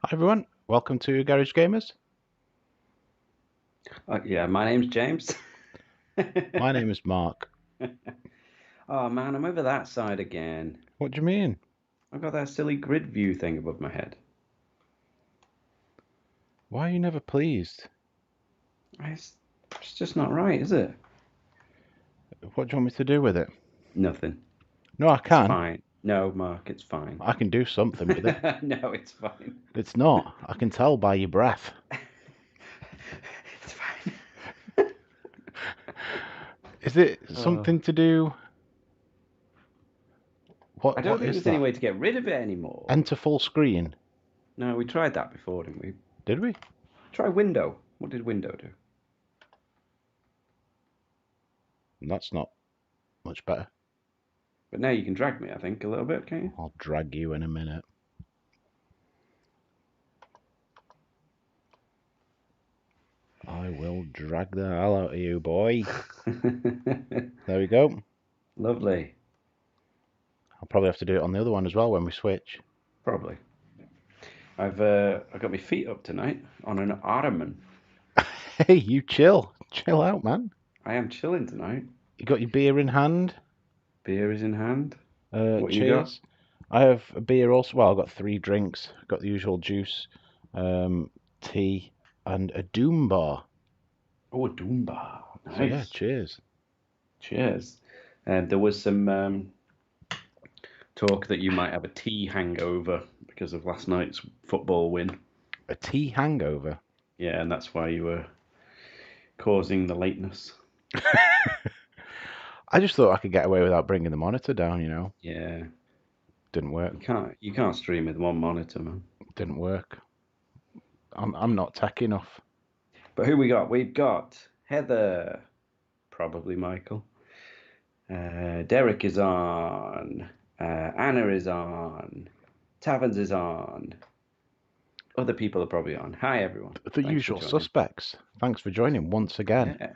Hi everyone, welcome to Garage Gamers. Yeah, my name's James. My name is Mark. Oh man, I'm over that side again. What do you mean? I've got that silly grid view thing above my head. Why are you never pleased? It's just not right, is it? What do you want me to do with it? Nothing. No, I It's can. fine. No, Mark, it's fine. I can do something with it. No, it's fine. It's not. I can tell by your breath. It's fine. Is it Oh, something to do? I don't What think is there's any that? way to get rid of it anymore. Enter full screen. No, we tried that before, didn't we? Did we? Try window. What did window do? That's not much better. But now you can drag me, I think, a little bit, can't you? I'll drag you in a minute. I will drag the hell out of you, boy. There we go. Lovely. I'll probably have to do it on the other one as well when we switch. Probably. I've got my feet up tonight on an ottoman. Hey, you chill. Chill out, man. I am chilling tonight. You got your beer in hand? Beer is in hand. What you got? Cheers. I have a beer also. Well, I've got 3 drinks. I've got the usual juice, tea, and a Doom bar. Oh, a Doomba. So yeah, Nice. cheers. Cheers. And there was some talk that you might have a tea hangover because of last night's football win. A tea hangover. Yeah, and that's why you were causing the lateness. I just thought I could get away without bringing the monitor down. Yeah, Didn't work. you can't stream with one monitor, man. Didn't work. I'm not tech enough. But who we got? We've got Heather, probably Michael. Derek is on. Anna is on. Taverns is on. Other people are probably on. Hi, everyone. The Thanks for usual joining. suspects. Thanks for joining once again. Yeah.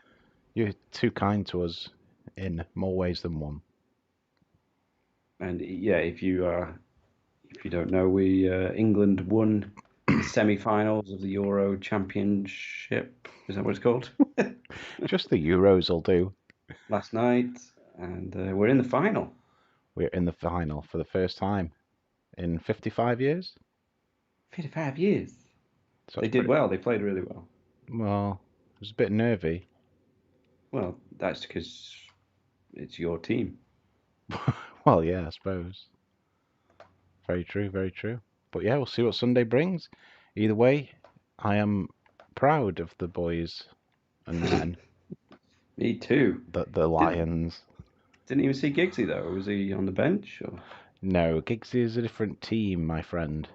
You're too kind to us in more ways than one. And yeah, if you don't know, we England won the semi-finals of the Euro Championship. Is that what it's called? Just the Euros will do. Last night, and we're in the final. We're in the final for the first time in 55 years. 55 years. So They it's did pretty well. They played really well. well. It was a bit nervy. Well, that's because it's your team. Well, yeah, I suppose. Very true, very true. But yeah, we'll see what Sunday brings. Either way, I am proud of the boys and men, Me too. the Did, Lions. didn't even see Giggsy though. Was he on the bench? Or? No, Giggsy is a different team, my friend,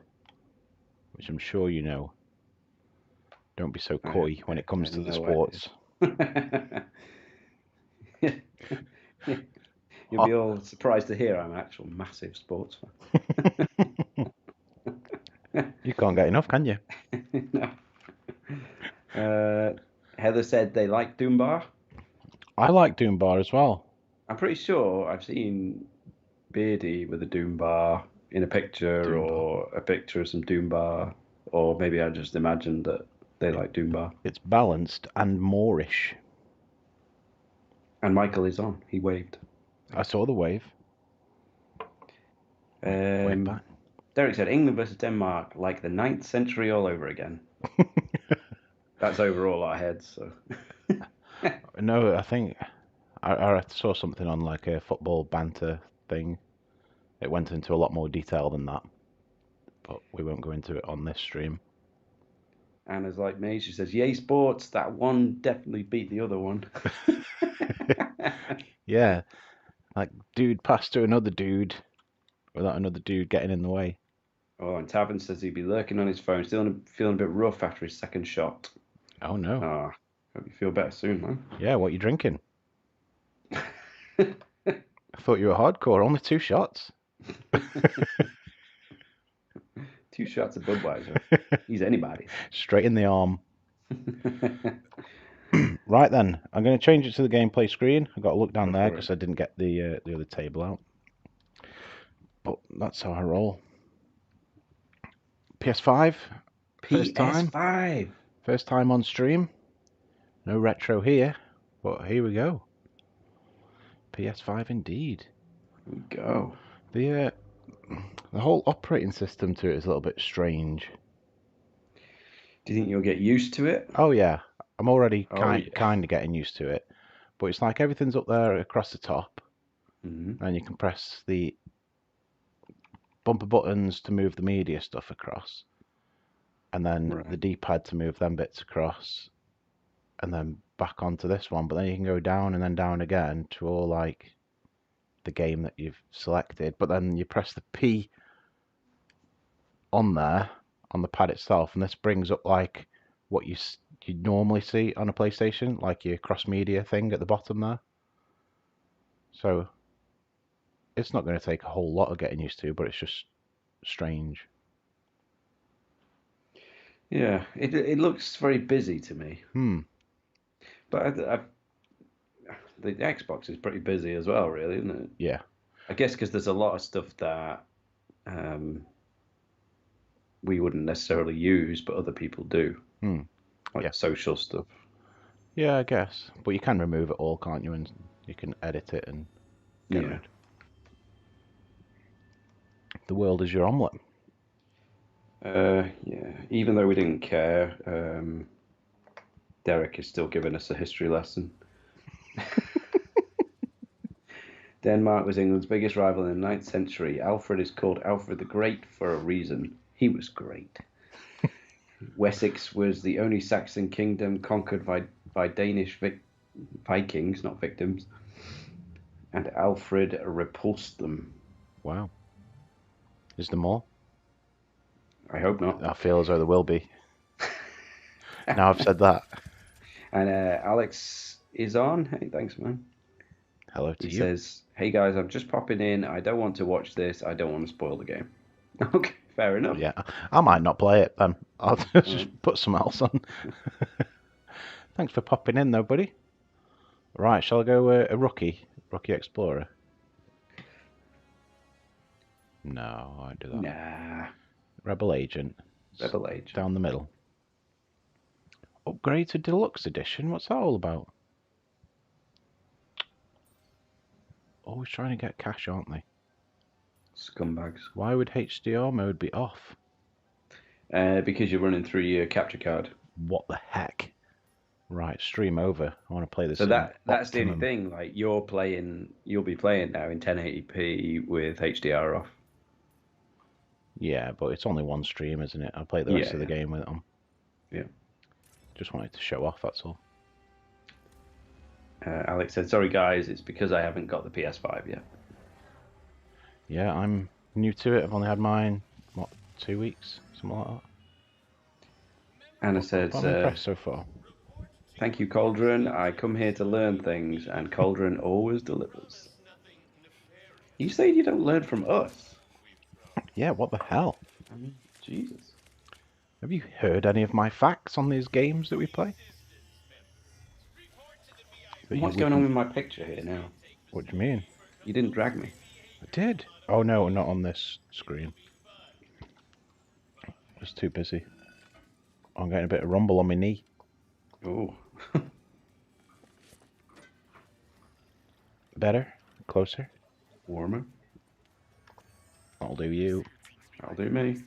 which I'm sure you know. Don't be so I, coy when it I comes had to the no sports. idea. You'll be all surprised to hear I'm an actual massive sports You can't get enough, can you? fan. No. Heather said they like Doombar. I like Doom Bar as well. I'm pretty sure I've seen Beardy with a Doombar in a picture Doom Bar. or a picture of some Doombar, or maybe I just imagined that they like Doombar. It's balanced and Moorish. And Michael is on. He waved. I saw the wave. Wave Um, back. Derek said England versus Denmark like the 9th century all over again. That's over all our heads. So No, I think I saw something on like a football banter thing. It went into a lot more detail than that, but we won't go into it on this stream. Anna's like me. She says, "Yay, sports! That one definitely beat the other one." Yeah, like dude passed to another dude without another dude getting in the way. Oh, and Tavern says he'd be lurking on his phone, still feeling a bit rough after his second shot. Oh no. Ah, hope you feel better soon, Yeah, what you drinking? man. I thought you were hardcore. Only 2 shots. 2 shots of Budweiser. He's anybody's. Straight in the arm. Right then, I'm going to change it to the gameplay screen. I've got to look down there because I didn't get the other table out. But that's how I roll. PS5, First time. PS5. First time on stream. No retro here, but here we go. PS5 indeed. Here we go. The whole operating system to it is a little bit strange. Do you think you'll get used to it? Oh yeah, I'm already Oh, yeah. kind of getting used to it, but it's like everything's up there across the top, Mhm. and you can press the bumper buttons to move the media stuff across, and then Right. the D-pad to move them bits across, and then back onto this one. But then you can go down and then down again to all like the game that you've selected. But then you press the P on there on the pad itself, and this brings up like what you normally see on a PlayStation, like your cross media thing at the bottom there. So it's not going to take a whole lot of getting used to, but it's just strange. Yeah, it looks very busy to me. But the Xbox is pretty busy as well, really, isn't it? Yeah. I guess because there's a lot of stuff that we wouldn't necessarily use, but other people do, like Yeah. social stuff. Yeah, I guess. But you can remove it all, can't you? And you can edit it and get Yeah. rid. The world is your omelette. Yeah. Even though we didn't care, Derek is still giving us a history lesson. Denmark was England's biggest rival in the 9th century. Alfred is called Alfred the Great for a reason. He was great. Wessex was the only Saxon kingdom conquered by Danish Vikings, not victims, and Alfred repulsed them. Wow. Is there more? I hope not. I feel as though there will be. Now I've said that. And Alex is on. Hey, thanks, man. Hello to He you. says, "Hey guys, I'm just popping in. I don't want to watch this. I don't want to spoil the game." Okay, fair enough. Yeah, I might not play it then. I'll just put some else on. Thanks for popping in though, buddy. Right, shall I go a rookie explorer? No, I won't do that. Nah. Rebel agent. Rebel Age. Down the middle. Upgrade to deluxe edition. What's that all about? Always trying to get cash, aren't they? Scumbags. Why would HDR mode be off? Because you're running through your capture card. What the heck? Right, stream over. I want to play this. So that's the only optimum. thing. Like you'll be playing now in 1080p with HDR off. Yeah, but it's only one stream, isn't it? I'll play the rest of the game with it on. Yeah. Just wanted to show off, that's all. Alex said, "Sorry guys, it's because I haven't got the PS5 yet." Yeah, I'm new to it. I've only had mine, 2 weeks? Something like that. Anna says, I'm impressed so far. "Thank you, Cauldron. I come here to learn things, and Cauldron always delivers." You say you don't learn from us? Yeah, what the hell? I mean, Jesus. Have you heard any of my facts on these games that we play? What's going on with my picture here now? What do you mean? You didn't drag me. I did. Oh no, not on this screen. I was too busy. I'm getting a bit of rumble on my knee. Oh. Better? Closer? Warmer. I'll do you. I'll do me.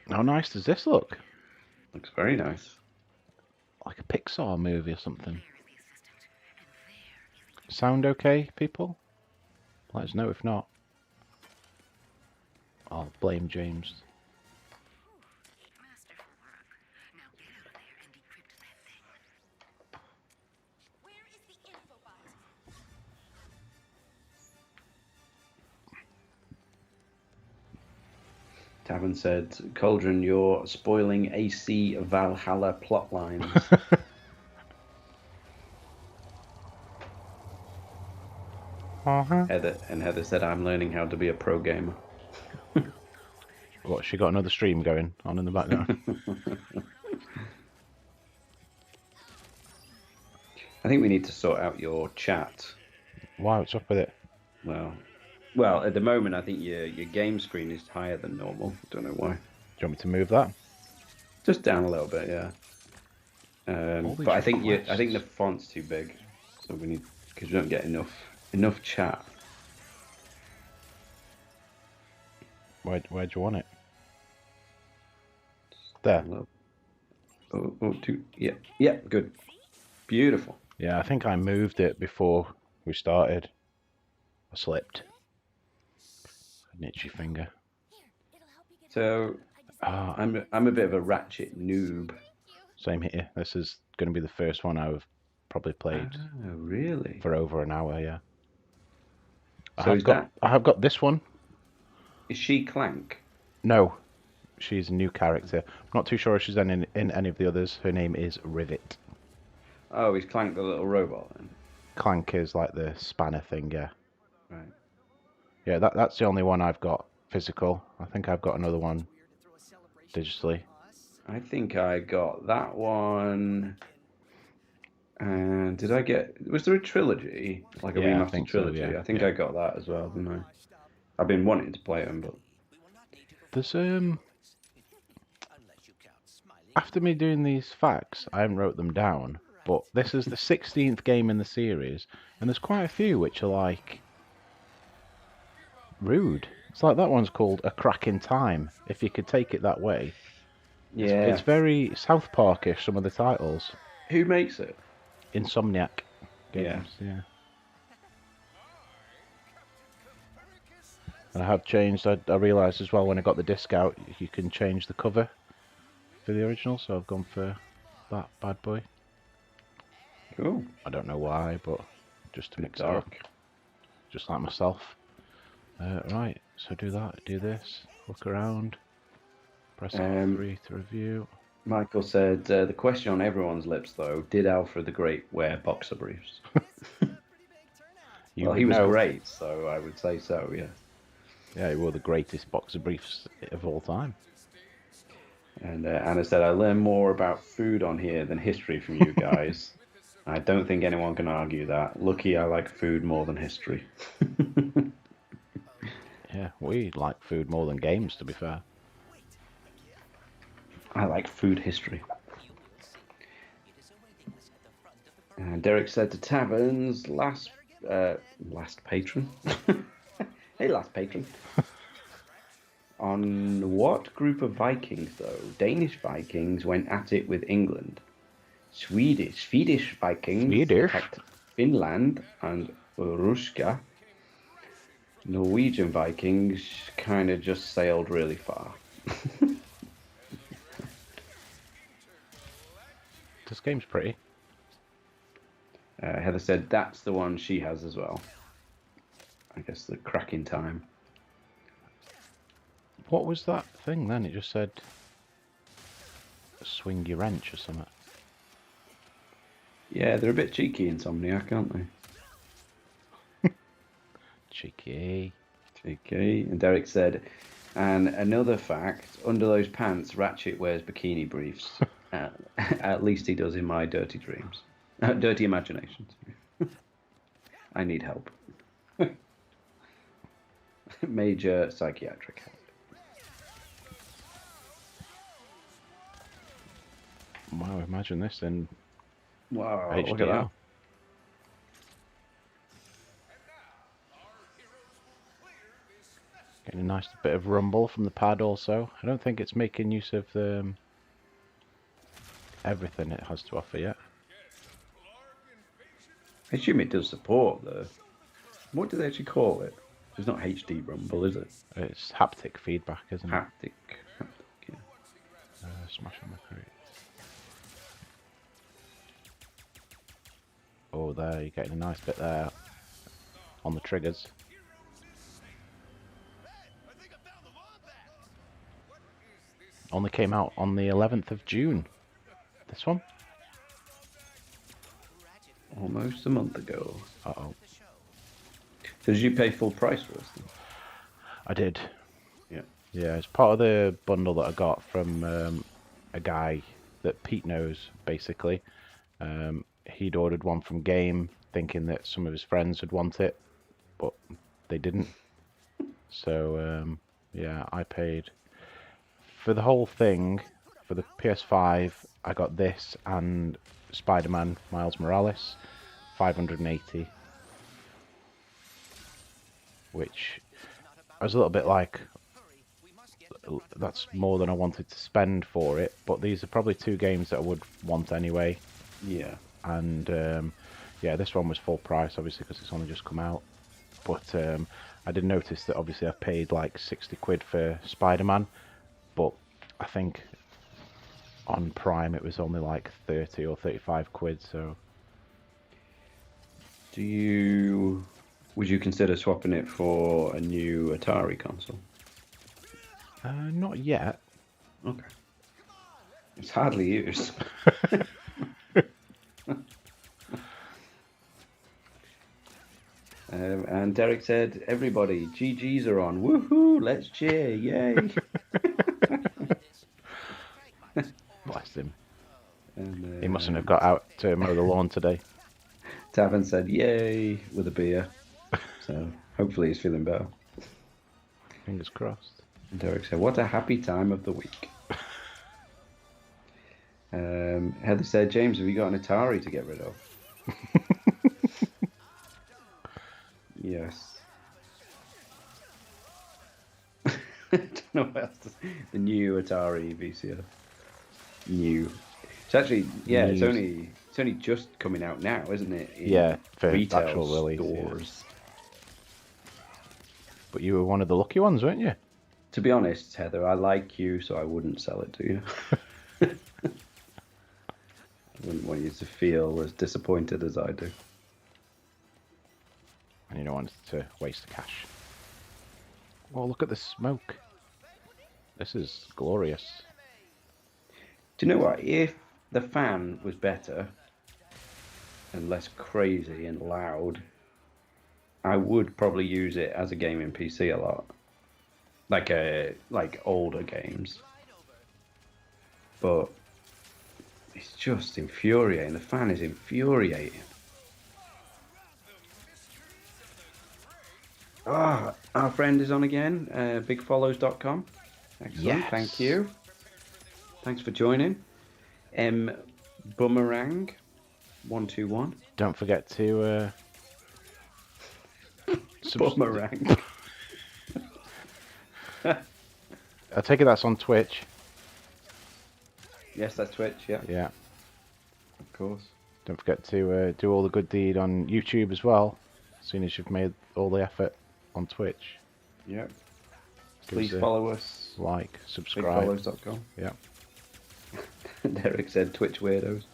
How nice does this look? Looks very nice. Like a Pixar movie or something. Sound okay, people? Let us know if not. I'll blame James. Tavern said, "Cauldron, you're spoiling AC Valhalla plot lines." Heather said, "I'm learning how to be a pro gamer." What, she got another stream going on in the background? I think we need to sort out your chat. Wow, what's up with it? Well, at the moment, I think your game screen is higher than normal. Don't know why. Do you want me to move that? Just down a little bit, yeah. But I think the font's too big, so we need because we don't get enough chat. Where do you want it? There. Yeah, good, beautiful. Yeah, I think I moved it before we started. I slipped. An itchy finger. So I'm a bit of a Ratchet noob. Same here. This is going to be the first one I've probably played. Oh, really? For over an hour, yeah. So I have got this one. Is she Clank? No, she's a new character. I'm not too sure if she's in any of the others. Her name is Rivet. Oh, is Clank the little robot then? Clank is like the spanner thing, yeah. Right. Yeah, that's the only one I've got physical. I think I've got another one digitally. I think I got that one. And did I get? Was there a trilogy, like a remastered trilogy? So, yeah. I think I got that as well, didn't I? I've been wanting to play them, but there's after me doing these facts, I haven't wrote them down. But this is the 16th game in the series, and there's quite a few which are like rude. It's like that one's called A Crack in Time, if you could take it that way. yeah, It's very South Parkish, some of the titles. Who makes it? Insomniac games, yeah. And I have changed, I realised as well when I got the disc out, you can change the cover for the original, so I've gone for that bad boy. Cool. I don't know why, but just to mix it up. Just like myself. Right, so do that, do this, look around, press R3 to review. Michael said, the question on everyone's lips, though, did Alfred the Great wear boxer briefs? Well, he was great, so I would say so, yeah. Yeah, he wore the greatest boxer briefs of all time. And Anna said, I learn more about food on here than history from you guys. I don't think anyone can argue that. Lucky I like food more than history. Yeah, we like food more than games, to be fair. I like food history. And Derek said to Taverns, last patron. Hey, last patron. On what group of Vikings, though? Danish Vikings went at it with England. Swedish Vikings attacked Finland and Ruska. Norwegian Vikings kind of just sailed really far. This game's pretty. Heather said that's the one she has as well. I guess the cracking time. What was that thing then? It just said swing your wrench or something. Yeah, they're a bit cheeky, Insomniac, aren't they? Cheeky. And Derek said, and another fact, under those pants, Ratchet wears bikini briefs. At least he does in my dirty dreams. Dirty imaginations. I need help. Major psychiatric help. Wow, imagine this in HDR. Look at that. Getting a nice bit of rumble from the pad also. I don't think it's making use of everything it has to offer yet. I assume it does support the... What do they actually call it? It's not HD rumble, is it? It's haptic feedback, isn't it? Haptic, yeah. Smash on the crate. Oh, there, you're getting a nice bit there on the triggers. Only came out on the 11th of June. This one? Almost a month ago. Uh-oh. So did you pay full price for this thing? I did. Yeah. Yeah, it's part of the bundle that I got from a guy that Pete knows, basically. He'd ordered one from Game, thinking that some of his friends would want it, but they didn't. So, yeah, I paid for the whole thing. for the PS5, I got this and Spider-Man Miles Morales, 580, which I was a little bit like, that's more than I wanted to spend for it, but these are probably two games that I would want anyway. Yeah. And yeah, this one was full price, obviously, because it's only just come out. But I did notice that obviously I paid like 60 quid for Spider-Man, but I think on Prime it was only like 30 or 35 quid, so... Would you consider swapping it for a new Atari console? Not yet. Okay. It's hardly used. And Derek said, everybody, GGs are on. Woohoo, let's cheer, yay. Bless him. And, He mustn't have got out to mow the lawn today. Tavern said, yay, with a beer. So hopefully he's feeling better. Fingers crossed. And Derek said, what a happy time of the week. Heather said, James, have you got an Atari to get rid of? Yes. I don't know what else to say. The new Atari VCS. New. It's actually, yeah, it's only just coming out now, isn't it? Yeah, for retail actual release. stores. Yeah. But you were one of the lucky ones, weren't you? To be honest, Heather, I like you, so I wouldn't sell it to you. I wouldn't want you to feel as disappointed as I do. And you don't want to waste the cash. Well, look at the smoke. This is glorious. Do you know what? If the fan was better and less crazy and loud, I would probably use it as a gaming PC a lot. Like older games. But it's just infuriating. The fan is infuriating. Ah, our friend is on again, bigfollows.com. Excellent, Yes. Thank you. Thanks for joining. Boomerang 121. Don't forget to Boomerang. I take it that's on Twitch. Yes, that's Twitch, yeah. Yeah. Of course. Don't forget to do all the good deed on YouTube as well, as soon as you've made all the effort on Twitch. Yep. Give Please us a follow us. like, subscribe. Bigfollows.com. Yeah. Derek said Twitch weirdos.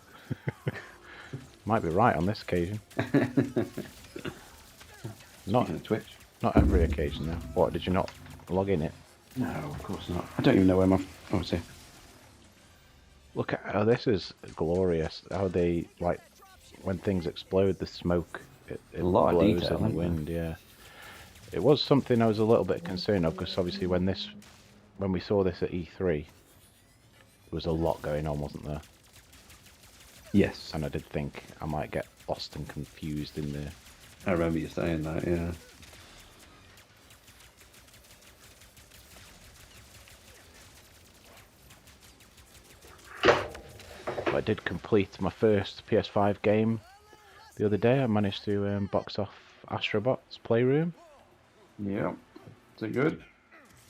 Might be right on this occasion. Not Speaking of Twitch. not every occasion though. What, did you not log in it? No, of course not. I don't even know where my... Oh, it's here. Look at how this is glorious. How they, like, when things explode, the smoke, it A lot of blows detail, in the isn't there? wind, yeah. It was something I was a little bit concerned of, because obviously when we saw this at E3, there was a lot going on, wasn't there? Yes. And I did think I might get lost and confused in the... I remember you saying that, yeah. But I did complete my first PS5 game the other day. I managed to box off Astrobot's Playroom. Yeah. Is it good?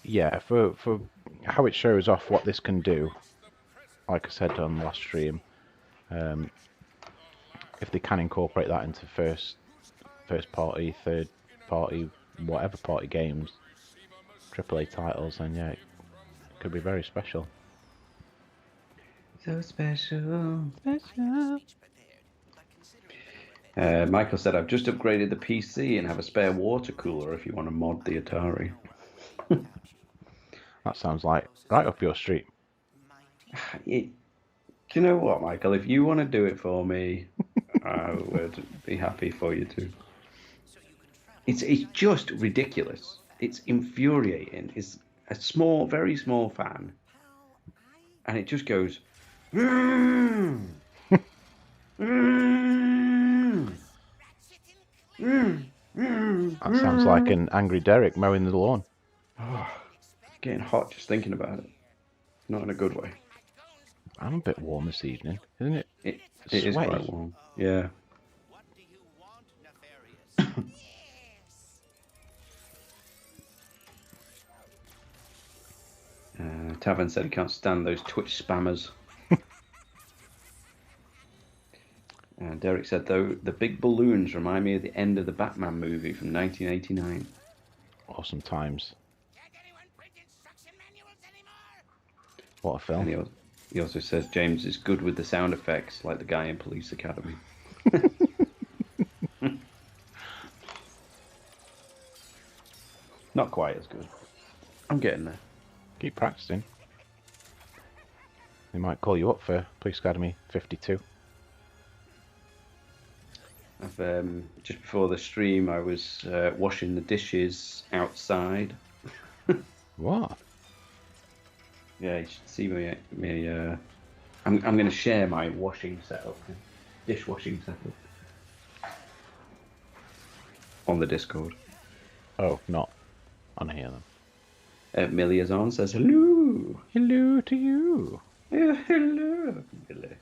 Yeah, for how it shows off what this can do, like I said on last stream, if they can incorporate that into first party, third party, whatever party games, AAA titles, then yeah, it could be very special. So special. Special. Michael said, I've just upgraded the PC and have a spare water cooler if you want to mod the Atari. That sounds like right up your street. Do you know what, Michael? If you want to do it for me, I would be happy for you to. It's just ridiculous. It's infuriating. It's a small, very small fan, and it just goes. That sounds like an angry Derek mowing the lawn. Oh, it's getting hot just thinking about it. Not in a good way. I'm a bit warm this evening, isn't it? It It's is quite sweaty. warm. Yeah. What do you want, Nefarious? Tavern said he can't stand those Twitch spammers. Derek said, though, the big balloons remind me of the end of the Batman movie from 1989. Awesome times. Can't anyone print instruction manuals anymore? What a film. And he also says James is good with the sound effects, like the guy in Police Academy. Not quite as good. I'm getting there. Keep practicing. They might call you up for Police Academy 52. Just before the stream, I was washing the dishes outside. What? Yeah, you should see me. I'm going to share my washing setup, dishwashing setup, on the Discord. Oh, not on here then. Millie is on, says hello. Hello to you. Yeah, hello, Millie.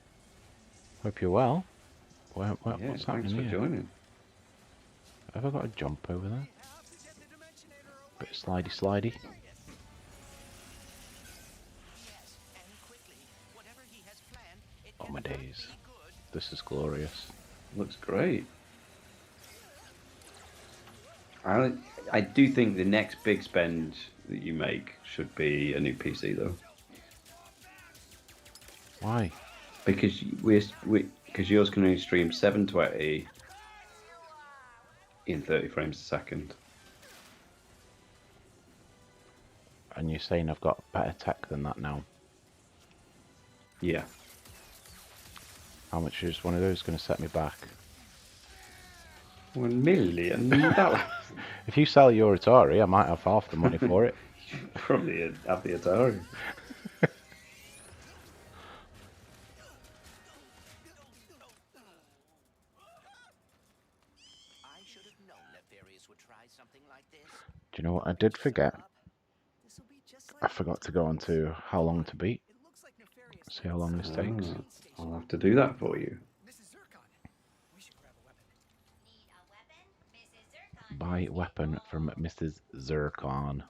Hope you're well. Yeah, What's thanks happening for here? joining. Have I got a jump over there? Bit of slidey. Oh my days. This is glorious. Looks great. I do think the next big spend that you make should be a new PC though, Why? because because yours can only stream 720 in 30 frames a second. And you're saying I've got better tech than that now? Yeah. How much is one of those going to set me back? 1 million. If you sell your Atari, I might have half the money for it. Probably have the Atari. I should have known Nefarious would try something like this. Do you know what I did forget? I forgot to go on to how long to beat. See how long this takes. I'll have to do that for you. Buy weapon from Mrs. Zircon.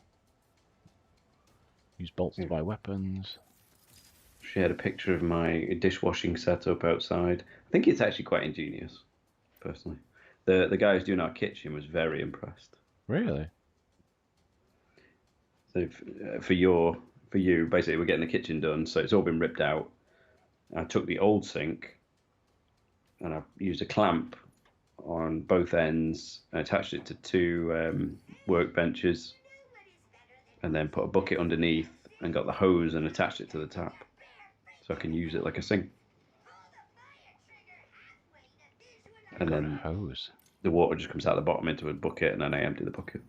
Use bolts to buy weapons. Shared a picture of my dishwashing setup outside. I think it's actually quite ingenious, personally. The guy who's doing our kitchen was very impressed. Really? So for you, basically, we're getting the kitchen done, so it's all been ripped out. I took the old sink and I used a clamp on both ends and attached it to two workbenches, and then put a bucket underneath and got the hose and attached it to the tap, so I can use it like a sink. And then hose. The water just comes out the bottom into a bucket, and then I empty the bucket.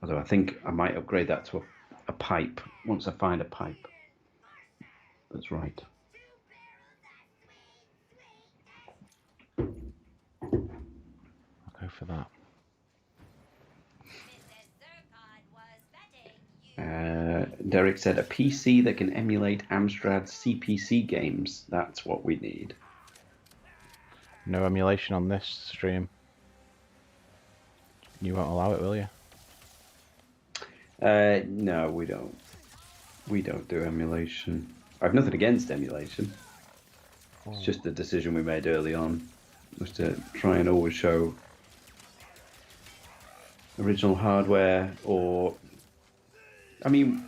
Although I think I might upgrade that to a pipe once I find a pipe that's right. I'll go for that. Derek said a PC that can emulate Amstrad's CPC games. That's what we need. No emulation on this stream. You won't allow it, will you? No, we don't. We don't do emulation. I've nothing against emulation. It's just a decision we made early on, was to try and always show original hardware, or I mean,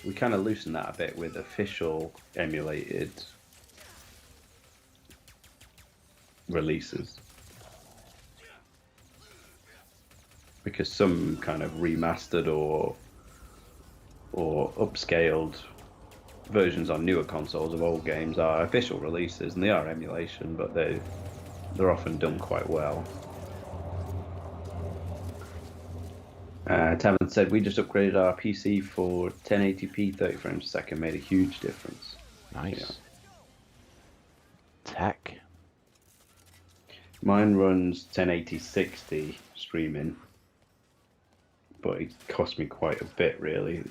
we kind of loosened that a bit with official emulated releases, because some kind of remastered or upscaled versions on newer consoles of old games are official releases, and they are emulation, but they're often done quite well. Tavern said we just upgraded our PC for 1080p 30 frames a second, made a huge difference. Nice. Yeah. Tech. Mine runs 1080 60 streaming, but it cost me quite a bit, really.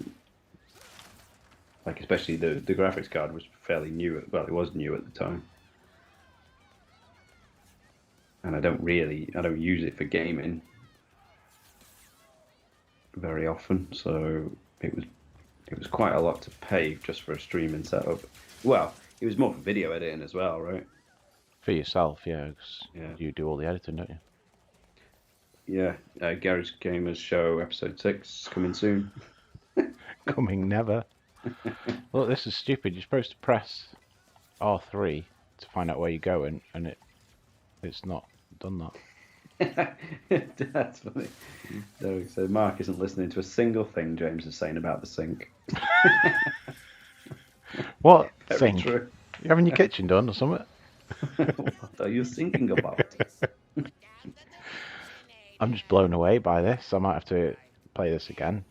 Like especially the graphics card was fairly new. Well, it was new at the time. And I don't use it for gaming very often, so it was quite a lot to pay just for a streaming setup. Well, it was more for video editing as well, right? For yourself, yeah, 'cause Yeah. you do all the editing, don't you? Yeah, Garage Gamers Show episode 6 coming soon. Coming never. Look, this is stupid. You're supposed to press R3 to find out where you're going, and it's not done that. That's funny. Derek said Mark isn't listening to a single thing James is saying about the sink. What Very sink? true. You having your kitchen done or something? What are you thinking about? I'm just blown away by this. I might have to play this again.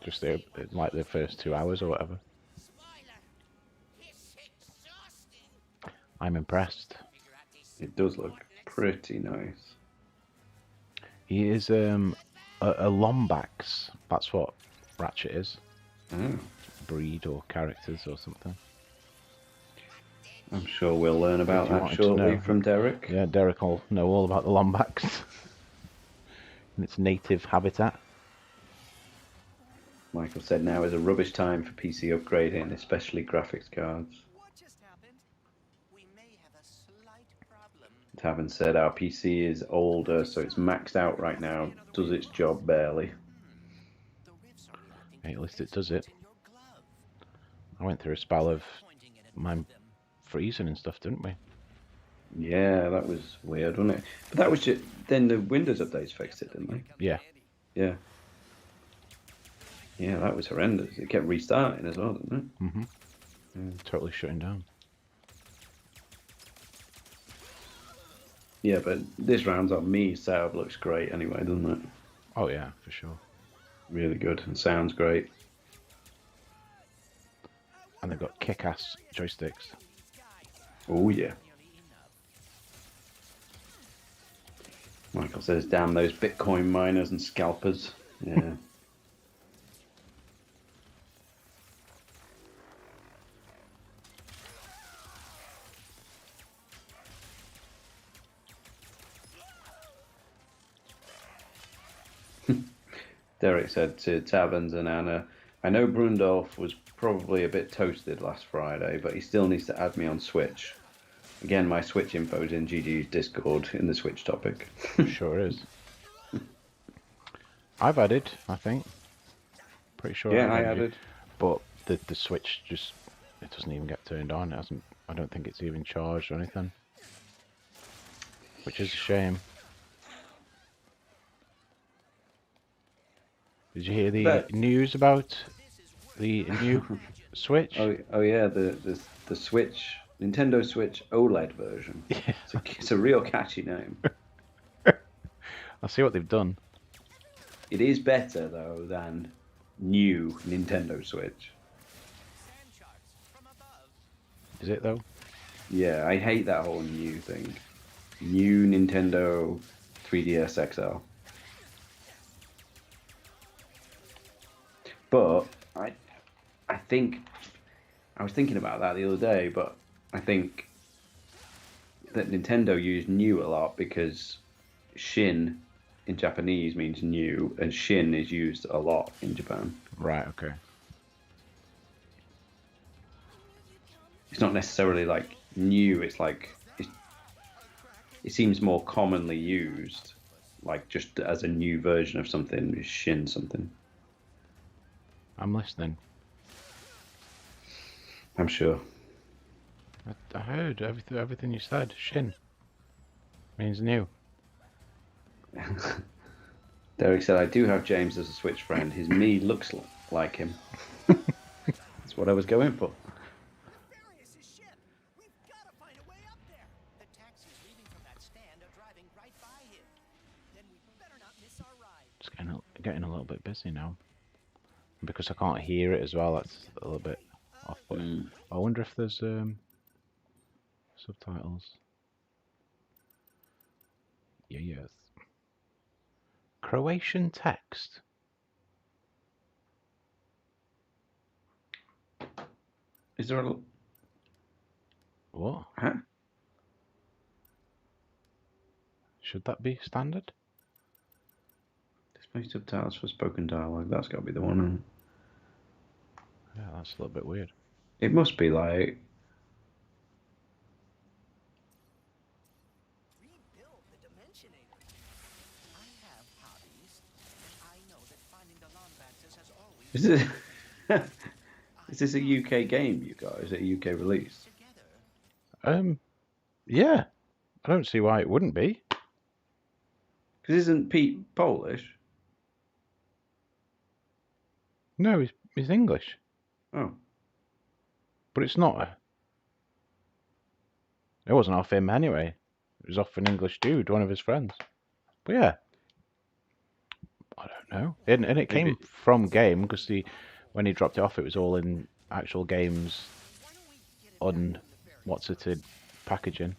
Just like the first 2 hours or whatever. Spoiler. It's exhausting. I'm impressed. It does look pretty nice. He is a Lombax. That's what Ratchet is. Oh, Breed or characters or something. I'm sure we'll learn about If you that wanted to shortly know. from Derek. Yeah, Derek will know all about the Lombax in its native habitat. Michael said now is a rubbish time for PC upgrading, especially graphics cards. What just happened? We may have a slight problem. Tavern said our PC is older, so it's maxed out right now. Does its job barely. The rifts are reacting Hey, to at least it the does it. in your glove. I went through a spell of Pointing it at mine them. freezing and stuff, didn't we? Yeah, that was weird, wasn't it? But that was just then the Windows updates fixed it, didn't they? Yeah. Yeah. Yeah, that was horrendous. It kept restarting as well, didn't it? Totally shutting down. Yeah, but this round's on me setup looks great anyway, doesn't it? Oh yeah, for sure. Really good and sounds great. And they've got kick-ass joysticks. Oh yeah. Michael says, damn those Bitcoin miners and scalpers. Yeah. Derek said to Taverns and Anna, I know Brundolf was probably a bit toasted last Friday, but he still needs to add me on Switch. Again, my Switch info's in GG's Discord in the Switch topic. Sure is. I've added, I think. Pretty sure. Yeah, I I've added. But the Switch just, it doesn't even get turned on. It hasn't. I don't think it's even charged or anything. Which is a shame. Did you hear the But- news about the new Switch? Oh yeah, the Switch, Nintendo Switch OLED version. Yeah. It's a real catchy name. I see what they've done. It is better though than new Nintendo Switch. Sand sharks from above. Is it though? Yeah, I hate that whole new thing. New Nintendo 3DS XL. But I think I was thinking about that the other day, but I think that Nintendo used new a lot because Shin in Japanese means new, and Shin is used a lot in Japan. Right. Okay. It's not necessarily like new, it's like it seems more commonly used, like just as a new version of something is Shin something. I'm listening. I'm sure. I heard everything you said. Shin means new. Derek said, I do have James as a Switch friend. His me looks like him. That's what I was going for. Darius' ship. We've got to find a way up there. The taxis leaving from that stand are driving right by him. Then we better not miss our ride. It's getting a little bit busy now. Because I can't hear it as well, that's a little bit off. But I wonder if there's subtitles. Yeah, yes. Croatian text. Is there a... What? Huh? Should that be standard? Display subtitles for spoken dialogue. That's got to be the one. Yeah, that's a little bit weird. It must be like... Rebuild the Dimensionator. I have hobbies, and I know that finding the Lombaxes has always Is it... Is this a UK game, you guys? Is it a UK release? together. Yeah. I don't see why it wouldn't be. Because isn't Pete Polish? No, he's English. Oh. But it's not. It wasn't off him anyway. It was off an English dude, one of his friends. But yeah. I don't know. And it came Maybe- from game because when he dropped it off, it was all in actual games Why don't we get it on back from the ferry? what's it packaging.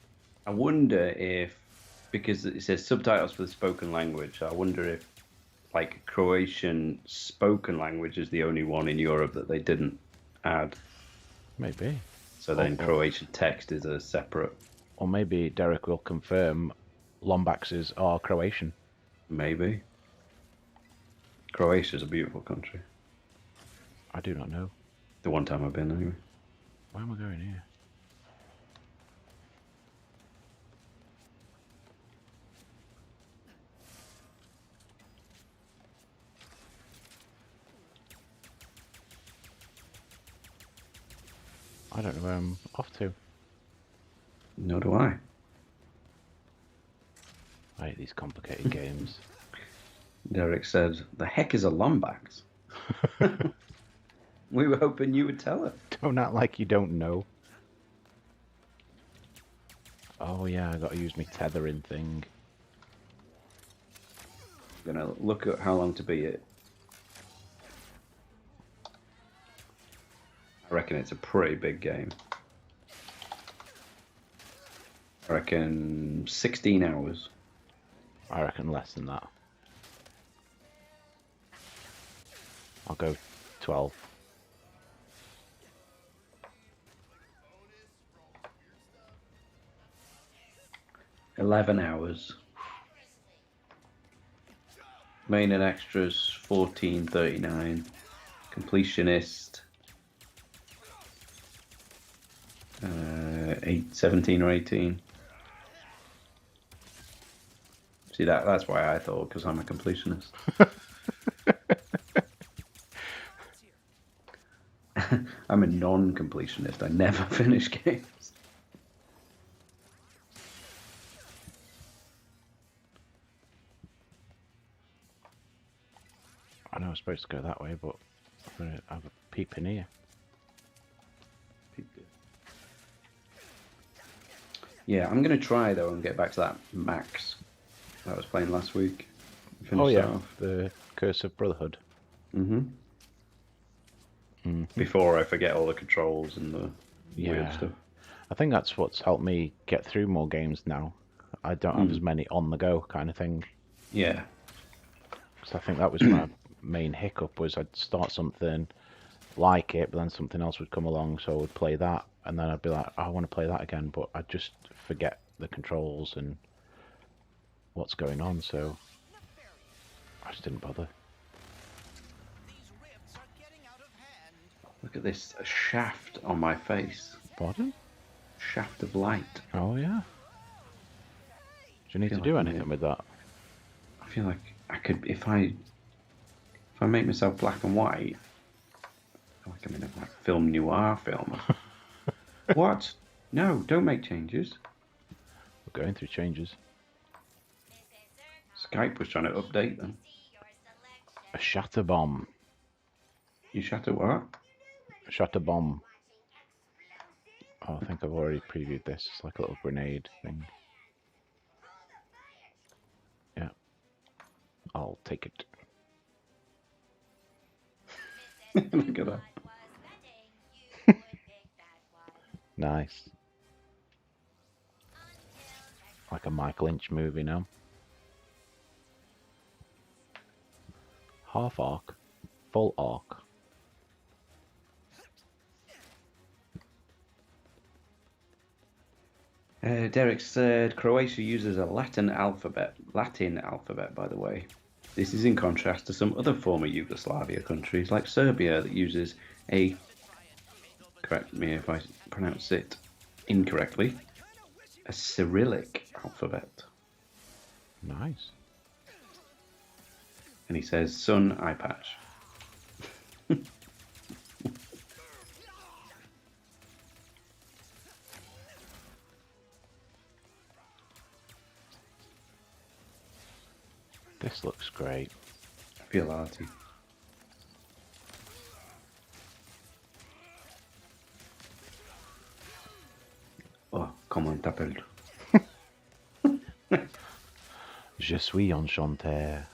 I wonder if... Because it says subtitles for the spoken language, I wonder if like Croatian spoken language is the only one in Europe that they didn't add. Maybe. So then Oh. Croatian text is a separate... Or maybe Derek will confirm Lombaxes are Croatian. Maybe. Croatia's a beautiful country. I do not know. The one time I've been, anyway. Where am I going here? I don't know where I'm off to. Nor do I. I hate these complicated games. Derek said, "The heck is a Lombax?" We were hoping you would tell us. Don't act like you don't know. Oh yeah, I gotta use my tethering thing. I'm gonna look at how long to beat it. I reckon it's a pretty big game. I reckon 16 hours. I reckon less than that. I'll go 12. $11 hours. Main and extras $14.39. Completionist 17 or 18. See that's why I thought, because I'm a completionist. I'm a non-completionist. I never finish games. I know I'm supposed to go that way, but I'm gonna have a peep in here. Yeah, I'm gonna try though and get back to that Max that I was playing last week. Oh yeah, the Curse of Brotherhood. Mm-hmm. Before I forget all the controls and the weird Yeah. stuff. I think that's what's helped me get through more games now. I don't have as many on the go kind of thing. Yeah. Because I think that was my main hiccup, was I'd start something, like it, but then something else would come along, so I would play that, and then I'd be like, oh, I want to play that again, but I'd just forget the controls and what's going on, so I just didn't bother. These rifts are getting out of hand. Look at this shaft on my face. Pardon? Shaft of light. Oh yeah. Do you need to feel do like anything with that? I feel like I could, if I make myself black and white, I feel like I'm in a like film noir film. What? No, don't make changes. We're going through changes. Skype was trying to update them. A shatter bomb. You shatter what? A shatter bomb. Oh, I think I've already previewed this. It's like a little grenade thing. Yeah. I'll take it. Look at that. Nice. Like a Mike Lynch movie now. Half arc. Full arc. Derek said Croatia uses a Latin alphabet. Latin alphabet, by the way. This is in contrast to some other former Yugoslavia countries like Serbia that uses a, correct me if I pronounce it incorrectly, a Cyrillic alphabet. Nice. And he says, son, eye patch. This looks great. I feel arty. Oh, comment t'appelles? Je suis enchanté.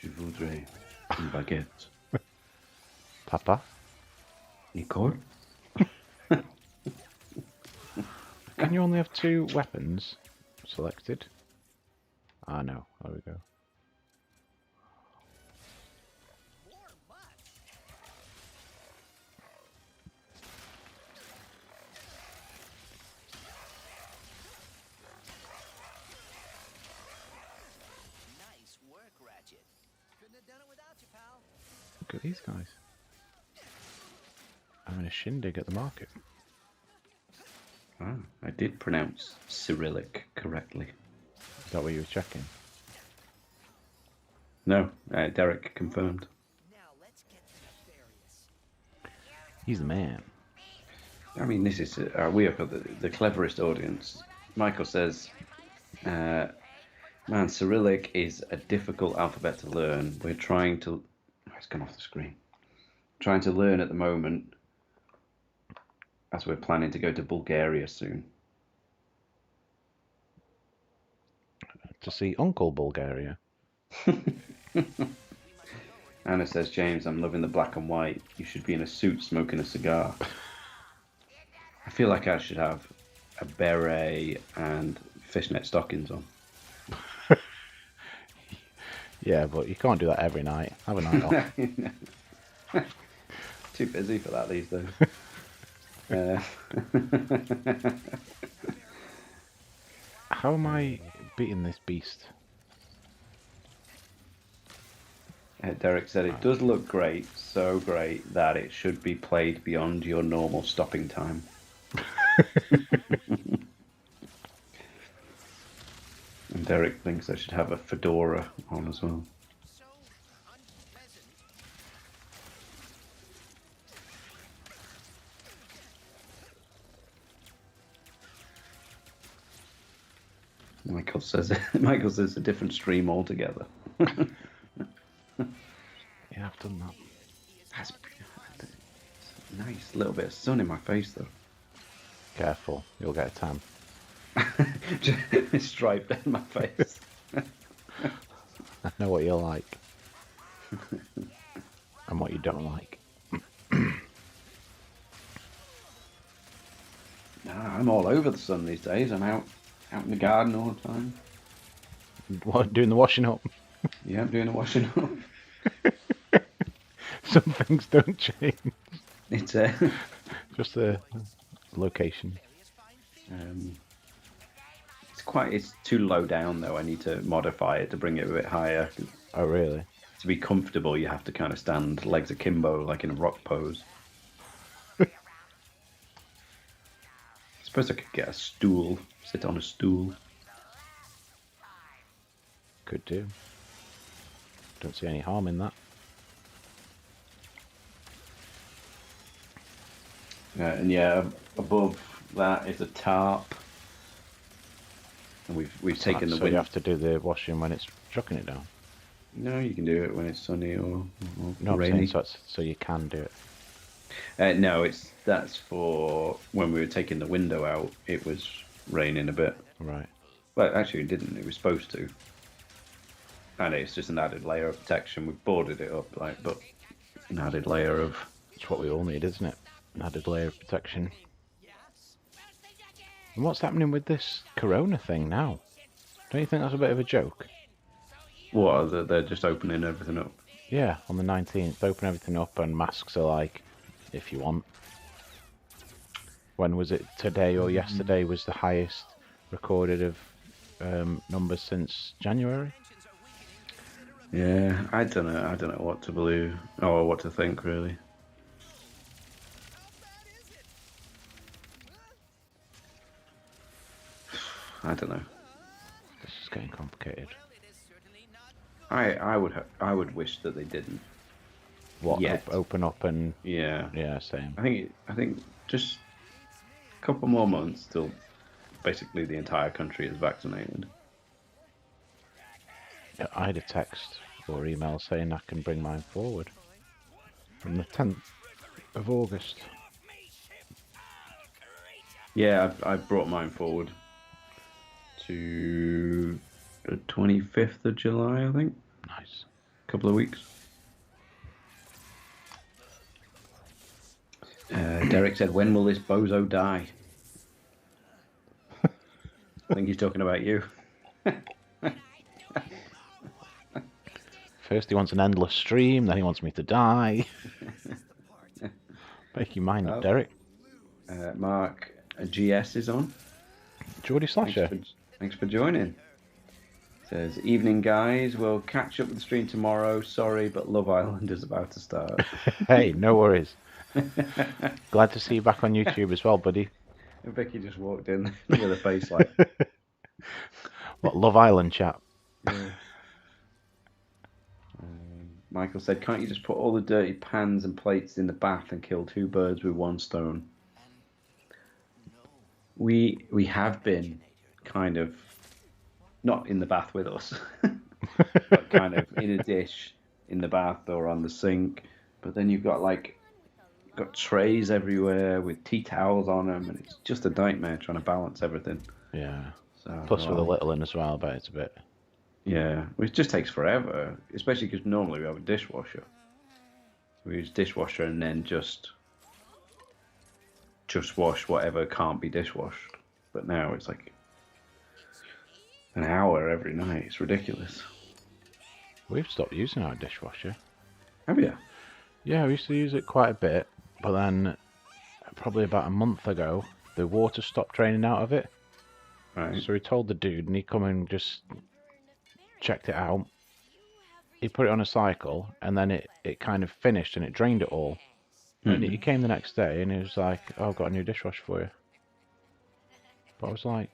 Je voudrais une baguette. Papa? Nicole? Can you only have 2 weapons selected? Ah, no. There we go. More mud. Nice work, Ratchet. Couldn't have done it without you, pal. Look at these guys. Having a shindig at the market. Ah, I did pronounce Cyrillic correctly. Is that what you were checking? No, Derek confirmed. Now let's get to nefarious. He's the man. I mean, this is we have got the cleverest audience. Michael says, "Man, Cyrillic is a difficult alphabet to learn. We're trying to." Oh, it's gone off the screen. Trying to learn at the moment, as we're planning to go to Bulgaria soon. To see Uncle Bulgaria. Anna says, James, I'm loving the black and white. You should be in a suit smoking a cigar. I feel like I should have a beret and fishnet stockings on. Yeah, but you can't do that every night. Have a night off. Too busy for that these days. How am I beating this beast? Derek said it does look great, so great that it should be played beyond your normal stopping time. And Derek thinks I should have a fedora on as well. So unpleasant. Michael says a different stream altogether. Yeah, I've done that. That's nice. Little bit of sun in my face though. Careful, you'll get a tan. Striped in my face. I know what you're like. And what you don't like. Nah, I'm all over the sun these days. I'm out in the garden all the time. What, doing the washing up? Yeah, I'm doing the washing up. Some things don't change. It's Just the location. it's too low down though. I need to modify it to bring it a bit higher. Oh, really? To be comfortable, you have to kind of stand legs akimbo, like in a rock pose. I suppose I could get a stool, sit on a stool. Could do. Don't see any harm in that. And yeah, above that is a tarp. And we've taken the So wind. you have to do the washing when it's chucking it down. No, you can do it when it's sunny or No, I'm rainy. saying so you can do it. No, that's for when we were taking the window out. It was raining a bit. Right. Well, actually, it didn't. It was supposed to. And it's just an added layer of protection. We've boarded it up, but an added layer of. It's what we all need, isn't it? An added layer of protection. And what's happening with this corona thing now? Don't you think that's a bit of a joke? What? They're just opening everything up. Yeah, on the 19th, open everything up and masks are like if you want. When was it? Today or yesterday was the highest recorded of numbers since January. Yeah, I don't know. I don't know what to believe or what to think, really. I don't know. This is getting complicated. I would wish that they didn't. What? Yet. Open up and Yeah. same. I think just a couple more months till basically the entire country is vaccinated. Yeah, I had a text or email saying I can bring mine forward from the 10th of August. Yeah, I brought mine forward to the 25th of July, I think. Nice. A couple of weeks. Derek said, "When will this bozo die?" I think he's talking about you. First he wants an endless stream, then he wants me to die. Make your mind up, Derek. Mark GS is on. Geordie Slasher. Thanks for joining. Says, "Evening, guys. We'll catch up with the stream tomorrow. Sorry, but Love Island is about to start." Hey, no worries. Glad to see you back on YouTube as well, buddy. Vicky just walked in with a face like... What, Love Island chat? Yeah. Michael said, "Can't you just put all the dirty pans and plates in the bath and kill two birds with one stone?" We have been kind of not in the bath with us, but kind of in a dish in the bath or on the sink. But then you've got trays everywhere with tea towels on them, and it's just a nightmare trying to balance everything. Yeah. So, Plus with a little in as well, but it's a bit... Yeah, it just takes forever, especially because normally we have a dishwasher. We use dishwasher and then just wash whatever can't be dishwashed. But now it's like an hour every night. It's ridiculous. We've stopped using our dishwasher. Have you? Yeah, we used to use it quite a bit, but then probably about a month ago, the water stopped draining out of it. Right. So we told the dude, and he come and just checked it out. He put it on a cycle, and then it kind of finished, and it drained it all. And he came the next day, and he was like, "Oh, I've got a new dishwasher for you." But I was like,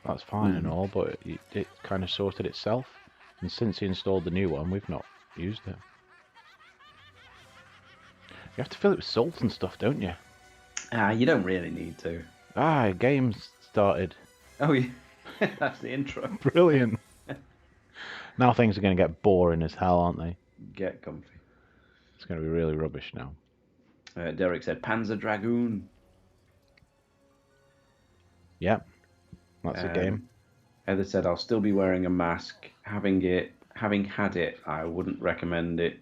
"That's fine and all, but it kind of sorted itself." And since he installed the new one, we've not used it. You have to fill it with salt and stuff, don't you? You don't really need to. Game's started. Oh, yeah. That's the intro. Brilliant. Now things are going to get boring as hell, aren't they? Get comfy. It's going to be really rubbish now. Derek said, "Panzer Dragoon." Yep. That's a game. Heather said, "I'll still be wearing a mask. Having had it, I wouldn't recommend it.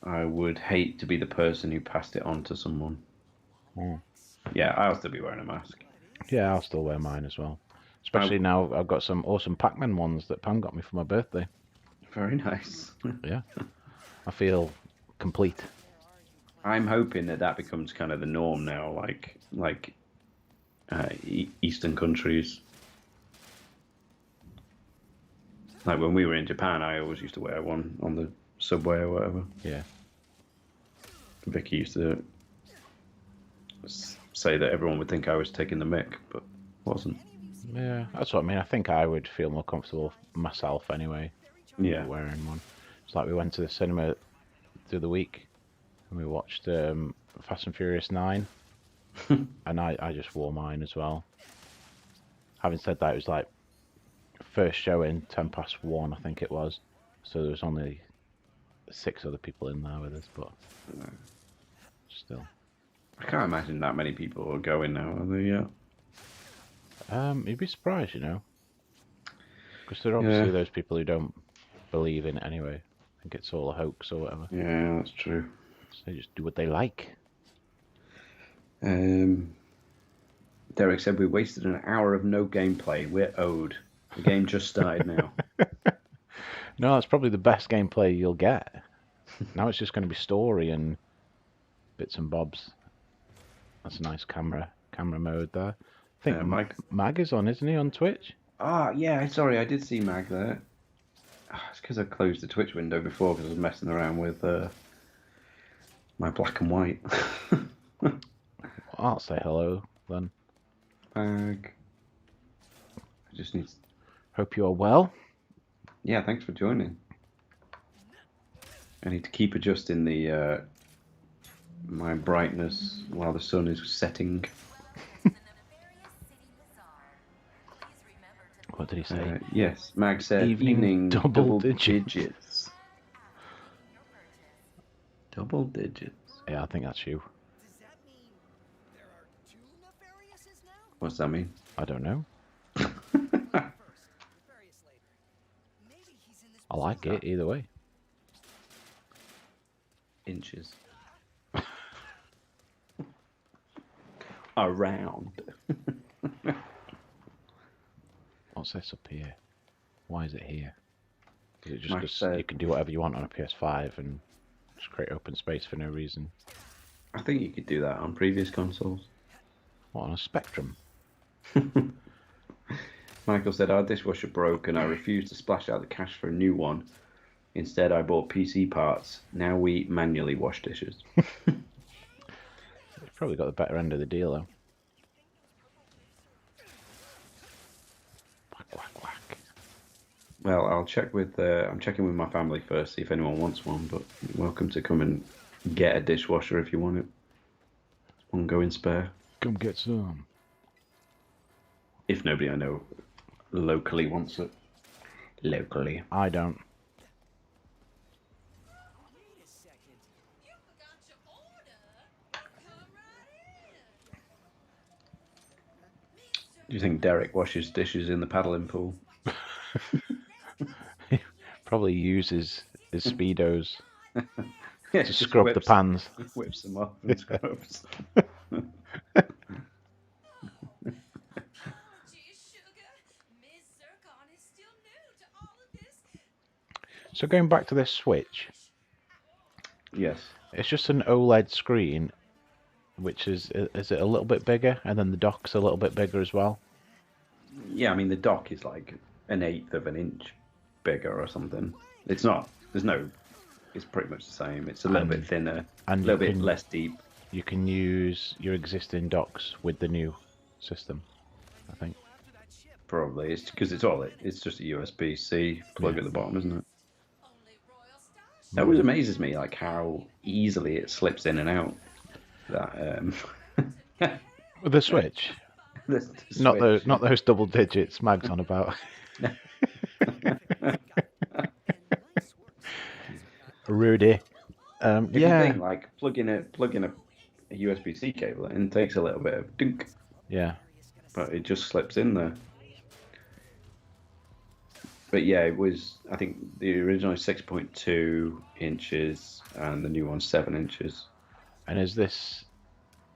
I would hate to be the person who passed it on to someone." Yeah, I'll still be wearing a mask. Yeah, I'll still wear mine as well. Especially now I've got some awesome Pac-Man ones that Pam got me for my birthday. Very nice. Yeah. I feel complete. I'm hoping that becomes kind of the norm now, like Eastern countries. Like when we were in Japan, I always used to wear one on the subway or whatever. Yeah. Vicky used to say that everyone would think I was taking the mick, but wasn't. Yeah, that's what I mean. I think I would feel more comfortable myself anyway. Yeah. Wearing one. It's like we went to the cinema the other week and we watched Fast and Furious 9 and I just wore mine as well. Having said that, it was like first showing 1:10 I think it was, so there was only 6 other people in there with us, but still. I can't imagine that many people are going now, are they? Yeah. You'd be surprised, you know, because there are obviously those people who don't believe in it anyway. I think it's all a hoax or whatever. Yeah, that's true. So they just do what they like. Derek said we wasted an hour of no gameplay. We're owed. The game just started now. No, that's probably the best gameplay you'll get. Now it's just going to be story and bits and bobs. That's a nice camera mode there. I think Mike. Mag is on, isn't he, on Twitch? Ah, yeah. Sorry, I did see Mag there. It's because I closed the Twitch window before because I was messing around with my black and white. I'll say hello then. Mag. I just need. Hope you're well. Yeah, thanks for joining. I need to keep adjusting the my brightness while the sun is setting. What did he say? Yes, Mag said Evening double digits. digits. Double digits. Yeah, I think that's you. Does that mean there are 2 Nefariouses now? What's that mean? I don't know. First, Nefarious later. Maybe he's in this I like it either way. Inches. Around. What's this up here? Why is it here? Is it just Mike 'cause said- you can do whatever you want on a PS5 and just create open space for no reason? I think you could do that on previous consoles. What, on a Spectrum? Michael said, our dishwasher broke and I refused to splash out the cash for a new one. Instead, I bought PC parts. Now we manually wash dishes. You've probably got the better end of the deal, though. Whack, whack, whack. Well, I'll check with. I'm checking with my family first, see if anyone wants one. But you're welcome to come and get a dishwasher if you want it. One going spare. Come get some. If nobody I know locally wants it. Locally. I don't. Wait a second. You forgot your order. Come right in. Do you think Derek washes dishes in the paddling pool? Probably uses his Speedos Yeah, to just scrub the whips- pans. Whips them off and scrubs. Gee, sugar. Miss Zircon is still new to all of this. So going back to this Switch, Yes. it's just an OLED screen, which is it a little bit bigger, and then the dock's a little bit bigger as well. Yeah, I mean the dock is like 1/8 of an inch bigger or something. It's not. There's no. It's pretty much the same. It's a little bit thinner, a and little you bit can- less deep. You can use your existing docks with the new system, I think. Probably it's because it's all. It's just a USB-C plug at the bottom, isn't it? Only Royal Star. That always amazes me, like how easily it slips in and out. That With the Switch, the not switch. those double digits Mag's on about. Rudy. If you Yeah, think like plug in a USB-C cable in, it takes a little bit of dunk, yeah. but it just slips in there. But yeah, it was. I think the original is 6.2 inches, and the new one's 7 inches. And is this?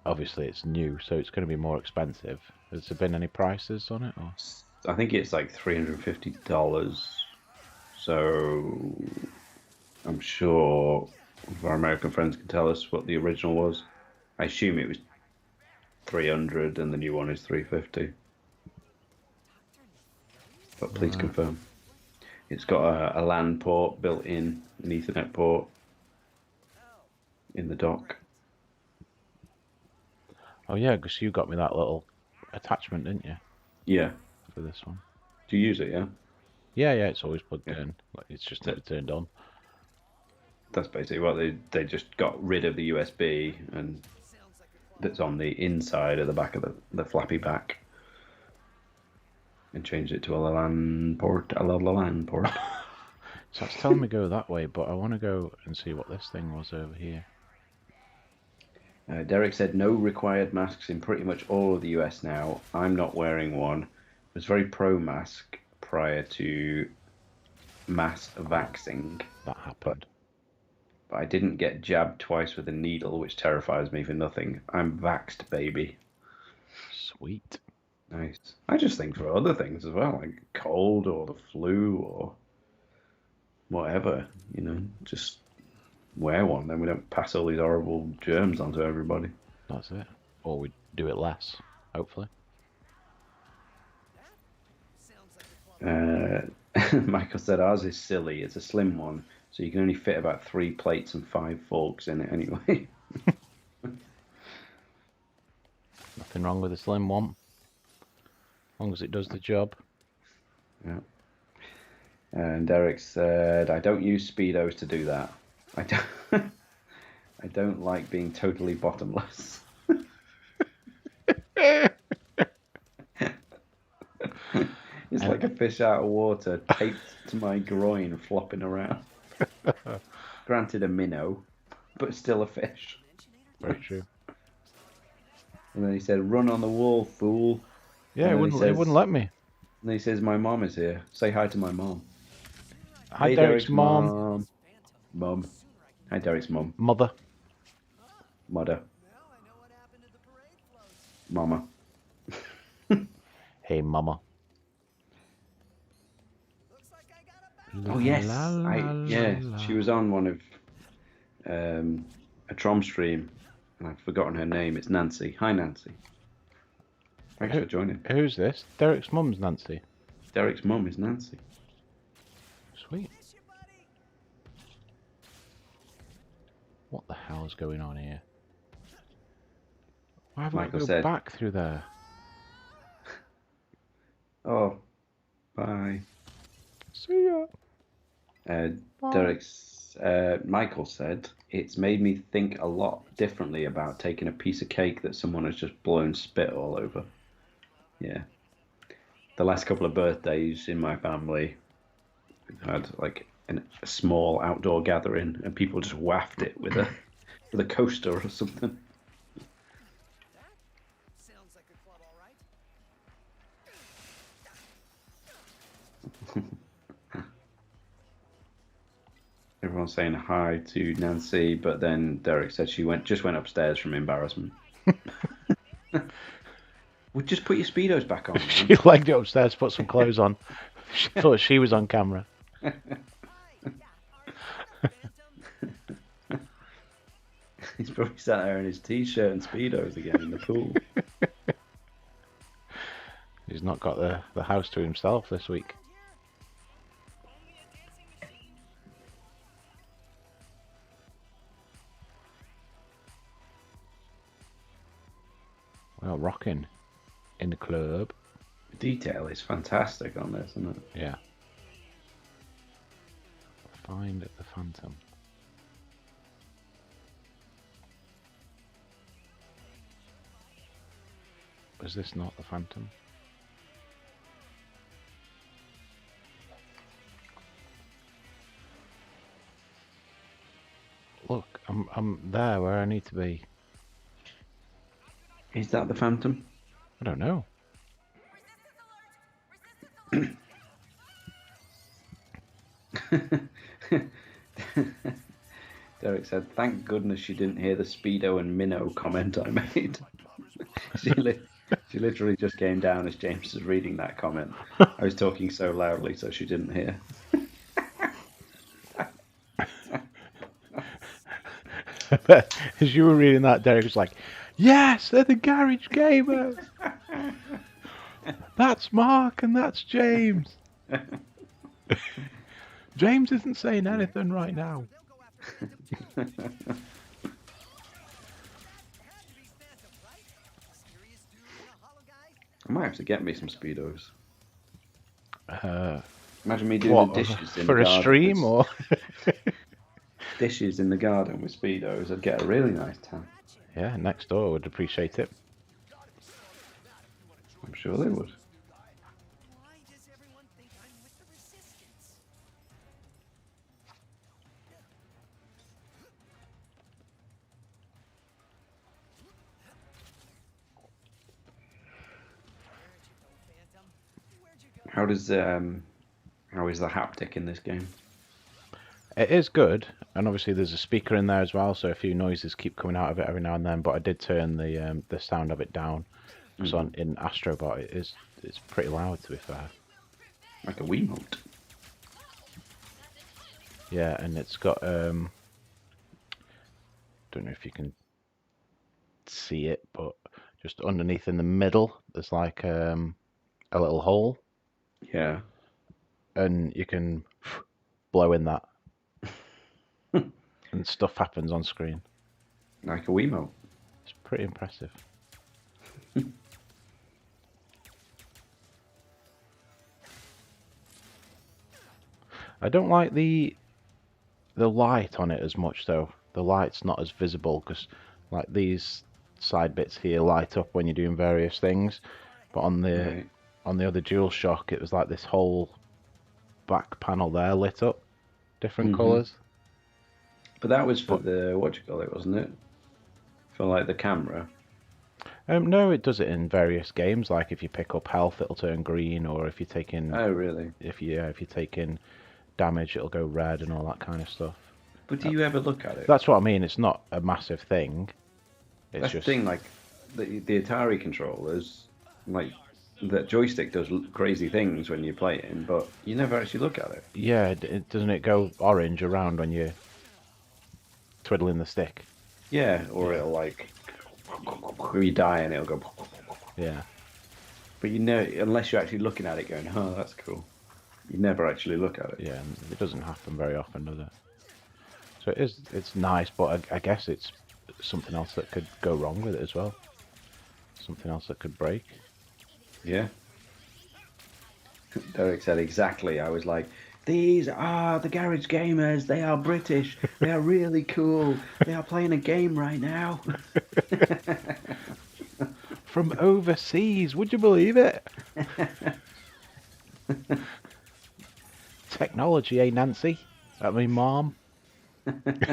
Obviously, it's new, so it's going to be more expensive. Has there been any prices on it? Or? I think it's like $350. So I'm sure if our American friends can tell us what the original was. I assume it was 300, and the new one is 350. But please confirm. It's got a LAN port built in, an Ethernet port in the dock. Oh yeah, because you got me that little attachment, didn't you, Yeah. for this one? Do you use it? Yeah. Yeah, it's always plugged Yeah. in. Like it's just never turned on. That's basically what they just got rid of the USB, and that's on the inside of the back of the flappy back, and changed it to a LAN port. So it's telling me go that way, but I want to go and see what this thing was over here. Derek said no required masks in pretty much all of the US now. I'm not wearing one. I was very pro-mask prior to mass vaxing, That happened. but I didn't get jabbed twice with a needle, which terrifies me for nothing. I'm vaxxed, baby. Sweet. Nice. I just think for other things as well, like cold or the flu or whatever, just wear one, then we don't pass all these horrible germs onto everybody. That's it. Or we do it less, hopefully. Sounds like a club. Michael said ours is silly. It's a slim one, so you can only fit about 3 plates and 5 forks in it anyway. Nothing wrong with a slim one. As long as it does the job. Yeah. And Derek said, I don't use Speedos to do that. I don't, I don't like being totally bottomless. It's like a fish out of water, taped to my groin, flopping around. Granted, a minnow, but still a fish. Very true. And then he said, "Run on the wall, fool." Yeah, And it then he wouldn't let me. And then he says, "My mom is here. Say hi to my mom." Hi, Hey, Derek's mom. Mom. Hi, Derek's mom. Mother. Mother. Well, I know what happened to the parade floats. Mama. Hey, mama. Looks like I got a Oh, yes. Yeah, she was on one of a Trom stream, and I've forgotten her name. It's Nancy. Hi, Nancy. Thanks for joining. Who's this? Derek's mum's Nancy. Derek's mum is Nancy. Sweet. miss you, buddy. What the hell's going on here? Why have I Michael go said- back through there? Oh, bye. See ya. Derek's Michael said, "It's made me think a lot differently about taking a piece of cake that someone has just blown spit all over." Yeah. The last couple of birthdays in my family, we've had like a small outdoor gathering, and people just wafted it with a coaster or something. Sounds like a club, all right. Everyone's saying hi to Nancy, but then Derek said she just went upstairs from embarrassment. Well, just put your Speedos back on, man. She legged it upstairs to put some clothes on. She thought she was on camera. Hi, yeah, are you Phantom? He's probably sat there in his t-shirt and Speedos again in the pool. He's not got the house to himself this week. Only a dancing machine. Well, rocking in the club. The detail is fantastic on this, isn't it? Yeah. Find the Phantom. Is this not the Phantom? Look, I'm there where I need to be. Is that the Phantom? I don't know. Resistance alert! Derek said, "Thank goodness you didn't hear the Speedo and Minnow comment I made." she literally just came down as James was reading that comment. I was talking so loudly, so she didn't hear. As you were reading that, Derek was like, "Yes, they're the Garage Gamers. That's Mark and that's James." James isn't saying anything right now. They'll go after Phantom. Had to be Phantom, right? Mysterious dude in a hollow guy? I might have to get me some Speedos. Uh, Imagine me doing what, the dishes in for the a garden stream with- or? dishes in the garden with Speedos. I'd get a really nice tan. Yeah, next door would appreciate it. I'm sure they would. Why does everyone think I'm with the Resistance? Where'd you go, Phantom? Where'd you go? How is the haptic in this game? It is good, and obviously there's a speaker in there as well, so a few noises keep coming out of it every now and then. But I did turn the sound of it down. So in Astrobot, it's pretty loud, to be fair. Like a Wiimote. Yeah, and it's got don't know if you can see it, but just underneath in the middle, there's like a little hole, Yeah. and you can blow in that, and stuff happens on screen. Like a Wiimote. It's pretty impressive. I don't like the light on it as much though. The light's not as visible because like these side bits here light up when you're doing various things, but on the Right. other DualShock it was like this whole back panel there lit up different Mhm. colours. But that was for But- the what you call it, wasn't it? For like the camera. No, it does it in various games. Like if you pick up health, it'll turn green, or if you're taking Oh, really? if you're taking damage, it'll go red and all that kind of stuff. But do you ever look at it? That's what I mean. It's not a massive thing. It's That's just the thing. Like the Atari controllers, like that joystick does crazy things when you're playing, but you never actually look at it. yeah. Doesn't it go orange around when you're twiddling the stick? Yeah, or Yeah. it'll like you die and it'll go. Yeah. But you know, unless you're actually looking at it, going, "Oh, that's cool," you never actually look at it. Yeah, and it doesn't happen very often, does it? So it's nice, but I guess it's something else that could go wrong with it as well. Something else that could break. Yeah. Derek said exactly. I was like, these are the Garage Gamers. They are British. They are really cool. They are playing a game right now. From overseas, would you believe it? Technology, eh, Nancy? I mean, Mom. There has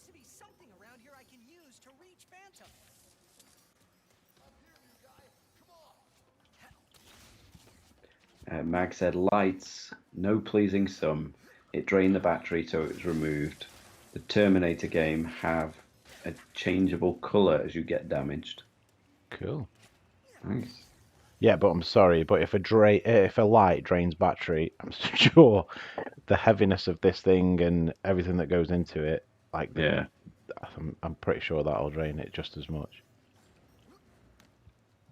to be something around here I can use to reach Phantom. Mag said, lights, no pleasing sum. It drained the battery, so it was removed. The Terminator game have a changeable colour as you get damaged. Cool. Nice. Yeah, but I'm sorry, but if a light drains battery, I'm sure the heaviness of this thing and everything that goes into it, like Yeah. I'm pretty sure that'll drain it just as much.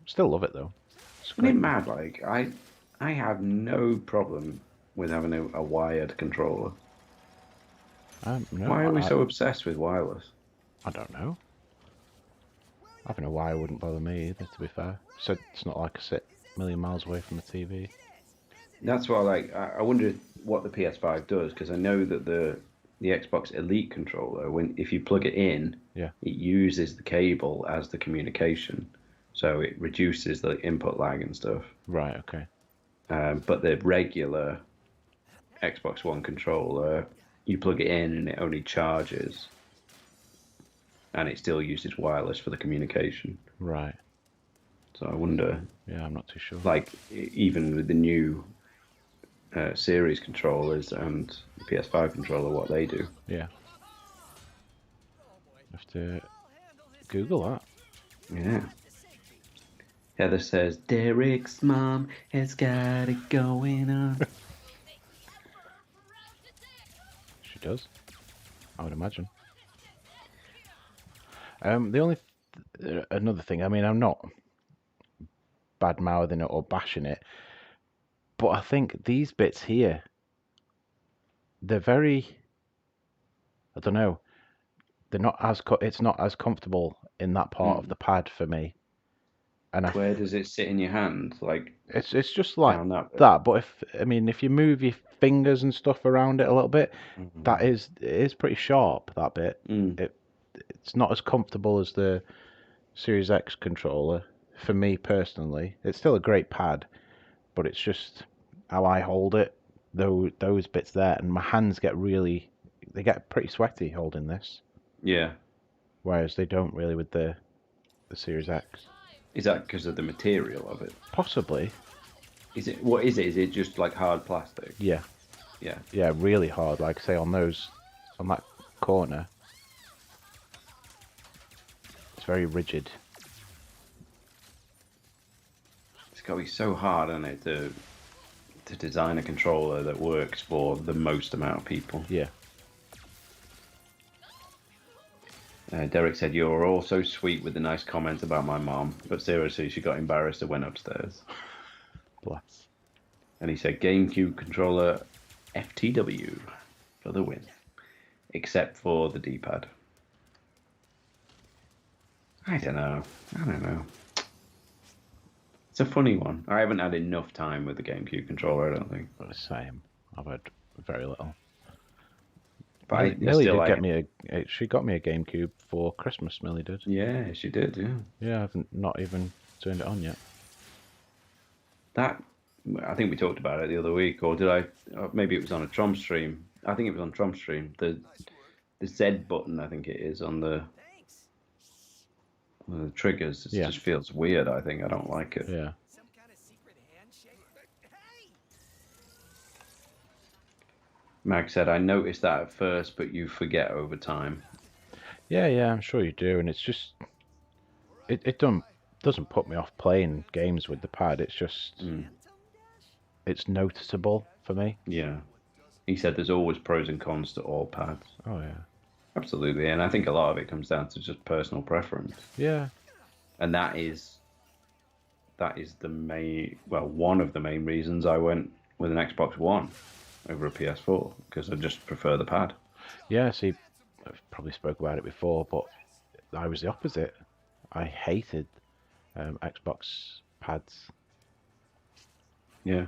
Still love it though. It's Isn't it great. mad? Like, I have no problem with having a wired controller. No, Why are we so obsessed with wireless? I don't know. Having a wire wouldn't bother me either, to be fair. So it's not like I sit a million miles away from the TV. That's why, like, I wonder what the PS5 does, because I know that the Xbox Elite controller, if you plug it in, Yeah. it uses the cable as the communication, so it reduces the input lag and stuff. Right, okay. But the regular Xbox One controller, you plug it in and it only charges, and it still uses wireless for the communication. Right. So I wonder, Yeah, I'm not too sure. like, even with the new series controllers and the PS5 controller, what they do. Yeah. Have to Google that. Yeah. Heather says, Derek's mom has got it going on. She does. I would imagine. The only another thing. I mean, I'm not bad mouthing it or bashing it, but I think these bits here, they're very. I don't know. They're not as. It's not as comfortable in that part of the pad for me. And Where does it sit in your hand? Like, it's just like down that bit? that. But if you move your fingers and stuff around it a little bit, Mhm. it is pretty sharp. That bit. Mm. It's not as comfortable as the Series X controller for me personally. It's still a great pad, but it's just how I hold it. Those bits there, and my hands they get pretty sweaty holding this, Yeah. whereas they don't really with the Series X. Is that because of the material of it? Possibly, What is it? Is it just like hard plastic? yeah, Yeah. really hard. Like say on that corner, it's very rigid. It's got to be so hard, isn't it, to design a controller that works for the most amount of people. Yeah, Derek said, "You're all so sweet with the nice comments about my mom, but seriously, she got embarrassed and went upstairs." Bless. And he said, "GameCube controller FTW for the win, except for the D-pad." I don't know. It's a funny one. I haven't had enough time with the GameCube controller, I don't think. But the same. I've had very little. But Millie did get me she got me a GameCube for Christmas. Millie did. Yeah, she did. Yeah. Yeah, I haven't not even turned it on yet. That I think we talked about it the other week, or did I? Maybe it was on a Trom stream. I think it was on Trom stream. The Z button, I think it is on the triggers. It just feels weird. I think I don't like it. Yeah. Some kind of secret handshake. Hey! Mag said, "I noticed that at first, but you forget over time." Yeah, I'm sure you do, and it's just it doesn't put me off playing games with the pad. It's just it's noticeable for me. Yeah. He said there's always pros and cons to all pads. Oh yeah. Absolutely, and I think a lot of it comes down to just personal preference. Yeah. And that is one of the main reasons I went with an Xbox One over a PS4, because I just prefer the pad. Yeah, see, I've probably spoke about it before, but I was the opposite. I hated Xbox pads. Yeah.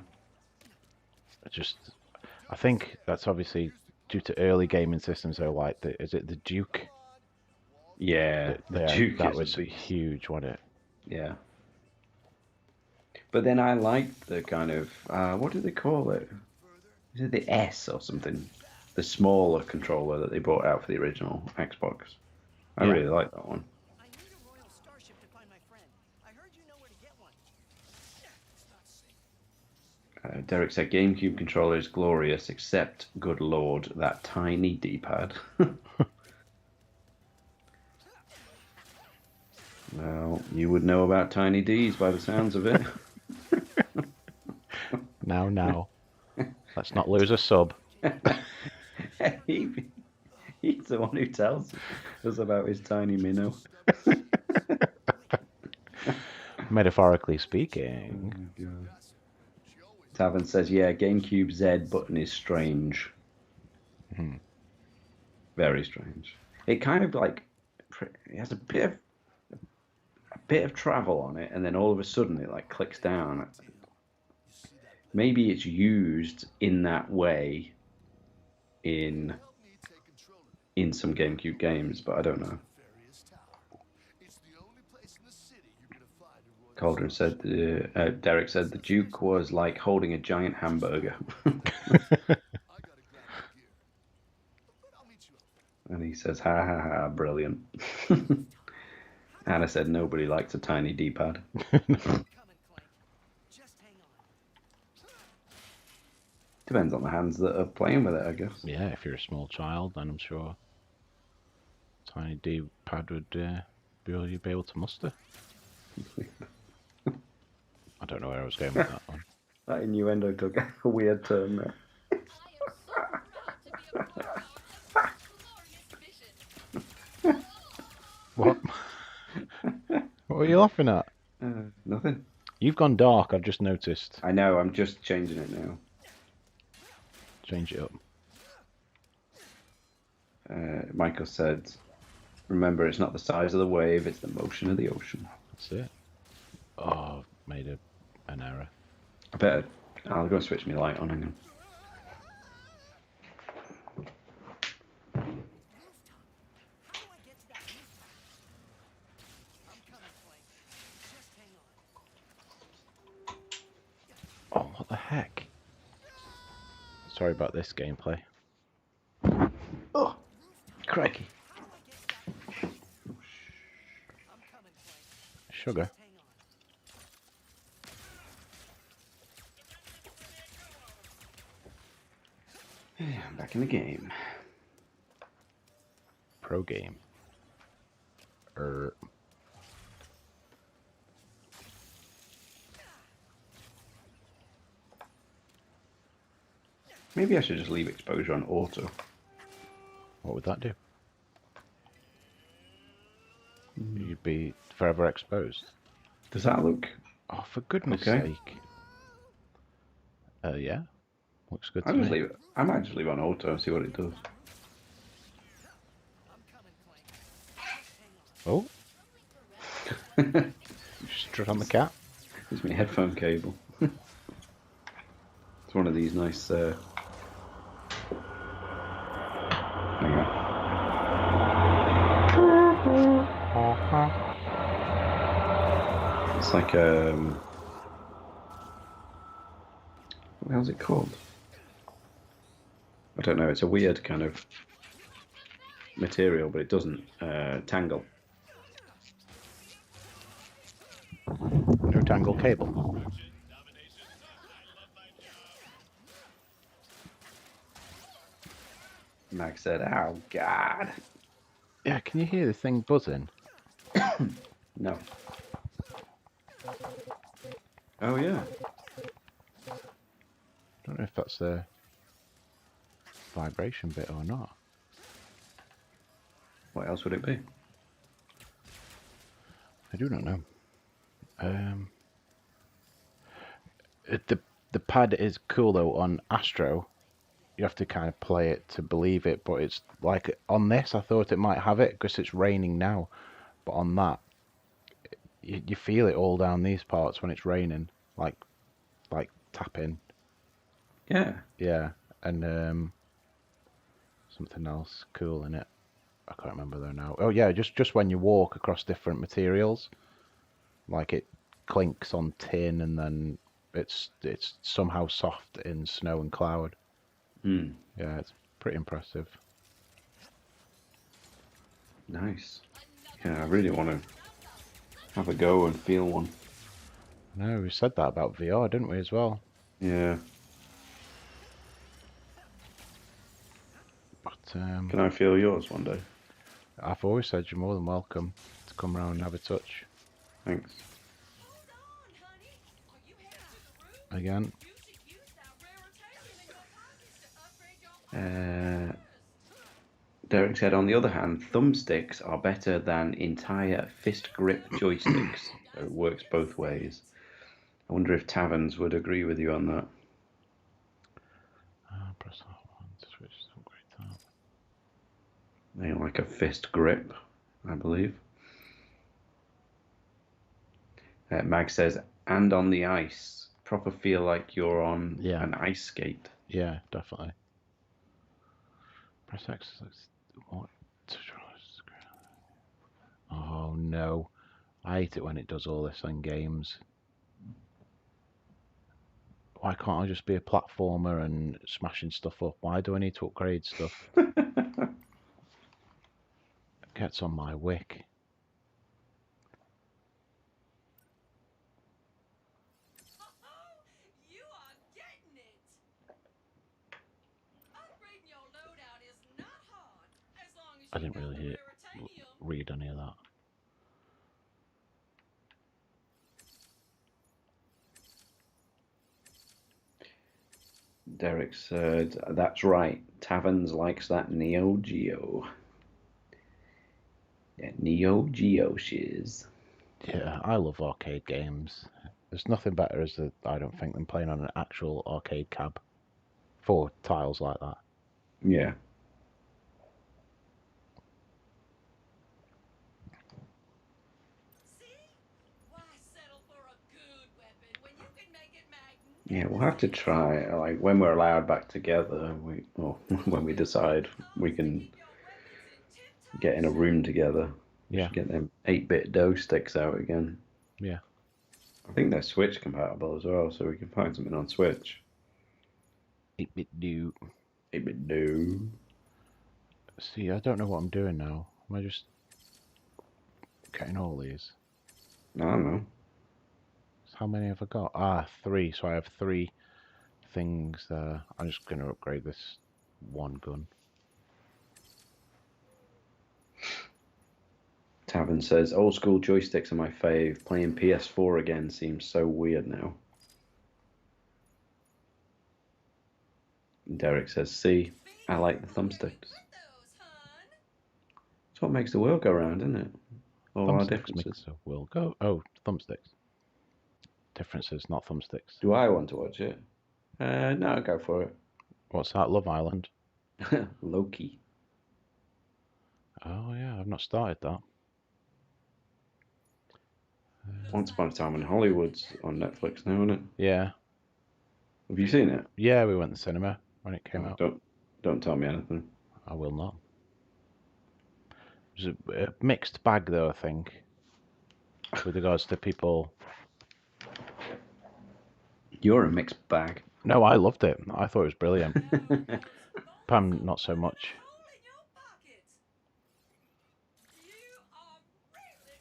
I think that's obviously due to early gaming systems. Though, like is it the Duke? Yeah, the Duke that was huge, wasn't it? Yeah. But then I liked the kind of what do they call it? Is it the S or something? The smaller controller that they brought out for the original Xbox. I really like that one. I need a royal starship to find my friend. I heard you know where to get one. It's not safe. Derek said GameCube controller is glorious, except, good lord, that tiny D-pad. Well, you would know about tiny Ds by the sounds of it. Now. Let's not lose a sub. He's the one who tells us about his tiny minnow. Metaphorically speaking. Oh, Tavern says, yeah, GameCube Z button is strange. Very strange. It kind of like, it has a bit of travel on it, and then all of a sudden it like clicks down. Maybe it's used in that way in some GameCube games, but I don't know. Cauldron said, Derek said the Duke was like holding a giant hamburger. And he says, ha ha ha, brilliant. Anna said nobody likes a tiny D-pad. Depends on the hands that are playing with it, I guess. Yeah, if you're a small child, then I'm sure tiny D-pad would be all you'd be able to muster. I don't know where I was going with that one. That innuendo took a weird turn there. What? What were you laughing at? Nothing. You've gone dark, I've just noticed. I know, I'm just changing it now. Change it up. Michael said, remember, it's not the size of the wave, it's the motion of the ocean. That's it. Oh, I've made an error. I'll go switch my light on. Hang on. Oh, what the heck? Sorry about this gameplay. Oh, crikey. Sugar. Yeah, I'm back in the game. Pro game. Maybe I should just leave exposure on auto. What would that do? you'd be forever exposed. Does that look Oh, for goodness okay? sake. Yeah. Looks good I to me. I might just leave on auto and see what it does. I'm coming, Clank. Hang on. You strut on the cat. It's my headphone cable. It's one of these nice. Hang on. It's like what the hell's it called? I don't know. It's a weird kind of material, but it doesn't tangle. No tangle cable. Mag said, "Oh God." Yeah, can you hear the thing buzzing? No. Oh yeah. Don't know if that's the vibration bit or not. What else would it be? I do not know. The pad is cool though on Astro. You have to kind of play it to believe it, but it's like on this I thought it might have it because it's raining now, but on that you feel it all down these parts when it's raining, like tapping. Yeah. Yeah, and something else cool in it. I can't remember though now. Oh yeah, just when you walk across different materials, like it clinks on tin and then it's somehow soft in snow and cloud. Hmm. Yeah, it's pretty impressive. Nice. Yeah, I really want to have a go and feel one. No, we said that about VR, didn't we, as well? Yeah. But Can I feel yours one day? I've always said you're more than welcome to come round and have a touch. Thanks. Hold on, honey. Are you headed to the room? Again, You should use that raretation in your pockets to upgrade your Derek said, on the other hand, thumbsticks are better than entire fist grip joysticks. So it works both ways. I wonder if Taverns would agree with you on that. press R1 to switch to upgrade tab. They like a fist grip, I believe. Mag says, and on the ice. Proper feel like you're on an ice skate. Yeah, definitely. Press X. What? Oh no. I hate it when it does all this in games. Why can't I just be a platformer and smashing stuff up? Why do I need to upgrade stuff? It gets on my wick. You are getting it. Upgrading your loadout is not hard as long as I you didn't got really the raritanium. read any of that. Derek said, that's right. Taverns likes that Neo Geo. Yeah, Neo Geo shiz. Yeah, I love arcade games. There's nothing better, I don't think, than playing on an actual arcade cab. 4 tiles like that. Yeah. See? Why settle for a good weapon when you can make it magnificent? Yeah, we'll have to try, like, when we're allowed back together, or when we decide we can get in a room together. We Yeah. should get them 8-bit dough sticks out again. Yeah. I think they're Switch compatible as well, so we can find something on Switch. 8-bit do. 8-bit dough. See, I don't know what I'm doing now. Am I just getting all these? I don't know. So how many have I got? Ah, 3. So I have 3 things there. I'm just going to upgrade this one gun. Tavern says, old school joysticks are my fave. Playing PS4 again seems so weird now. Derek says, see, I like the thumbsticks. That's what makes the world go round, isn't it? Or our Thumbsticks differences? mixer will go. Oh, thumbsticks. Differences, not thumbsticks. Do I want to watch it? No, go for it. What's that? Love Island? Loki. Oh yeah, I've not started that. Once Upon a Time in Hollywood's on Netflix now, isn't it? Yeah. Have you seen it? Yeah, we went to the cinema when it came Oh, out. don't tell me anything. I will not. It was a mixed bag though, I think, with regards to people. You're a mixed bag. No, I loved it. I thought it was brilliant. Uh, Pam, not so much.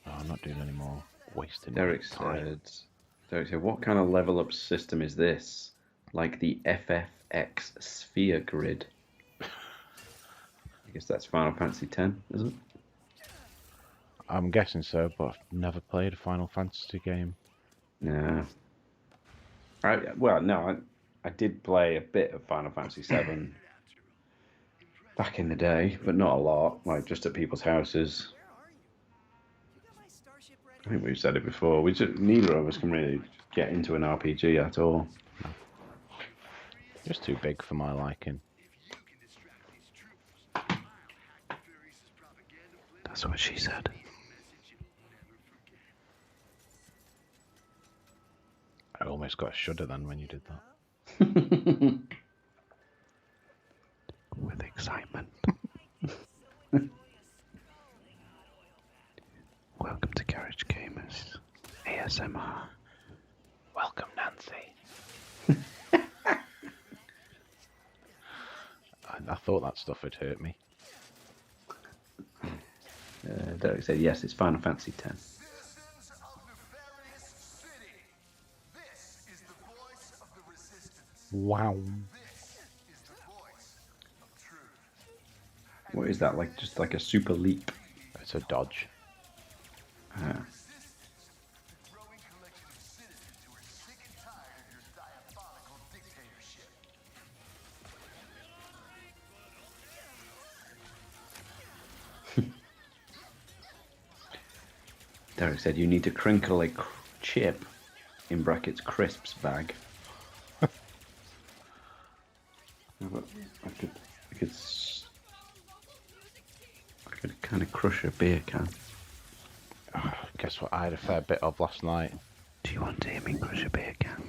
Oh, I'm not doing any more wasting my time. Derek said, what kind of level up system is this? Like the FFX sphere grid? I guess that's Final Fantasy X, is it? I'm guessing so, but I've never played a Final Fantasy game. No. I did play a bit of Final Fantasy VII back in the day, but not a lot. Like just at people's houses. I think we've said it before. Neither of us can really get into an RPG at all. Just too big for my liking. That's what she said. I almost got a shudder then when you did that. With excitement. Welcome to Garage Gamers ASMR. Welcome, Nancy. I thought that stuff had hurt me. Derek said, yes, it's Final Fantasy X. Wow. What is that? Like just like a super leap? It's a dodge. Derek said, you need to crinkle a chip, in brackets, crisps bag. I could kind of crush a beer can. Oh, guess what I had a fair bit of last night? Do you want to hear me crush a beer can?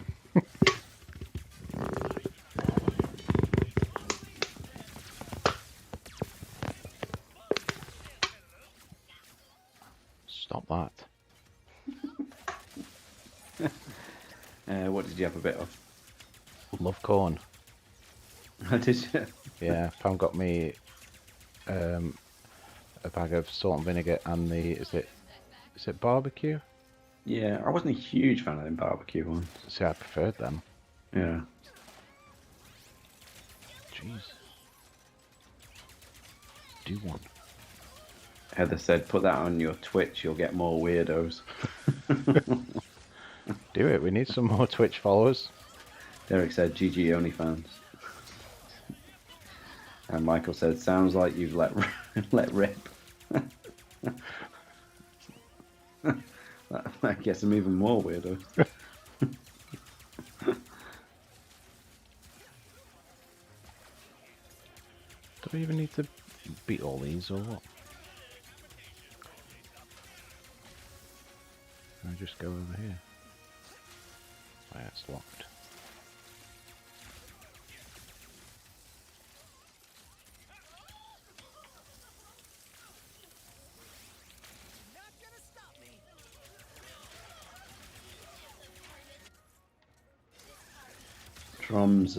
Stop that. What did you have a bit of? Love corn. Did you? Yeah, Pam got me a bag of salt and vinegar and the is it barbecue? Yeah, I wasn't a huge fan of them barbecue ones. See, I preferred them. Yeah. Jeez. Do one. Heather said, put that on your Twitch, you'll get more weirdos. Do it. We need some more Twitch followers. Derek said, GG OnlyFans. And Michael said, sounds like you've let rip. I guess I'm even more weirdo. Do we even need to beat all these or what? Can I just go over here? Oh, yeah, it's locked. Not gonna stop me. Trom's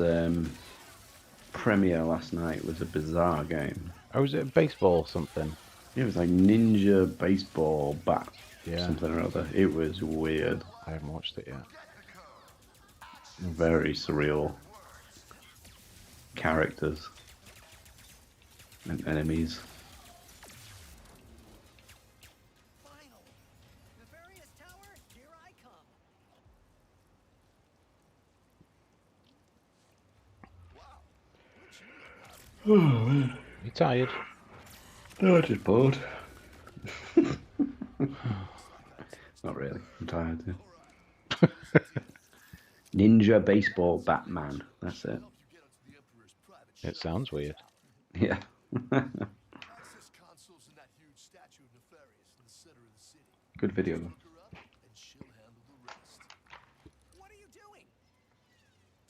premiere last night was a bizarre game. Oh, is it a baseball or something? It was like ninja baseball bat, Yeah. something or other. It was weird. I haven't watched it yet. Very surreal characters and enemies. Final. Nefarious Tower, here I come. You tired? No, just bored. Not really. I'm tired. Yeah. Ninja baseball Batman. That's it. It sounds weird. Yeah. Access consoles and that huge statue of Nefarious in the center of the city. Good video. Hook her up, and she'll handle the rest. What are you doing?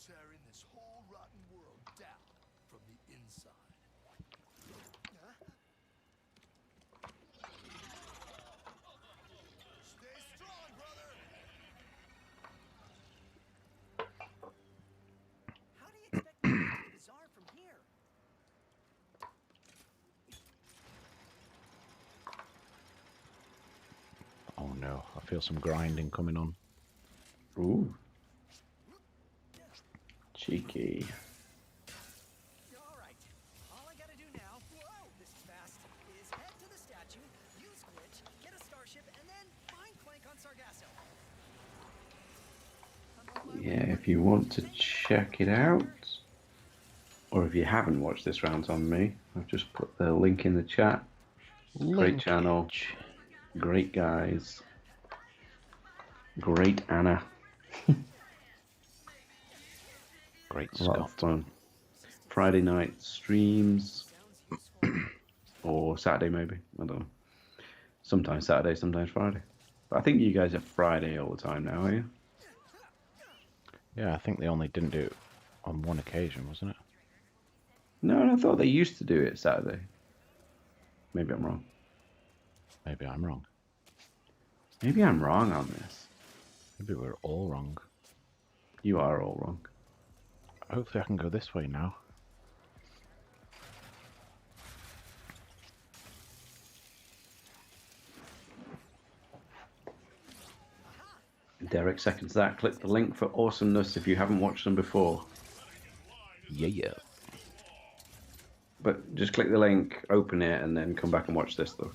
Tearing this whole rotten world down from the inside. Stay strong, brother. How do you expect to get to the bazaar from here? Oh no, I feel some grinding coming on. Ooh. Cheeky. All right. All I gotta do now, whoa, this is fast, is head to the statue, use glitch, get a starship, and then find Clank on Sargasso. Yeah, if you want to check it out, or if you haven't watched this round on me, I've just put the link in the chat. Great channel, great guys, great Anna, Great a lot of Scott. fun. Friday night streams, or Saturday maybe, I don't know. Sometimes Saturday, sometimes Friday. But I think you guys are Friday all the time now, are you? Yeah, I think they only didn't do it on one occasion, wasn't it? No, I thought they used to do it Saturday. Maybe I'm wrong. Maybe I'm wrong. Maybe I'm wrong on this. Maybe we're all wrong. You are all wrong. Hopefully I can go this way now. Derek seconds that. Click the link for awesomeness if you haven't watched them before. Yeah. But just click the link, open it, and then come back and watch this, though.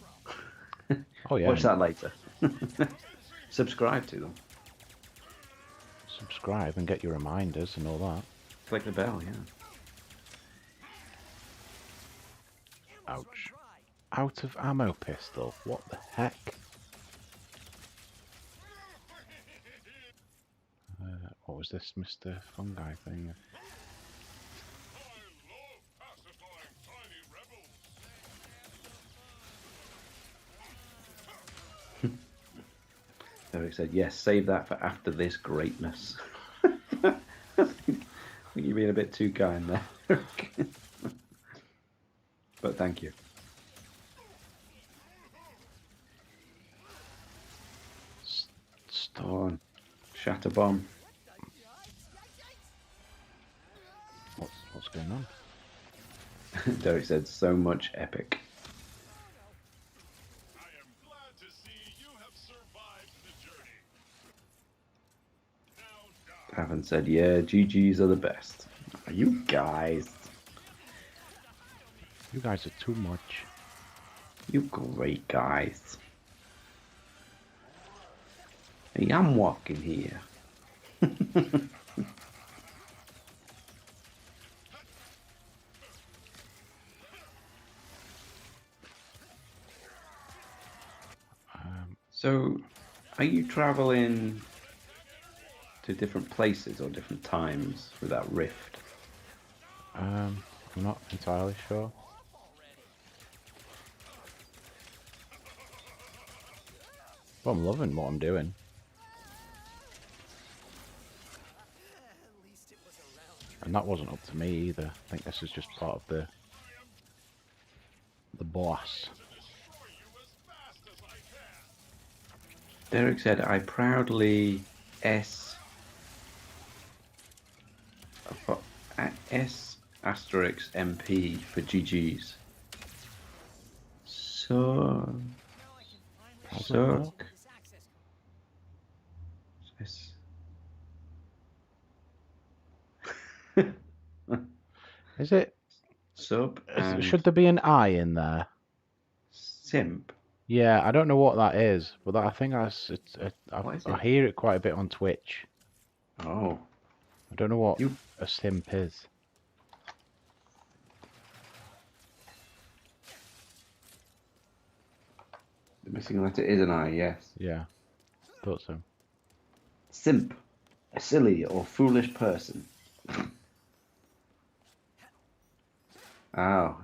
Oh yeah. Watch that later. Subscribe to them. Subscribe and get your reminders and all that. Click the bell, yeah. Ouch. Out of ammo pistol. What the heck? What was this, Mr. Fungi thing? Derek said, yes, save that for after this greatness. I think you're being a bit too kind there. But thank you. Stop. On. Shatter bomb. What's going on? Derek said, so much epic. I am glad to see you have survived the journey. Now die. Haven't said, yeah, GGs are the best. You guys. You guys are too much. You great guys. Hey, I'm walking here. So, are you traveling to different places or different times with that rift? I'm not entirely sure. But I'm loving what I'm doing. And that wasn't up to me either. I think this is just part of the boss. Derek said, I proudly S asterisk MP for GG's. So suck. Yes. Is it? Sub and Should there be an I in there? simp. Yeah, I don't know what that is, but I think What is I it? hear it quite a bit on Twitch. Oh, I don't know what You- a simp is. the missing letter is an I, yes. Yeah. thought so. Simp. A silly or foolish person. Oh.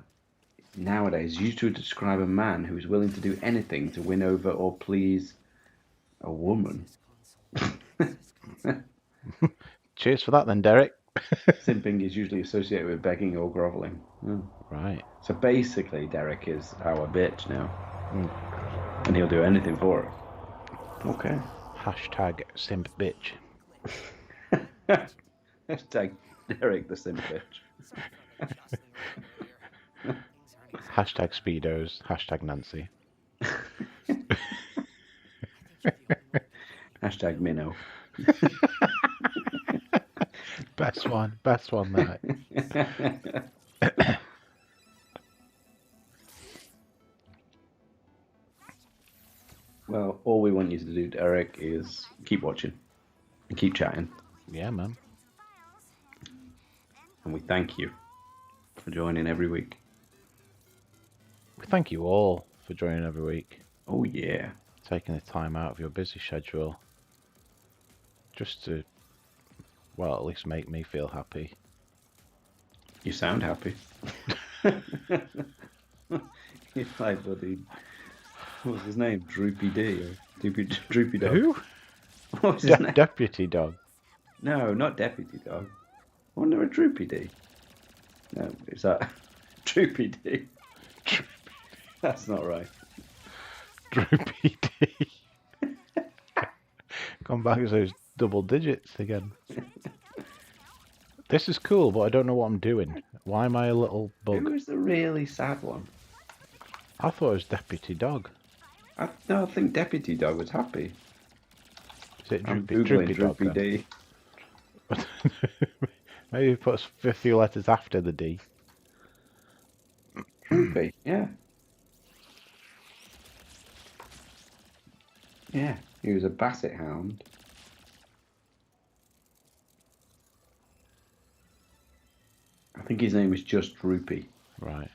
Nowadays, used to describe a man who is willing to do anything to win over or please a woman. Cheers for that then, Derek. Simping is usually associated with begging or groveling. Oh. Right. So basically, Derek is our bitch now. Mm. And he'll do anything for her. Okay. Hashtag simp bitch. Hashtag Derek the simp bitch. Hashtag speedos. Hashtag Nancy. Hashtag minnow. Best one. Best one there. Well, all we want you to do, Derek, is keep watching and keep chatting. Yeah, man. And we thank you for joining every week. We thank you all for joining every week. Oh, yeah. Taking the time out of your busy schedule. Just to, well, at least make me feel happy. You sound happy. You're like bloody... What was his name? Droopy D or Droopy Dog? Who? What was his name? Deputy Dog. No, not Deputy Dog. Wasn't there a Droopy D? No, is that Droopy D? That's not right. Droopy D. Come back to those double digits again. This is cool, but I don't know what I'm doing. Why am I a little Who bug? was the really sad one? I thought it was Deputy Dog. I think Deputy Dog was happy. Is it I'm Droopy Googling Dog Droopy then? D. Maybe put a few letters after the D. Droopy, yeah. Yeah, he was a basset hound. I think his name was just Droopy. Right.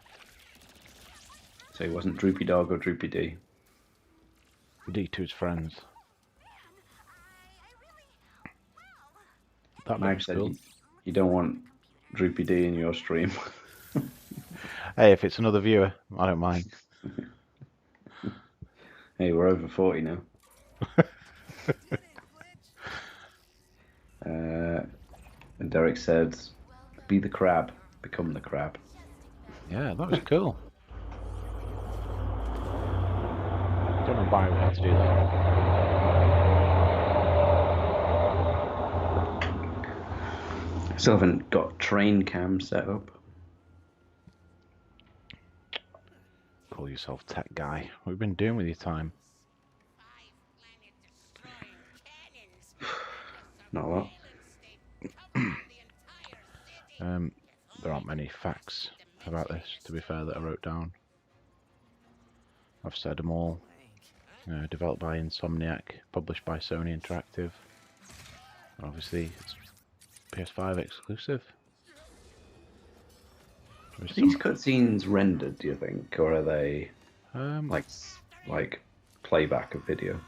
So he wasn't Droopy Dog or Droopy D. D to his friends. That Mike makes said cool. you don't want Droopy D in your stream. Hey, if it's another viewer, I don't mind. Hey, we're over 40 now. And Derek said, be the crab, become the crab. Yeah, that was cool. Don't know why we had to do that. Still haven't got train cam set up. Call yourself tech guy. What have you been doing with your time? Not a lot. There aren't many facts about this, to be fair, that I wrote down. I've said them all. Developed by Insomniac, published by Sony Interactive. Obviously, it's PS5 exclusive. Are these cutscenes rendered, do you think, or are they like playback of video?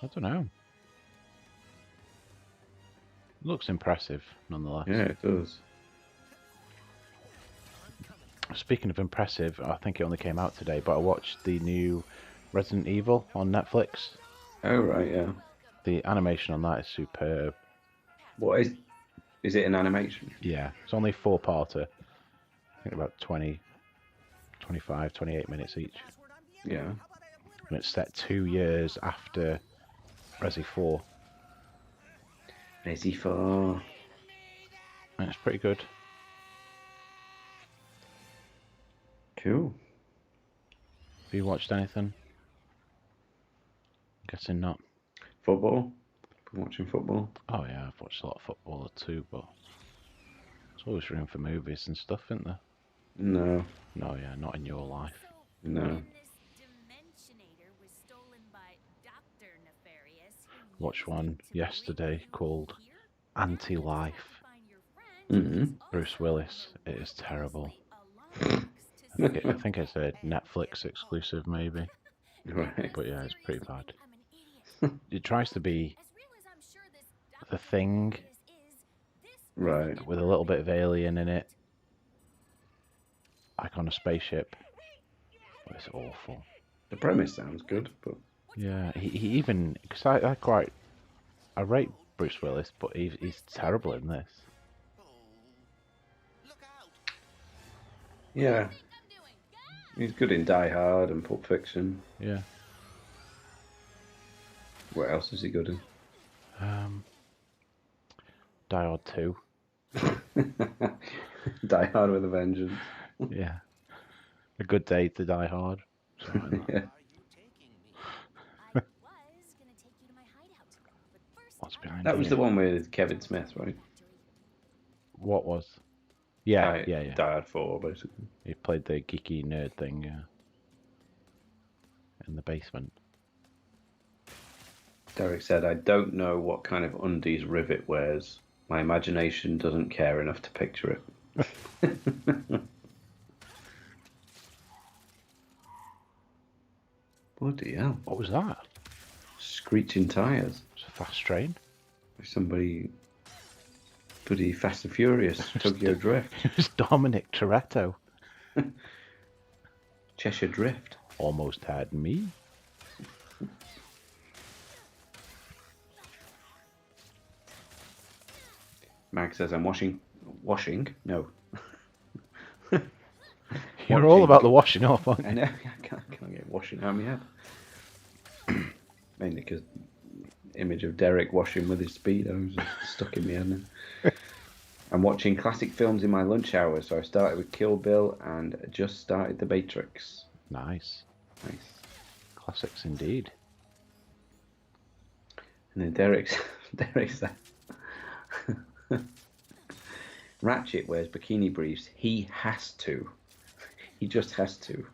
I don't know. Looks impressive, nonetheless. Yeah, it does. Speaking of impressive, I think it only came out today, but I watched the new Resident Evil on Netflix. Oh right, yeah. The animation on that is superb. What is it an animation? Yeah, it's only 4-parter. I think about 20, 25, 28 minutes each. Yeah. And it's set 2 years after Resi 4. Resi 4. And it's pretty good. Cool. Have you watched anything? Guessing not. Football? Been watching football? Oh yeah, I've watched a lot of football too, but there's always room for movies and stuff, isn't there? No. No, yeah, not in your life. No. Watched one yesterday called Anti-Life. Mm-hmm. Bruce Willis. It is terrible. I think it's a Netflix exclusive, maybe. Right. But yeah, it's pretty bad. It tries to be As real as I'm sure this The Thing is, this Right. with a little bit of alien in it, like on a spaceship. But it's awful. The premise sounds good, but Yeah, he even because I rate Bruce Willis, but he's terrible in this. Oh, look out! yeah, think I'm doing. he's good in Die Hard and Pulp Fiction. Yeah. What else is he good in? Die Hard 2. Die Hard with a Vengeance. Yeah. A Good Day to Die Hard. Something like that. Yeah. Are you taking me? I was gonna take you to my hideout, but first What's behind That was here? the one with Kevin Smith, right? What was? Yeah, Die, yeah, yeah. Die Hard 4, basically. He played the geeky nerd thing, yeah. In the basement. Derek said, I don't know what kind of undies Rivet wears. My imagination doesn't care enough to picture it. Bloody hell. What was that? Screeching tyres. It's a fast train. Somebody bloody Fast and Furious, Tokyo Drift, It was Dominic Toretto. Cheshire Drift. Almost had me. Mag says, I'm washing? No. You're all about the washing up, aren't I you? know, I can't get washing out of my head. Mainly because image of Derek washing with his Speedos is stuck in my head now. I'm watching classic films in my lunch hour, so I started with Kill Bill and just started The Matrix. Nice. Nice. Classics indeed. And then Derek said, Ratchet wears bikini briefs. He has to. He just has to.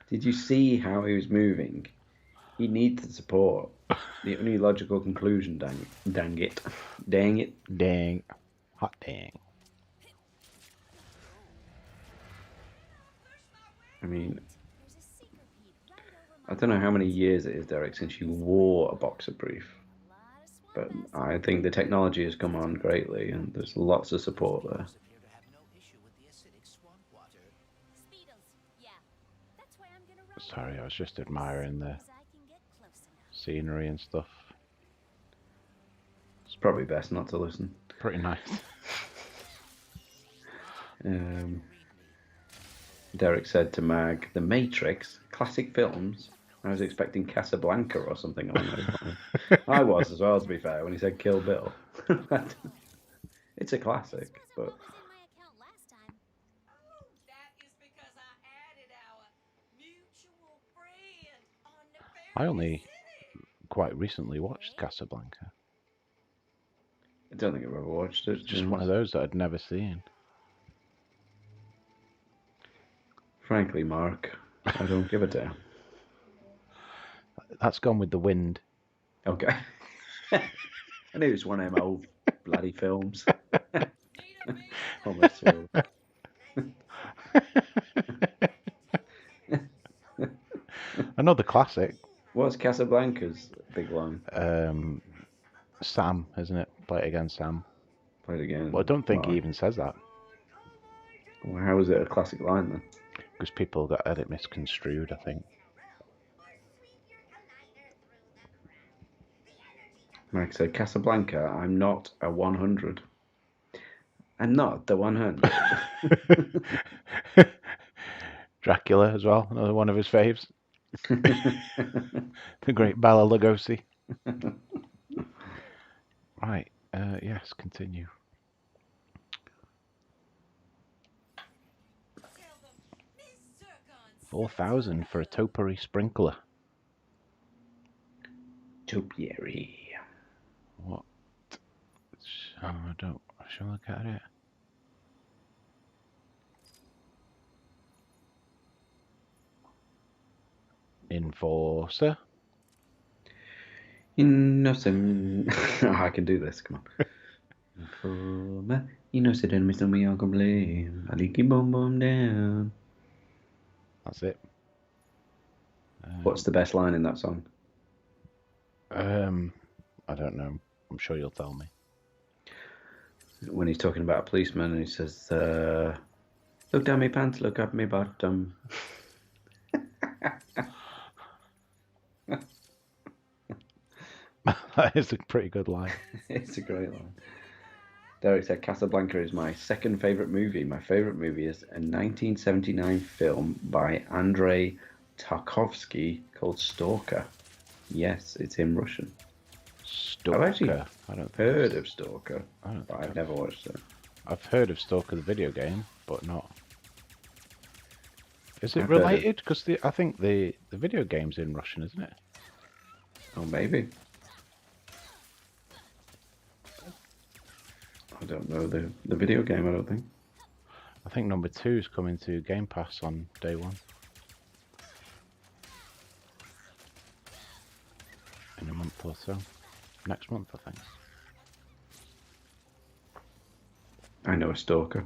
Did you see how he was moving? He needs the support. The only logical conclusion, dang it. Dang. Hot dang. I mean, There's a secret bead right over I my don't know how many years it is, Derek, since you wore a boxer brief. lot of swamp But acid. I think the technology has come on greatly, and there's lots of support there. Appear to have no issue with the acidic swamp water. Speedos, yeah. That's why I'm gonna ride Sorry, I was just admiring the as I can get close enough. scenery and stuff. It's probably best not to listen. Pretty nice. Derek said to Mag, The Matrix, classic films. I was expecting Casablanca or something along those lines. I was as well, to be fair, when he said Kill Bill. It's a classic, but What was in my account last time? Oh, that is because I added our mutual friend on the I very only city. quite recently watched Casablanca. I don't think I've ever watched it. It's just one of those that I'd never seen. Frankly, Mark, I don't give a damn. That's Gone with the Wind. Okay. I knew it was one of them old bloody films. Almost swore. Another classic. What's Casablanca's big line? Sam, isn't it? Play it again, Sam. Play it again. Well, I don't think Why? he even says that. Well, how is it a classic line then? Because people got it misconstrued, I think. Mike said, Casablanca, I'm not a 100. I'm not the 100. Dracula as well, another one of his faves. The great Bela Lugosi. Right, yes, continue. Tell them Miss Zircon 4,000 for a topiary sprinkler. Topiary. What? Oh, I don't. Shall I look at it? Enforcer. Innocent. Oh, I can do this. Come on. Informer. Innocent and Mr. Me, I'll complain. I keep boom boom down. That's it. What's the best line in that song? I don't know. I'm sure you'll tell me. When he's talking about a policeman and he says, "Look down my pants, look up my bottom." That is a pretty good line. It's a great line. Derek said Casablanca is my second favourite movie. My favourite movie is a 1979 film by Andrei Tarkovsky called Stalker. Yes, it's in Russian. Stalker. I've actually I don't think heard I've- of Stalker, I don't but think I've never watched it. I've heard of Stalker the video game, but not. Is it I've heard of- related? Because I think the video game's in Russian, isn't it? Oh, maybe. I don't know the video game, I don't think. I think number 2 is coming to Game Pass on day 1. In a month or so. Next month, I think. I know a Stalker.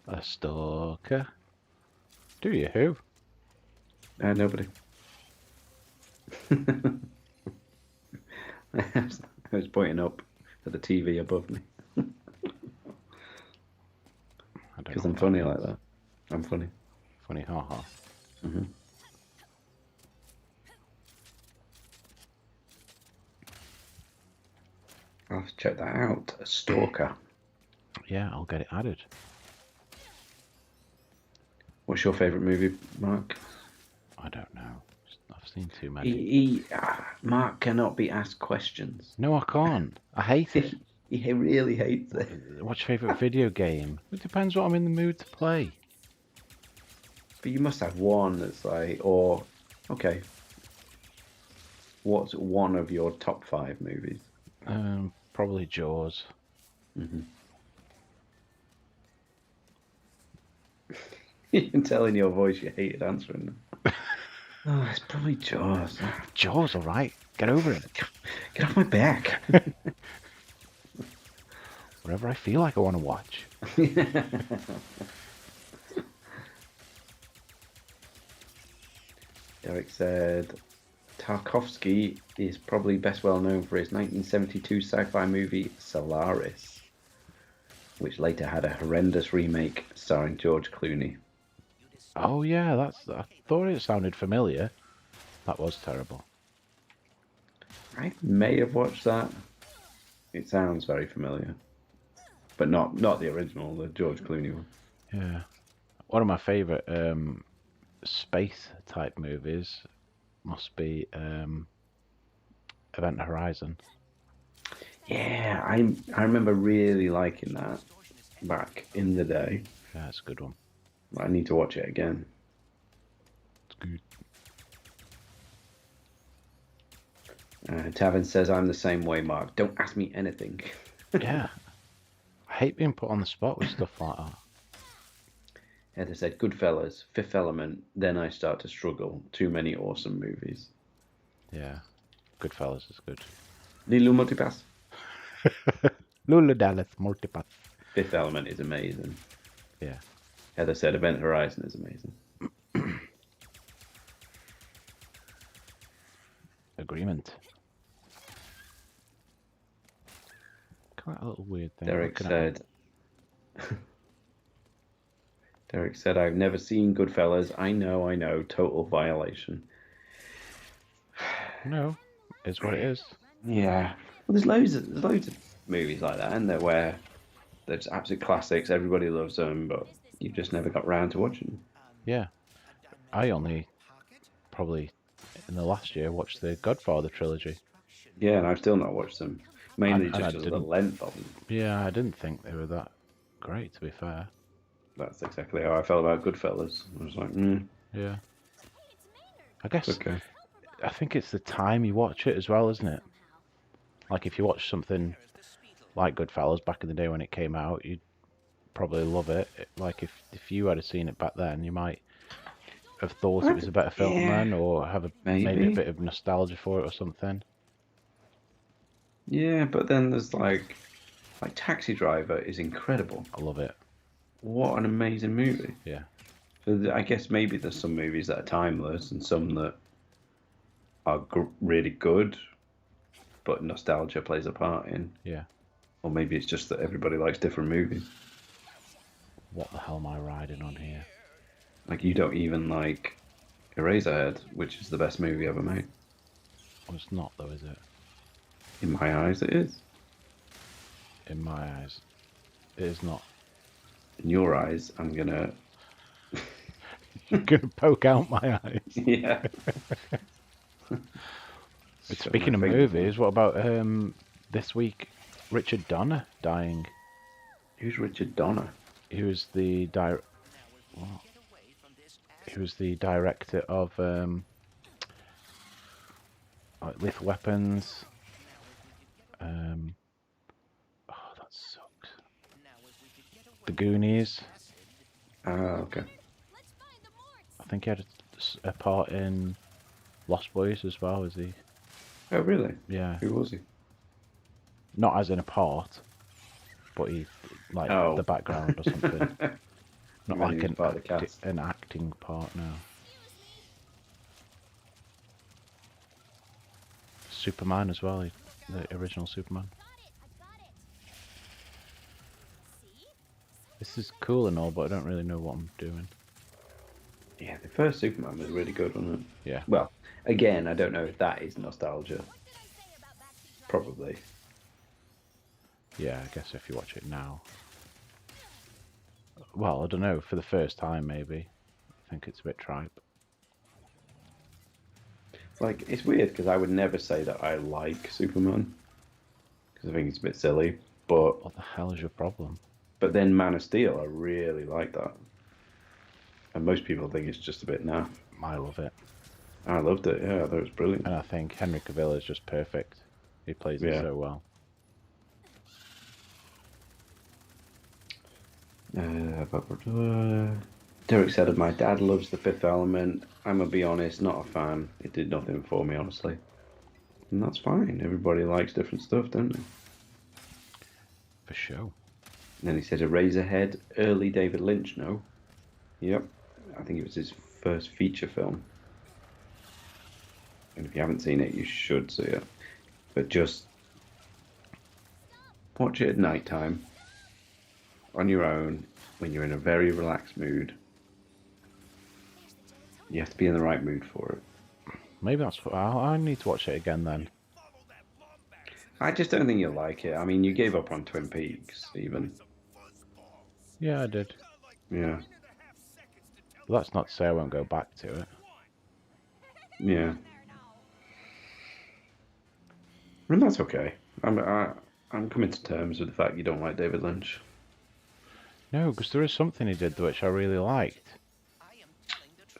A stalker? Do you? Who? Nobody. I was pointing up at the TV above me I don't because know I'm what funny that like means. that. I'm funny. Funny, haha. Hmm. I'll have to check that out. A Stalker. Yeah, I'll get it added. What's your favourite movie, Mark? I don't know. I've seen too many. Mark cannot be asked questions. No, I can't. I hate it. He really hates it. What's your favourite video game? It depends what I'm in the mood to play. But you must have one that's like, or, okay. What's one of your top 5 movies? Probably Jaws. Mm-hmm. You can tell in your voice you hated answering them. Oh, it's probably Jaws. Jaws, all right. Get over it. Get off my back. Whatever I feel like I want to watch. Derek said Tarkovsky is probably best well known for his 1972 sci-fi movie Solaris, which later had a horrendous remake starring George Clooney. Oh yeah, I thought it sounded familiar. That was terrible. I may have watched that. It sounds very familiar, but not the original, the George Clooney one. Yeah. One of my favourite space type movies must be Event Horizon. Yeah, I remember really liking that back in the day. Yeah, it's a good one. I need to watch it again. It's good. Tavin says, I'm the same way, Mark. Don't ask me anything. Yeah. I hate being put on the spot with stuff like that. Heather said, Goodfellas, Fifth Element, then I start to struggle. Too many awesome movies. Yeah. Goodfellas is good. Lilu Multipass. Lula Dallas Multipath. Fifth Element is amazing. Yeah. Heather said, Event Horizon is amazing. Agreement. Quite a little weird thing. Derek looking at. said, Derek said, I've never seen Goodfellas. I know. Total violation. No, it's what it is. Yeah. Well, there's loads of movies like that, and there where there's absolute classics. Everybody loves them, but you just never got round to watching them. Yeah. I only probably in the last year watched the Godfather trilogy. Yeah, and I've still not watched them. Mainly And I just because of the didn't. length of them. Yeah, I didn't think they were that great, to be fair. That's exactly how I felt about Goodfellas. I was like, Yeah. I guess okay. I think it's the time you watch it as well, isn't it? Like if you watch something like Goodfellas back in the day when it came out, you'd probably love it. Like if you had seen it back then, you might have thought it was a better film Yeah, then, or have maybe a maybe. bit of nostalgia for it or something. Yeah, but then there's like Taxi Driver is incredible. I love it. What an amazing movie. Yeah. So I guess maybe there's some movies that are timeless and some that are really good, but nostalgia plays a part in. Yeah. Or maybe it's just that everybody likes different movies. What the hell am I riding on here? Like, you don't even like Eraserhead, which is the best movie ever made. Well, it's not though, is it? In my eyes, it is. In my eyes, it is not. In your eyes, I'm gonna... You're gonna poke out my eyes. Yeah. But speaking of movies, what about this week? Richard Donner dying. Who's Richard Donner? He was the director of like Lethal Weapons. Oh, that sucks. The Goonies. Ah, okay. I think he had a part in Lost Boys as well, is he? Oh, really? Yeah. Who was he? Not as in a part, but he like the background or something. Not Maybe like he was part of the cast. an acting part, no. Superman as well, the original Superman. This is cool and all, but I don't really know what I'm doing. Yeah, the first Superman was really good, wasn't it? Yeah. Well, again, I don't know if that is nostalgia. Probably. Yeah, I guess if you watch it now. Well, I don't know, for the first time maybe. I think it's a bit tripe. Like, it's weird because I would never say that I like Superman because I think it's a bit silly. But What the hell is your problem? then Man of Steel, I really like that. And most people think it's just a bit naff. I love it. I loved it. Yeah, I thought it was brilliant. And I think Henry Cavill is just perfect. He plays it so well. Derek said, my dad loves The Fifth Element. I'm going to be honest, not a fan. It did nothing for me, honestly. And that's fine. Everybody likes different stuff, don't they? For sure. And then he said, Eraserhead, early David Lynch, no? Yep. I think it was his first feature film. And if you haven't seen it, you should see it. But just watch it at night time, on your own, when you're in a very relaxed mood. You have to be in the right mood for it. Maybe that's what I need to watch it again then. I just don't think you'll like it. I mean, you gave up on Twin Peaks, even. Yeah, I did. Yeah. But that's not to say I won't go back to it. Yeah. And that's okay. I'm coming to terms with the fact you don't like David Lynch. No, because there is something he did which I really liked.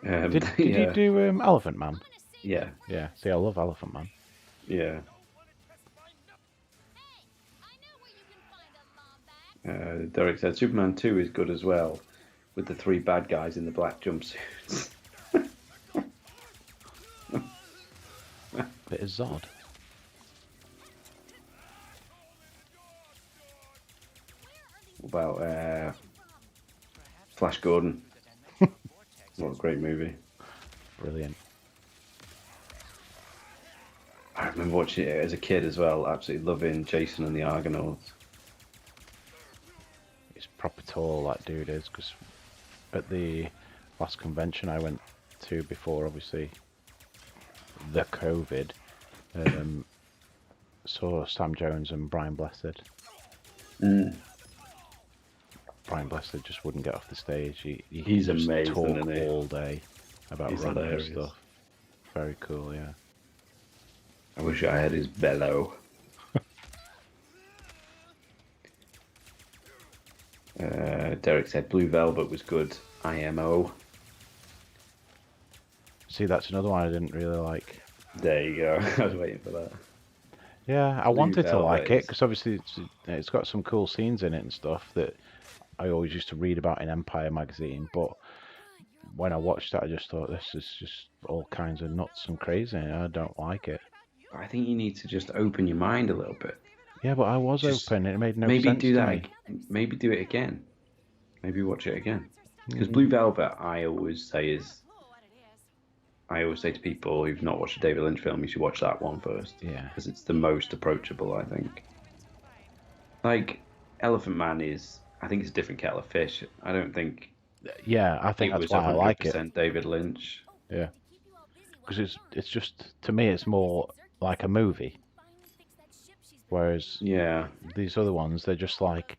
Did yeah. you do Elephant Man? Yeah. Yeah. See, I love Elephant Man. Yeah. Derek said Superman 2 is good as well, with the 3 bad guys in the black jumpsuits. Bit of Zod. What about Flash Gordon? What a great movie. Brilliant. I remember watching it as a kid as well, absolutely loving Jason and the Argonauts. He's proper tall, that dude is, because at the last convention I went to before, obviously, the COVID, saw Sam Jones and Brian Blessed. Brian Blessed just wouldn't get off the stage. He's just amazing, talk isn't he? all day about He's random hilarious. stuff. Very cool, yeah. I wish I had his bellow. Derek said Blue Velvet was good. IMO. See, that's another one I didn't really like. There you go. I was waiting for that. Yeah, I Blue wanted to like Velvet it is- because obviously it's got some cool scenes in it and stuff that I always used to read about in Empire magazine. But when I watched it, I just thought this is just all kinds of nuts and crazy. And I don't like it. I think you need to just open your mind a little bit. Yeah, but I was Just open. It made no maybe sense do to that. me. Maybe do it again. Maybe watch it again. Because Blue Velvet, I always say, is I always say to people who've not watched a David Lynch film, you should watch that one first. Yeah. Because it's the most approachable, I think. Like, Elephant Man is, I think it's a different kettle of fish. I don't think Yeah, I think it that's was why I like it. 100% David Lynch. Yeah. Because it's just, to me, it's more like a movie. Whereas Yeah. these other ones, they're just like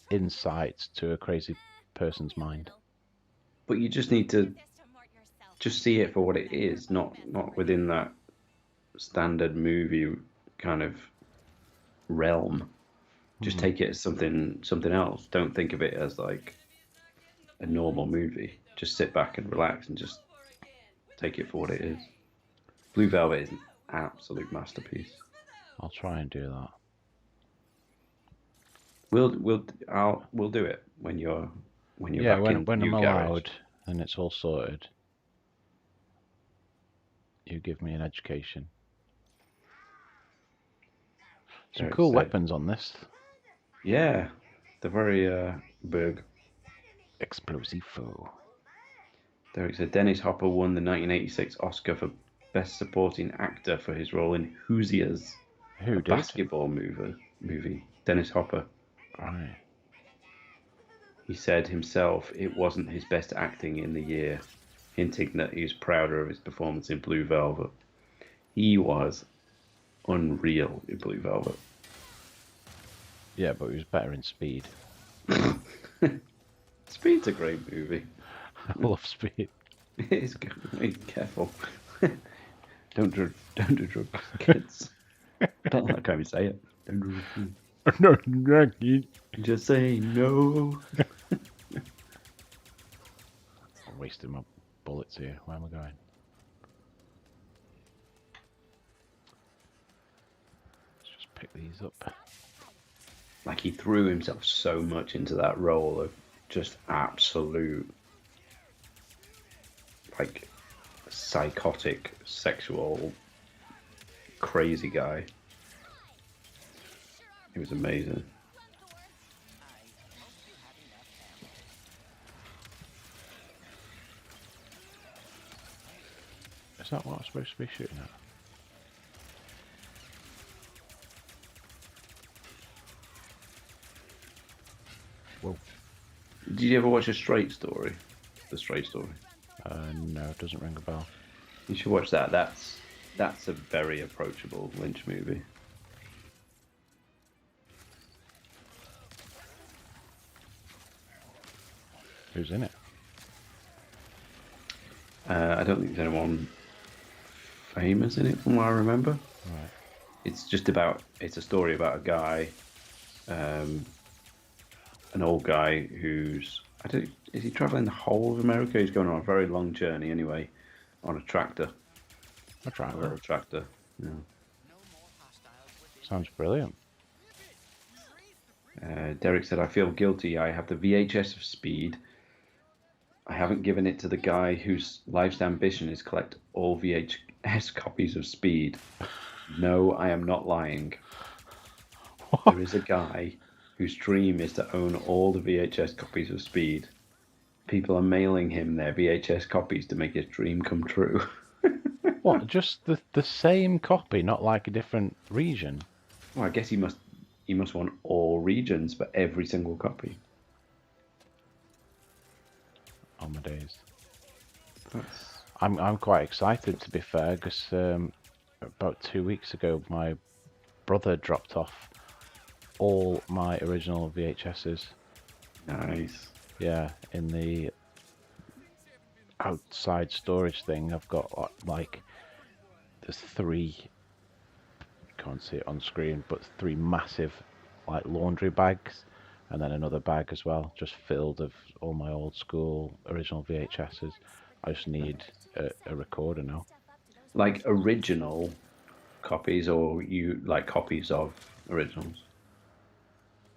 insights to a crazy person's mind. But you just need to just see it for what it is, not within that standard movie kind of realm. Just take it as something else. Don't think of it as like a normal movie. Just sit back and relax and just take it for what it is. Blue Velvet is an absolute masterpiece. I'll try and do that. We'll do it when you're Yeah, back when in the I'm new garage. allowed and it's all sorted, you give me an education. Some Derek cool said- weapons on this. Yeah, they're very big. Explosivo. Derek said Dennis Hopper won the 1986 Oscar for Best Supporting Actor for his role in Hoosiers, Who a did? basketball movie. Dennis Hopper. Right. He said himself it wasn't his best acting in the year, hinting that he was prouder of his performance in Blue Velvet. He was unreal in Blue Velvet. Yeah, but he was better in Speed. Speed's a great movie. I love Speed. It is good. Be careful. Don't do drugs, kids. I can't even say it. Don't do drugs. No, Rocky. Just say no. I'm wasting my bullets here. Where am I going? Let's just pick these up. Like he threw himself so much into that role of just absolute, like, psychotic, sexual, crazy guy. It was amazing. Is that what I'm supposed to be shooting at? Whoa. Did you ever watch A Straight Story? The Straight Story. No, it doesn't ring a bell. You should watch that. That's a very approachable Lynch movie. Who's in it? I don't think there's anyone famous in it, from what I remember. Right. It's a story about a guy, an old guy who's, is he traveling the whole of America? He's going on a very long journey anyway, on a tractor. I'll try A little that. tractor. Yeah. Sounds brilliant. Derek said, I feel guilty. I have the VHS of Speed. I haven't given it to the guy whose life's ambition is collect all VHS copies of Speed. No, I am not lying. There is a guy whose dream is to own all the VHS copies of Speed. People are mailing him their VHS copies to make his dream come true. What? Just the same copy, not like a different region? Well, I guess he must want all regions for every single copy. Oh my days. That's... I'm quite excited, to be fair, because about 2 weeks ago my brother dropped off all my original VHSs. Nice. Yeah, in the outside storage thing. I've got like there's three. Can't see it on screen, but three massive like laundry bags, and then another bag as well, just filled of all my old school original VHSs. I just need a recorder now. Like original copies, or you like copies of originals?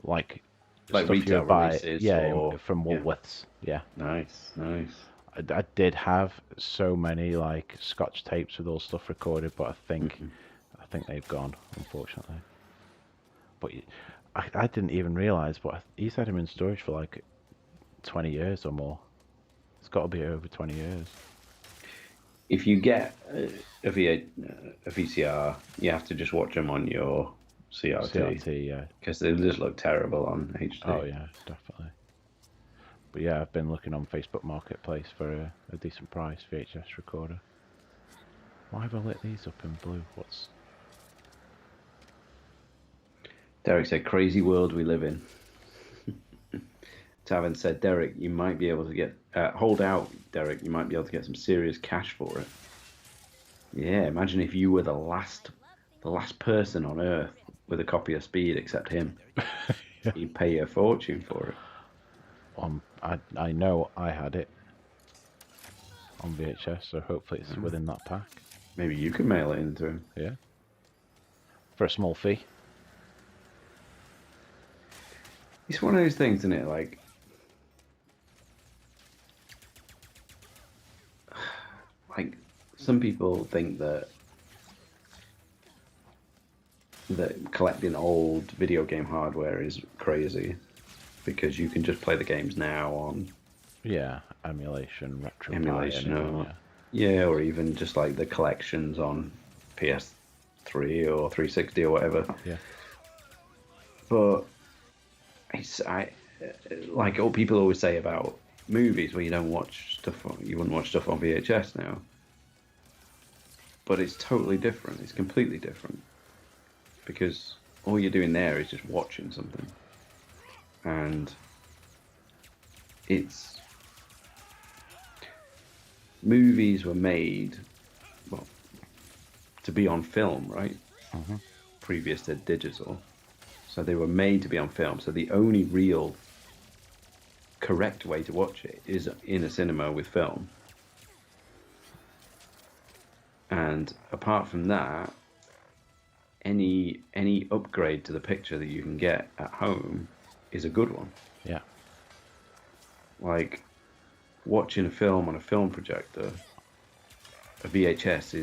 Like Like stuff you retail would buy, releases, yeah, or... from yeah. Woolworths. Yeah, Nice, nice. I did have so many like Scotch tapes with all stuff recorded, but I think they've gone, unfortunately. But I didn't even realise, but he's had him in storage for like 20 years or more. It's got to be over 20 years. if you get a VCR, you have to just watch them on your CRT, yeah. because they just look terrible on HD. Oh yeah, definitely. But yeah, I've been looking on Facebook Marketplace for a decent price VHS recorder. Why have I lit these up in blue? What's... Derek said, "Crazy world we live in." Tavern said, "Derek, you might be able to get hold out, Derek. You might be able to get some serious cash for it." Yeah, imagine if you were the last person on Earth with a copy of Speed except him. Yeah. He'd pay you a fortune for it. I know I had it on VHS, so hopefully it's within that pack. Maybe you could mail it into him. Yeah. For a small fee. It's one of those things, isn't it? Like some people think that collecting old video game hardware is crazy because you can just play the games now on Emulation, retro emulation, or or even just like the collections on PS3 or 360 or whatever. Yeah. But like what people always say about movies where you wouldn't watch stuff on VHS now. But it's totally different. It's completely different because all you're doing there is just watching something, and movies were made, well, to be on film, right? Mm-hmm. Previous to digital. So they were made to be on film. So the only real correct way to watch it is in a cinema with film. And apart from that, any upgrade to the picture that you can get at home is a good one. Yeah. Like watching a film on a film projector, a VHS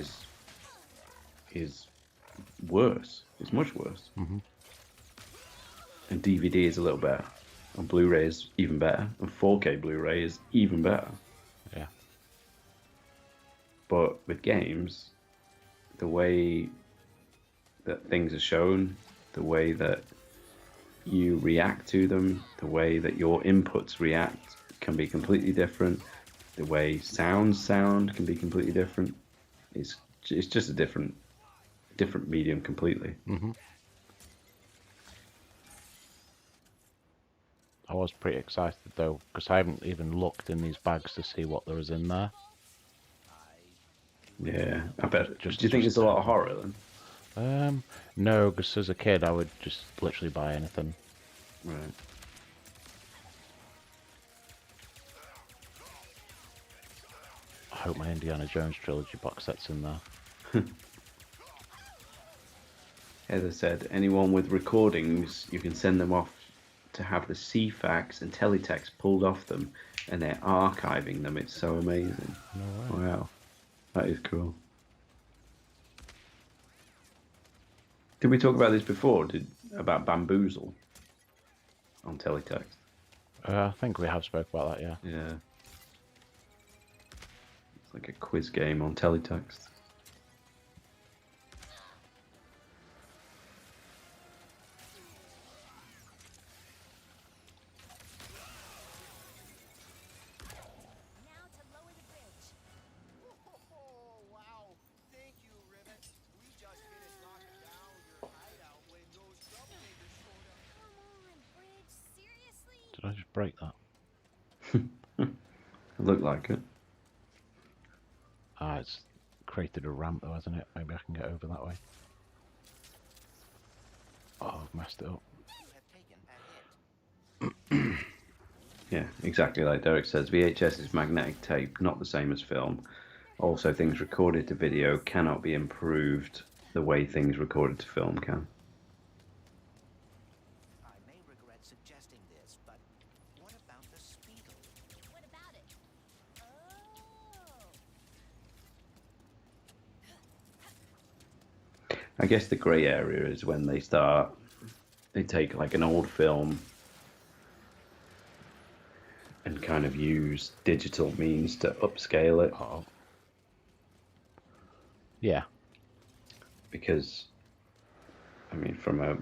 is worse. It's much worse. Mm-hmm. And DVD is a little better. And Blu-ray is even better. And 4K Blu-ray is even better. Yeah. But with games, the way that things are shown, the way that you react to them, the way that your inputs react can be completely different. The way sounds sound can be completely different. It's just a different medium completely. Mm-hmm. I was pretty excited though, because I haven't even looked in these bags to see what there was in there. Yeah, I bet. Just- Do you think there's a lot of horror then? No, because as a kid I would just literally buy anything. Right. I hope my Indiana Jones trilogy box set's in there. Heather said, anyone with recordings, you can send them off to have the CFAX and teletext pulled off them, and they're archiving them. It's so amazing. No way. Wow, that is cool. Did we talk about this before? About Bamboozle on teletext? I think we have spoke about that, yeah. Yeah. It's like a quiz game on teletext. Now to lower the bridge. Oh, wow. Thank you, Rivet. We just finished knocking down your hideout when those troublemakers showed up. Come on, bridge. Seriously? Did I just break that? It looked like it. Ah, it's created a ramp though, hasn't it? Maybe I can get over that way. Oh, I've messed it up. You have taken a hit. Yeah, exactly like Derek says. VHS is magnetic tape, not the same as film. Also, things recorded to video cannot be improved the way things recorded to film can. I may regret suggesting this, but what about the Speedle? What about it? Oh. I guess the grey area is when they take like an old film and kind of use digital means to upscale it. Uh-oh. Yeah. Because, I mean, from a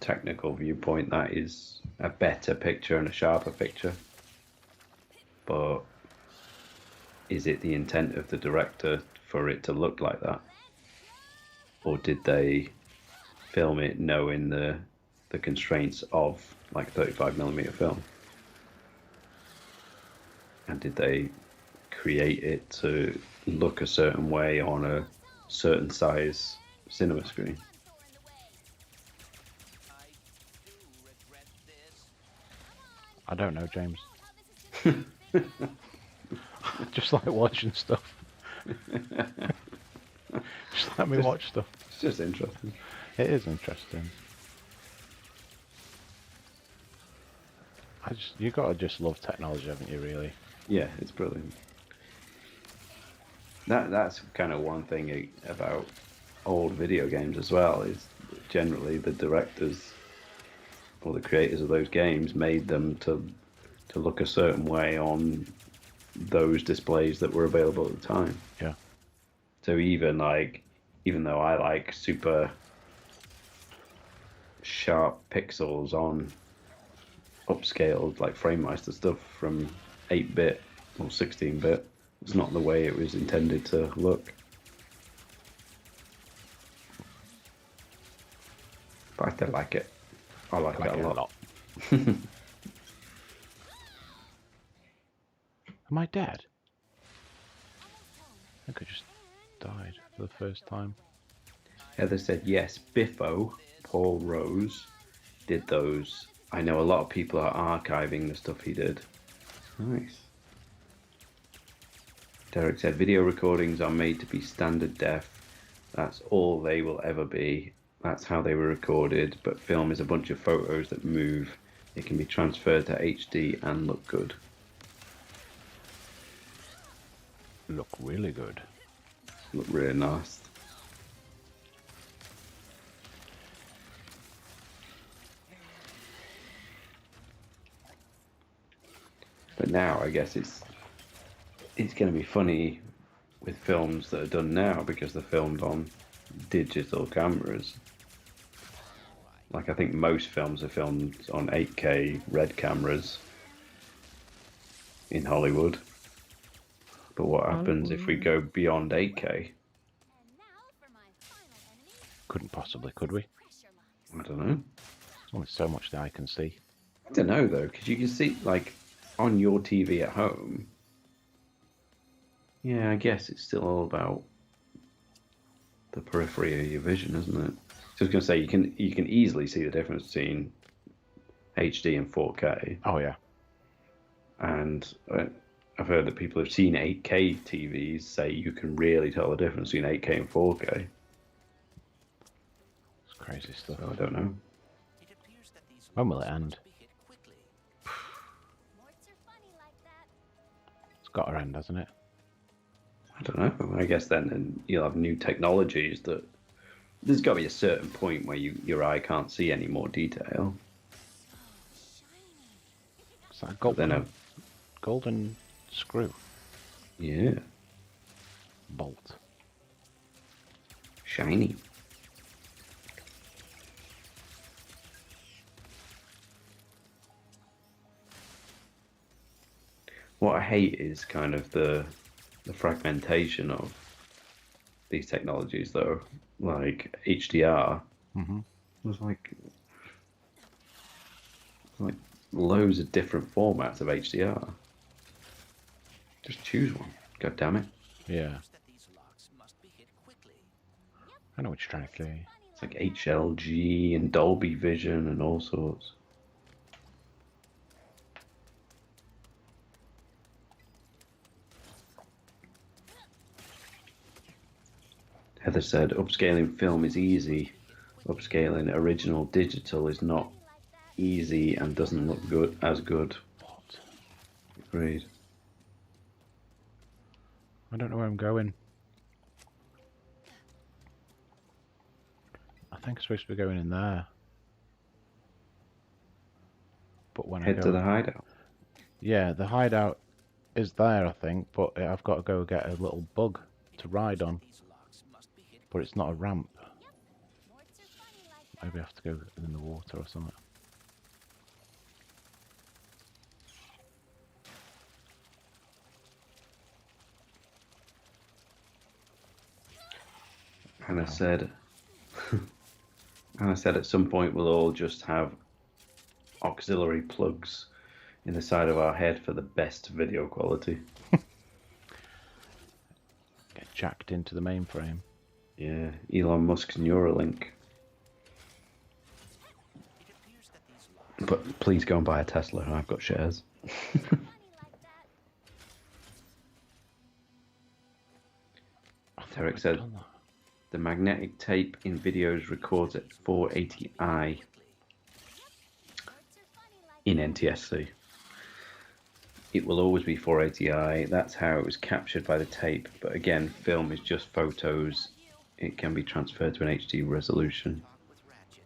technical viewpoint, that is a better picture and a sharper picture. But is it the intent of the director for it to look like that? Or did they film it knowing the constraints of like 35mm film? And did they create it to look a certain way on a certain size cinema screen? I do regret this. I don't know, James. Just like watching stuff. Just let me watch stuff. It's just interesting. It is interesting. You gotta just love technology, haven't you? Really? Yeah, it's brilliant. That's kind of one thing about old video games as well, is generally the directors or the creators of those games made them to look a certain way on those displays that were available at the time. Yeah. So even though I like super sharp pixels on upscaled like FrameMeister stuff from 8-bit or 16-bit, it's not the way it was intended to look. But I still like it. I like it a lot. Am I dead? I think I just died for the first time. Heather said yes. Biffo, Paul Rose, did those. I know a lot of people are archiving the stuff he did. Nice. Derek said video recordings are made to be standard def. That's all they will ever be. That's how they were recorded. But film is a bunch of photos that move. It can be transferred to HD and look good. Look really good. Look really nice. But now I guess it's going to be funny with films that are done now because they're filmed on digital cameras. Like I think most films are filmed on 8K red cameras in Hollywood. But what happens if we go beyond 8K? Couldn't possibly, could we? I don't know. There's only so much that I can see. I don't know though, because you can see like on your TV at home. Yeah, I guess it's still all about the periphery of your vision, isn't it? So I was going to say you can easily see the difference between HD and 4K. Oh yeah. And I've heard that people have seen 8K TVs say you can really tell the difference between 8K and 4K. It's crazy stuff. So I don't know. It appears that these When will it logs end? must be hit quickly. It's got to end, hasn't it? I don't know. I guess then you'll have new technologies that there's got to be a certain point where your eye can't see any more detail. It's like a But then golden screw. yeah, Bolt. shiny. What I hate is kind of the fragmentation of these technologies, though. Like HDR, Mm-hmm. there's like loads of different formats of HDR. Just choose one. God damn it! Yeah. Appears that these logs must be hit quickly. I know what you're trying to say. It's like HLG and Dolby Vision and all sorts. Heather said, upscaling film is easy. Upscaling original digital is not easy and doesn't look as good. What? Agreed. I don't know where I'm going. I think I'm supposed to be going in there. But when I Head go... to the hideout. Yeah, the hideout is there, I think, but I've got to go get a little bug. to ride on, These locks must be hidden. but it's not a ramp. Morts are funny like that. Maybe I have to go in the water or something. And I said, and I said at some point we'll all just have auxiliary plugs in the side of our head for the best video quality. Get jacked into the mainframe. Yeah, Elon Musk's Neuralink. It appears that these locks But please go and buy a Tesla. I've got shares. Funny like that. I thought Derek I'd said done that. the magnetic tape in videos records at 480i Morts are funny like in NTSC. It will always be 480i. That's how it was captured by the tape. But again, film is just photos. It can be transferred to an HD resolution. talk with Ratchet.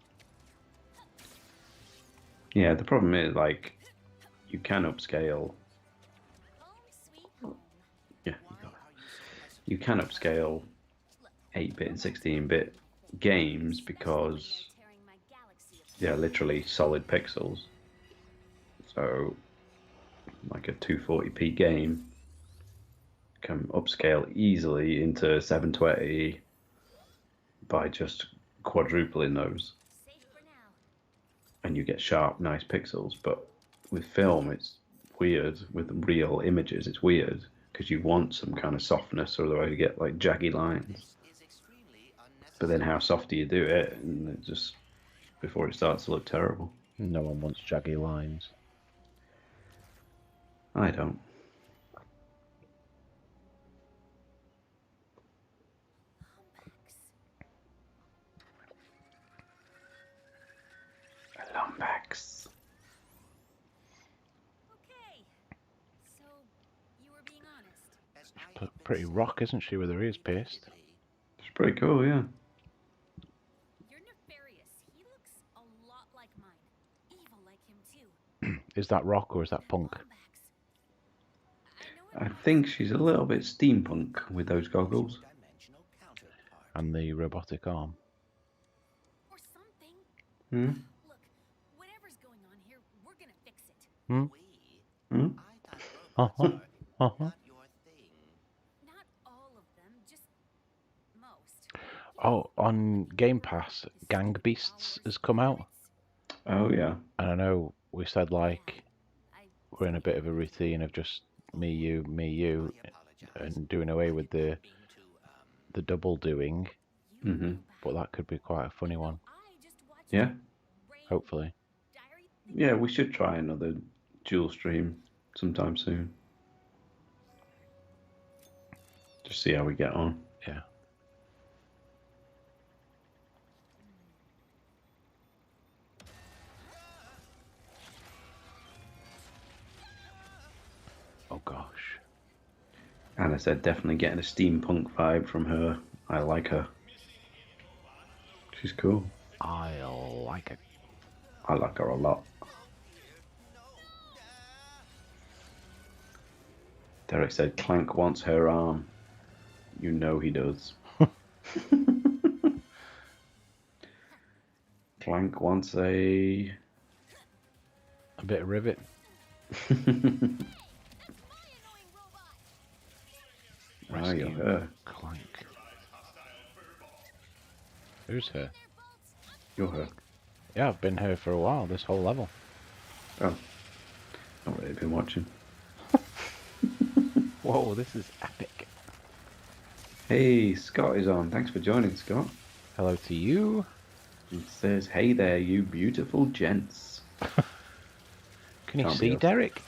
Yeah, the problem is, like, you can upscale. home sweet home. Yeah, Why are you so hesitant? you can upscale 8-bit and 16-bit games because They're tearing my galaxy apart. they're literally solid pixels. So, like a 240p game can upscale easily into 720 by just quadrupling those, Safe for now. and you get sharp, nice pixels. But with film, it's weird. With real images, it's weird because you want some kind of softness, or otherwise you get like jaggy lines. This is extremely unnecessary. But then, how soft do you do it? And it just before it starts to look terrible. No one wants jaggy lines. I don't. Lumbax. Okay. So, you were being honest. As I P- have been pretty saying rock, isn't she, with her ears pierced? repeatedly, It's pretty cool, yeah. You're nefarious. He looks a lot like mine. Evil like him too. Is that rock or is that punk? Lombax. I know I it think she's a little bit steampunk with those goggles. dimensional counterpart. And the robotic arm. or something. Hmm? Look, whatever's going on here, we're gonna fix it. Hmm? We? Hmm? I thought robots are not your thing. Not all of them, just most. Oh, on Game Pass, Gang Beasts has come out. Oh, yeah. And I know we said, like, I we're in a bit of a routine of just me, you, I apologize. and doing away with the Mean to, double doing. you Mhm. know But that could be quite a funny one, I just watched Yeah? Rain hopefully. Diary. Yeah, we should try another dual stream sometime soon. Just see how we get on. Yeah. Oh gosh. Anna said definitely getting a steampunk vibe from her. I like her. She's cool. I like it. I like her a lot. Derek said Clank wants her arm. You know he does. Clank wants a... A bit of rivet. My annoying robot. Ah, you're Rescue her. Clank. Who's her? Their bolts. You're her. Yeah, I've been here for a while, this whole level. Oh. Not really been watching. Whoa, this is epic. Hey, Scott is on. Thanks for joining, Scott. Hello to you. It says, hey there, you beautiful gents. Can you Can't be see us. Derek?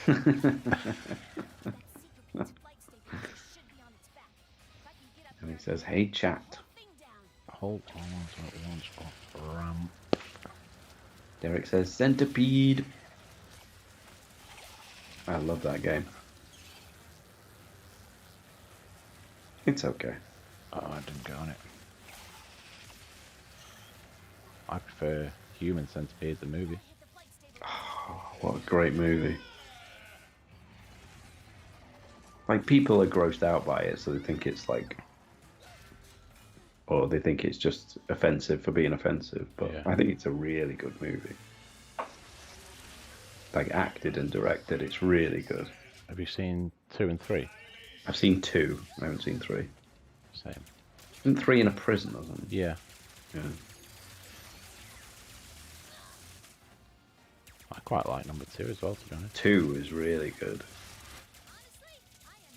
Secret piece of flight statement should be on its back. If I can get up And he there, says, hey, chat. thing down. Hold on at once off ramp. Derek says, Centipede. I love that game. It's okay. Oh, I didn't go on it. I prefer Human Centipede, the movie. Hit the flight statement. What a great movie. like people are grossed out by it, so they think it's like, or they think it's just offensive for being offensive. But Yeah. I think it's a really good movie. Like acted and directed, it's really good. Have you seen 2 and 3? I've seen 2. I haven't seen 3. Same. Isn't 3 in a prison or something? Yeah. Yeah. I quite like number 2 as well, to be honest. 2 is really good.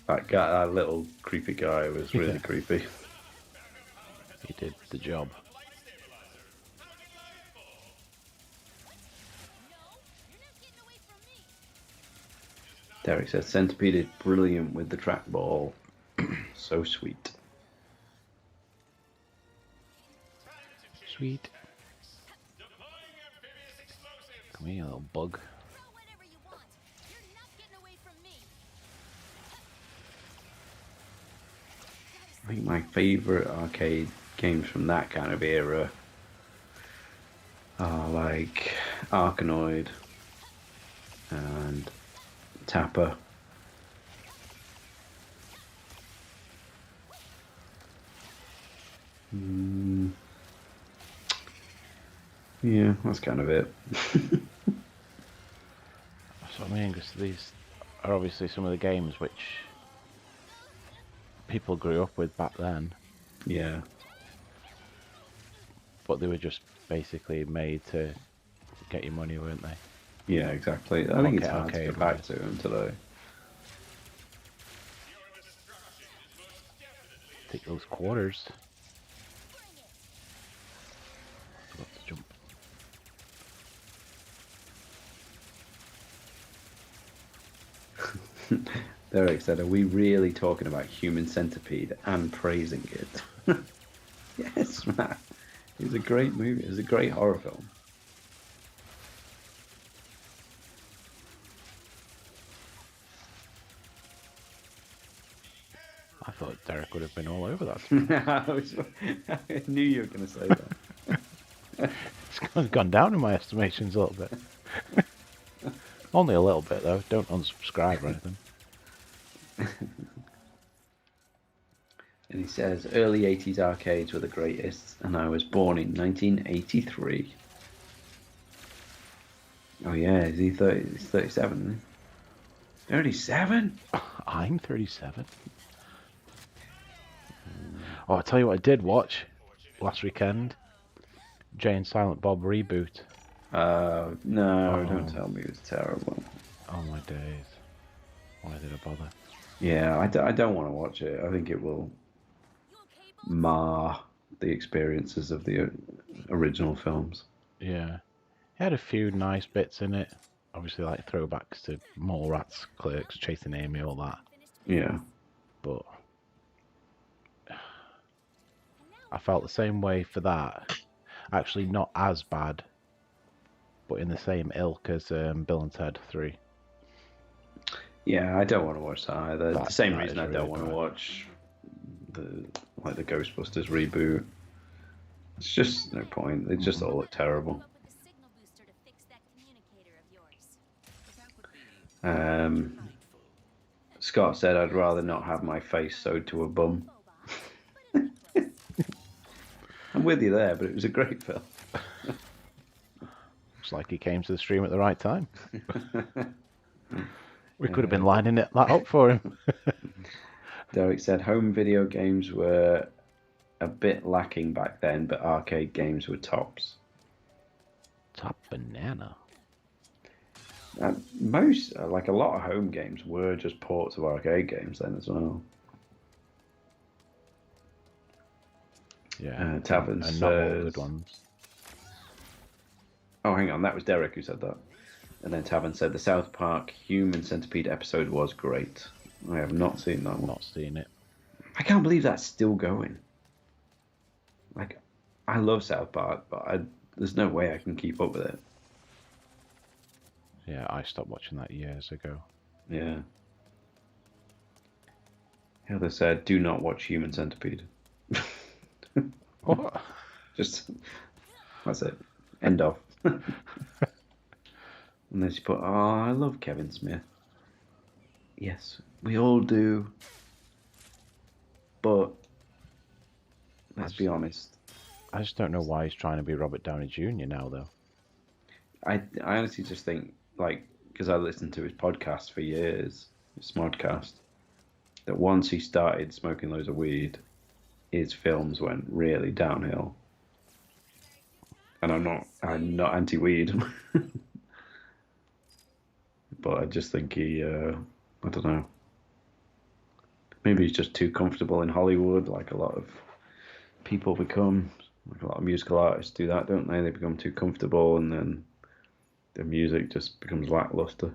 That guy, that little creepy guy, was really Yeah. creepy. He did the job. Derek says Centipede is brilliant with the trackball. So sweet. Sweet. Come here, little bug. I think my favourite arcade games from that kind of era are like Arkanoid and Tapper. Yeah, that's kind of it. That's what I mean, because these are obviously some of the games which people grew up with back then, Yeah. but they were just basically made to get your money, weren't they? Yeah, exactly. I think it's hard to Arcade get back wise. to them today. Take those quarters. Forgot to jump. Derek said, are we really talking about Human Centipede and praising it? Yes, man. It was a great movie. It was a great horror film. I thought Derek would have been all over that. I knew you were going to say that. It's gone down in my estimations a little bit. Only a little bit, though. Don't unsubscribe or anything. And he says, early 80s arcades were the greatest, and I was born in 1983. Oh yeah, is he 30, he's 37, isn't he? 37? I'm 37. Oh, I'll tell you what I did watch last weekend. Jay and Silent Bob reboot. No, don't tell me it was terrible. Oh my days. Why did I bother? Yeah, I don't want to watch it. I think it will mar the experiences of the original films. Yeah. It had a few nice bits in it. Obviously, like throwbacks to Mallrats, Clerks, Chasing Amy, all that. Yeah. But I felt the same way for that. Actually, not as bad, but in the same ilk as Bill and Ted 3. Yeah, I don't want to watch that either. The same that reason is I really don't want to bad. watch the Ghostbusters reboot. It's just no point. They just all look terrible. Scott said, I'd rather not have my face sewed to a bum. I'm with you there, but it was a great film. Looks like he came to the stream at the right time. We could have been lining that up for him. Derek said, home video games were a bit lacking back then, but arcade games were tops. Top banana. Most, like a lot of home games, were just ports of arcade games then as well. Yeah. Tavern and not all says... good ones. Oh, hang on, that was Derek who said that. And then Tavern said the South Park Human Centipede episode was great. I have not seen that one. Not seen it. I can't believe that's still going. Like, I love South Park, but there's no way I can keep up with it. Yeah, I stopped watching that years ago. Yeah. Heather said, do not watch Human Centipede. What? Just, that's it. End of. And then she put, oh, I love Kevin Smith. Yes, we all do. But let's be honest. I just don't know why he's trying to be Robert Downey Jr. now, though. I honestly just think, like, because I listened to his podcast for years, his Smodcast, that once he started smoking loads of weed, his films went really downhill. And I'm not anti-weed, but I just think I don't know. Maybe he's just too comfortable in Hollywood, like a lot of people become. Like a lot of musical artists do that, don't they? They become too comfortable, and then their music just becomes lackluster.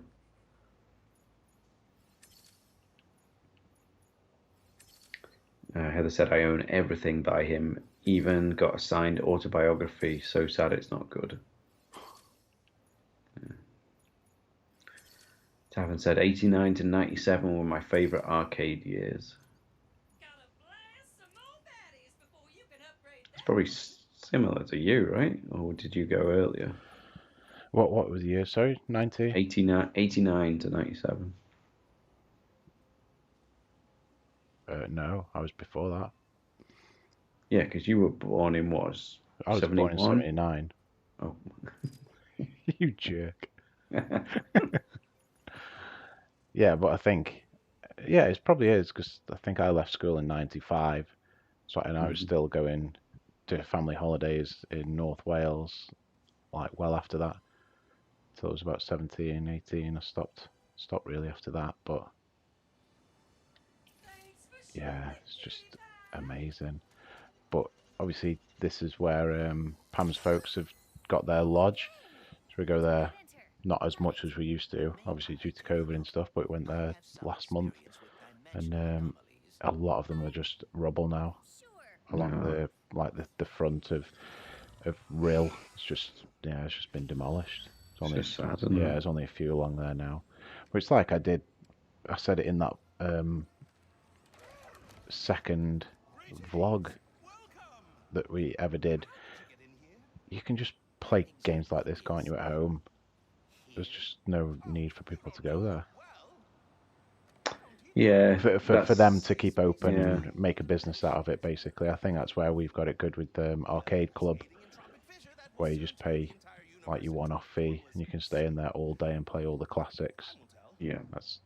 Heather said, I own everything by him, even got a signed autobiography. So sad it's not good. Yeah. Tavern said, 89 to 97 were my favourite arcade years. Gotta blast some more baddies before you can upgrade It's that. probably similar to you, right? Or did you go earlier? What was the year? Sorry, 90? 89 to 97. No, I was before that. Yeah, because you were born in what? I was born in 71? 79. Oh. You jerk. Yeah, but I think, yeah, it probably is because I think I left school in 95. So, and I was still going to family holidays in North Wales, like well after that. Till I was about 17, 18. I stopped really after that. But Thanks for yeah, showing it's just anytime. amazing. But obviously, this is where Pam's folks have got their lodge. So we go there not as much as we used to, obviously due to COVID and stuff, but we went there last month. And a lot of them are just rubble now along No. the front of Rill. It's just been demolished. It's only It's just sad, isn't yeah, it? there's only a few along there now. But it's like I said it in that second vlog that we ever did. You can just play games like this, can't you, at home? There's just no need for people to go there. Yeah. For them to keep open yeah. and make a business out of it, basically. I think that's where we've got it good with Arcade Club, where you just pay like your one-off fee and you can stay in there all day and play all the classics. Yeah. That's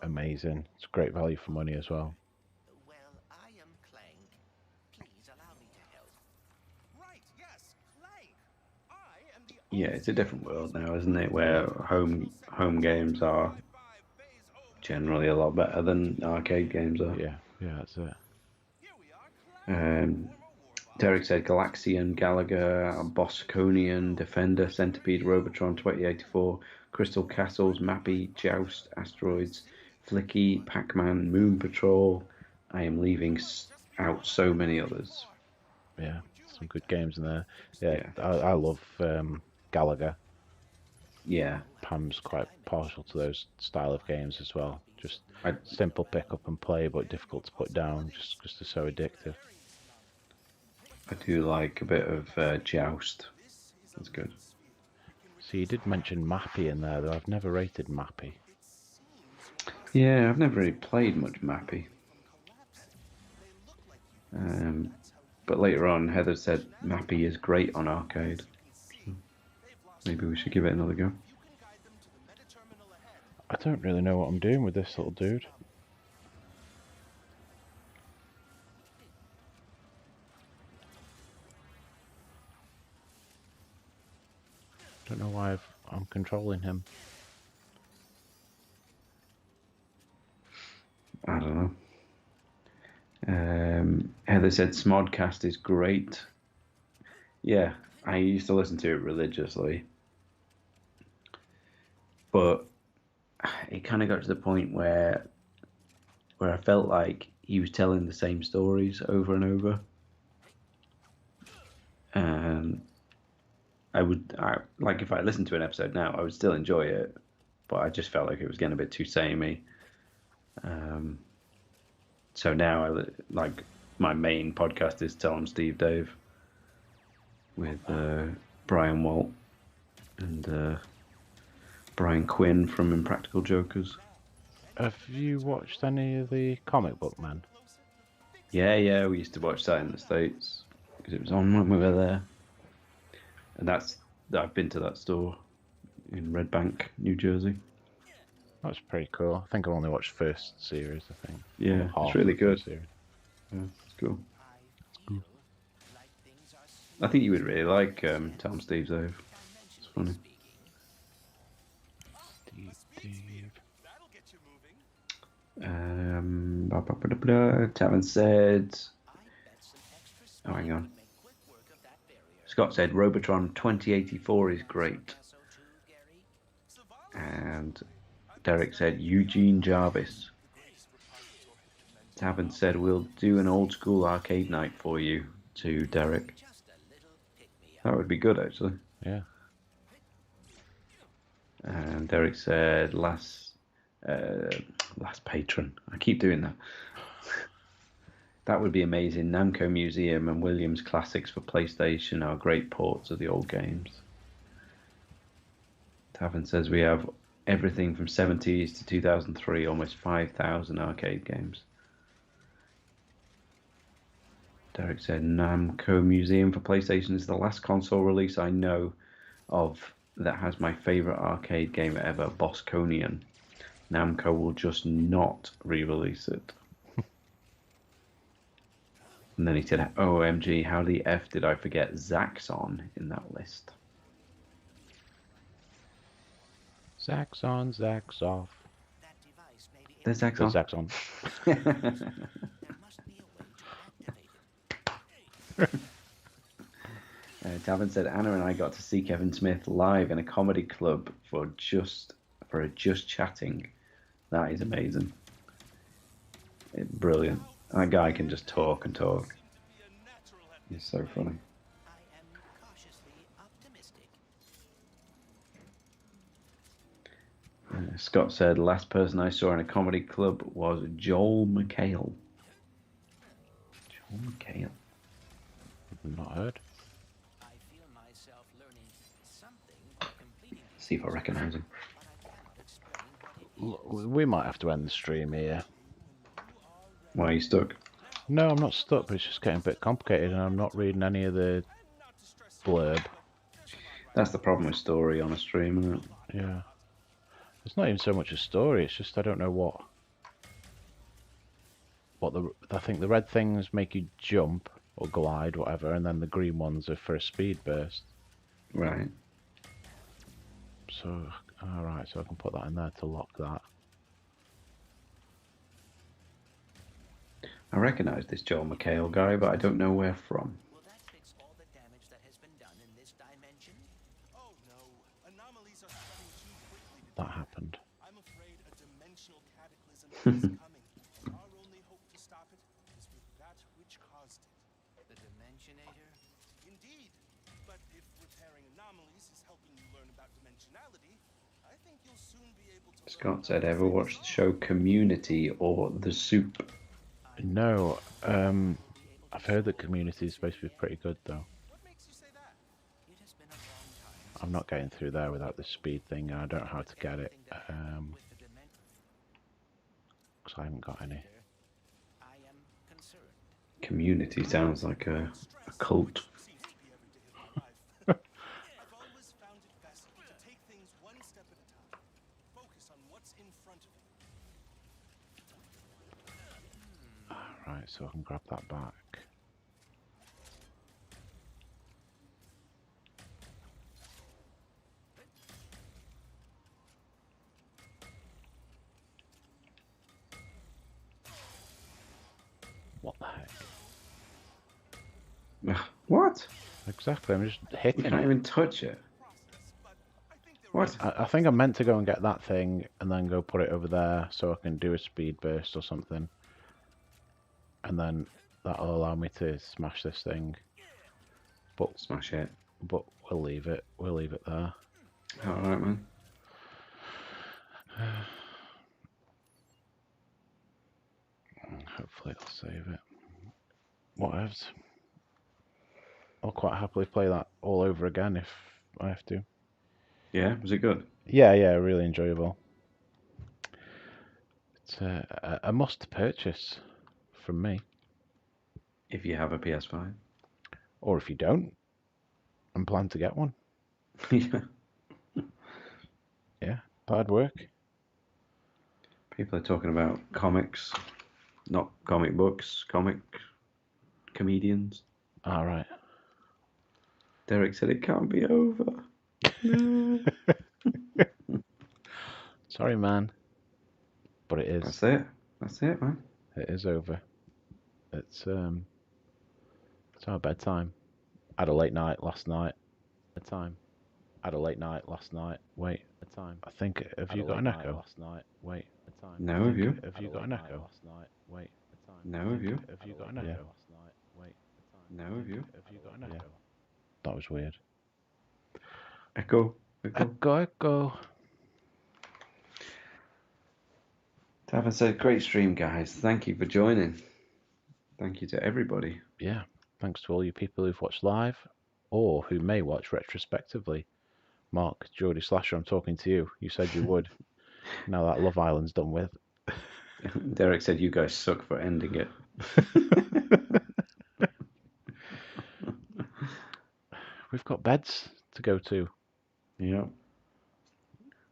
amazing. It's great value for money as well. Well, I am Clank. Please allow me to help. Right, yes, Clank. I am the Yeah, it's a different world now, isn't it? Where home games are generally a lot better than arcade games are. Yeah, that's it. Derek said Galaxian, Gallagher, Bosconian, Defender, Centipede, Robotron, 2084, Crystal Castles, Mappy, Joust, Asteroids, Flicky, Pac-Man, Moon Patrol. I am leaving out so many others. Yeah, some good games in there. Yeah. I love Gallagher. Yeah. Pam's quite partial to those style of games as well. Just simple pick up and play, but difficult to put down, just because they're so addictive. I do like a bit of Joust. That's good. So you did mention Mappy in there, though. I've never rated Mappy. Yeah, I've never really played much Mappy. But later on, Heather said Mappy is great on arcade. So maybe we should give it another go. I don't really know what I'm doing with this little dude. Don't know why I'm controlling him. I don't know. Heather said Smodcast is great. Yeah, I used to listen to it religiously. But it kind of got to the point where I felt like he was telling the same stories over and over. And like if I listened to an episode now, I would still enjoy it, but I just felt like it was getting a bit too samey. So now like my main podcast is Tell 'em Steve Dave with Brian Walt and Brian Quinn from Impractical Jokers. Have you watched any of the comic book men? Yeah, we used to watch that in the States because it was on when we were there. And I've been to that store in Red Bank, New Jersey. That's pretty cool. I think I've only watched first series, I think. Yeah, Or it's half really of the first good. series. Yeah, it's cool. I feel like things are I think you would really like Tom Steve's Ove. It's funny. Steve. That'll get you moving. Tavern said. I bet some extra Oh, hang speed on. would make quick work of that barrier. Scott said Robotron 2084 is great. SO2, Gary? And Derek said Eugene Jarvis. Tavern said we'll do an old school arcade night for you too, Derek. Just a little pick-me-up. That would be good actually. Yeah. And Derek said last patron. I keep doing that. That would be amazing. Namco Museum and Williams Classics for PlayStation are great ports of the old games. Tavern says we have everything from 70s to 2003, almost 5,000 arcade games. Derek said Namco Museum for PlayStation is the last console release I know of that has my favourite arcade game ever, Bosconian. Namco will just not re-release it. And then he said, OMG, how the F did I forget Zaxxon in that list? Zax on, Zax off. That device may be There's The Zaxxon. Zax on. There must be a way to activate it. Tavern said Anna and I got to see Kevin Smith live in a comedy club for just chatting. That is amazing. Brilliant. That guy can just talk and talk. He's so funny. I am cautiously optimistic. Scott said last person I saw in a comedy club was Joel McHale. Joel McHale. I've not heard. I feel myself learning something by completing Let's see if I recognise him. but I cannot explain what it is. We might have to end the stream here. Why are you stuck? No, I'm not stuck, but it's just getting a bit complicated and I'm not reading any of the blurb. That's the problem with story on a stream, isn't it? Yeah. It's not even so much a story, it's just I don't know what I think the red things make you jump or glide, whatever, and then the green ones are for a speed burst. Right. So, alright, so I can put that in there to lock that. I recognise this Joel McHale guy, but I don't know where from. Will that fix all the damage that has been done in this dimension? Oh no, anomalies are spreading too quickly. That happened. I'm afraid a dimensional cataclysm is coming. Our only hope to stop it is with that which caused it. The Dimensionator? Indeed. But if repairing anomalies is helping you learn about dimensionality, I think you'll soon be able to Scott said, ever watch the show Community or The Soup? No, I've heard that Community is supposed to be pretty good though. What makes you say that? It has been a long time. I'm not getting through there without the speed thing, and I don't know how to get it, With the because I haven't got any. I am concerned. Community sounds like a cult. Seems to be every day of my life. I've always found it best to take things one step at a time. Focus on what's in front of you. Right, so I can grab that back. What the heck? Ugh, what? Exactly, I'm just You hitting can't it. even touch it. What? I think I meant to go and get that thing and then go put it over there so I can do a speed burst or something. And then that'll allow me to smash this thing. But Smash it. we'll leave it. We'll leave it there. Alright, man. Hopefully it'll save it. What else? I'll quite happily play that all over again if I have to. Yeah, was it good? Yeah, really enjoyable. It's a must purchase from me. If you have a PS5. Or if you don't, and plan to get one. Yeah. Yeah, hard work. People are talking about comics, not comic books, comic comedians. All right. Derek said it can't be over. No. Sorry, man. But it is. That's it. That's it, man. It is over. It's our bedtime. Had a late night last night. Bedtime. Had a late night last night. Wait, bedtime. I think. Have you got an echo? Last night. Wait, bedtime. No, have you? Have you got an echo? Last night. Wait, bedtime. No, have you? Have you got an echo? Last night. Wait, bedtime. No, have you? Have you got an echo? That was weird. Echo. Echo. Tavern said, great stream, guys. Thank you for joining. Thank you to everybody. Yeah. Thanks to all you people who've watched live or who may watch retrospectively. Mark, Geordie Slasher, I'm talking to you. You said you would. Now that Love Island's done with. Derek said, you guys suck for ending it. We've got beds to go to. Yeah.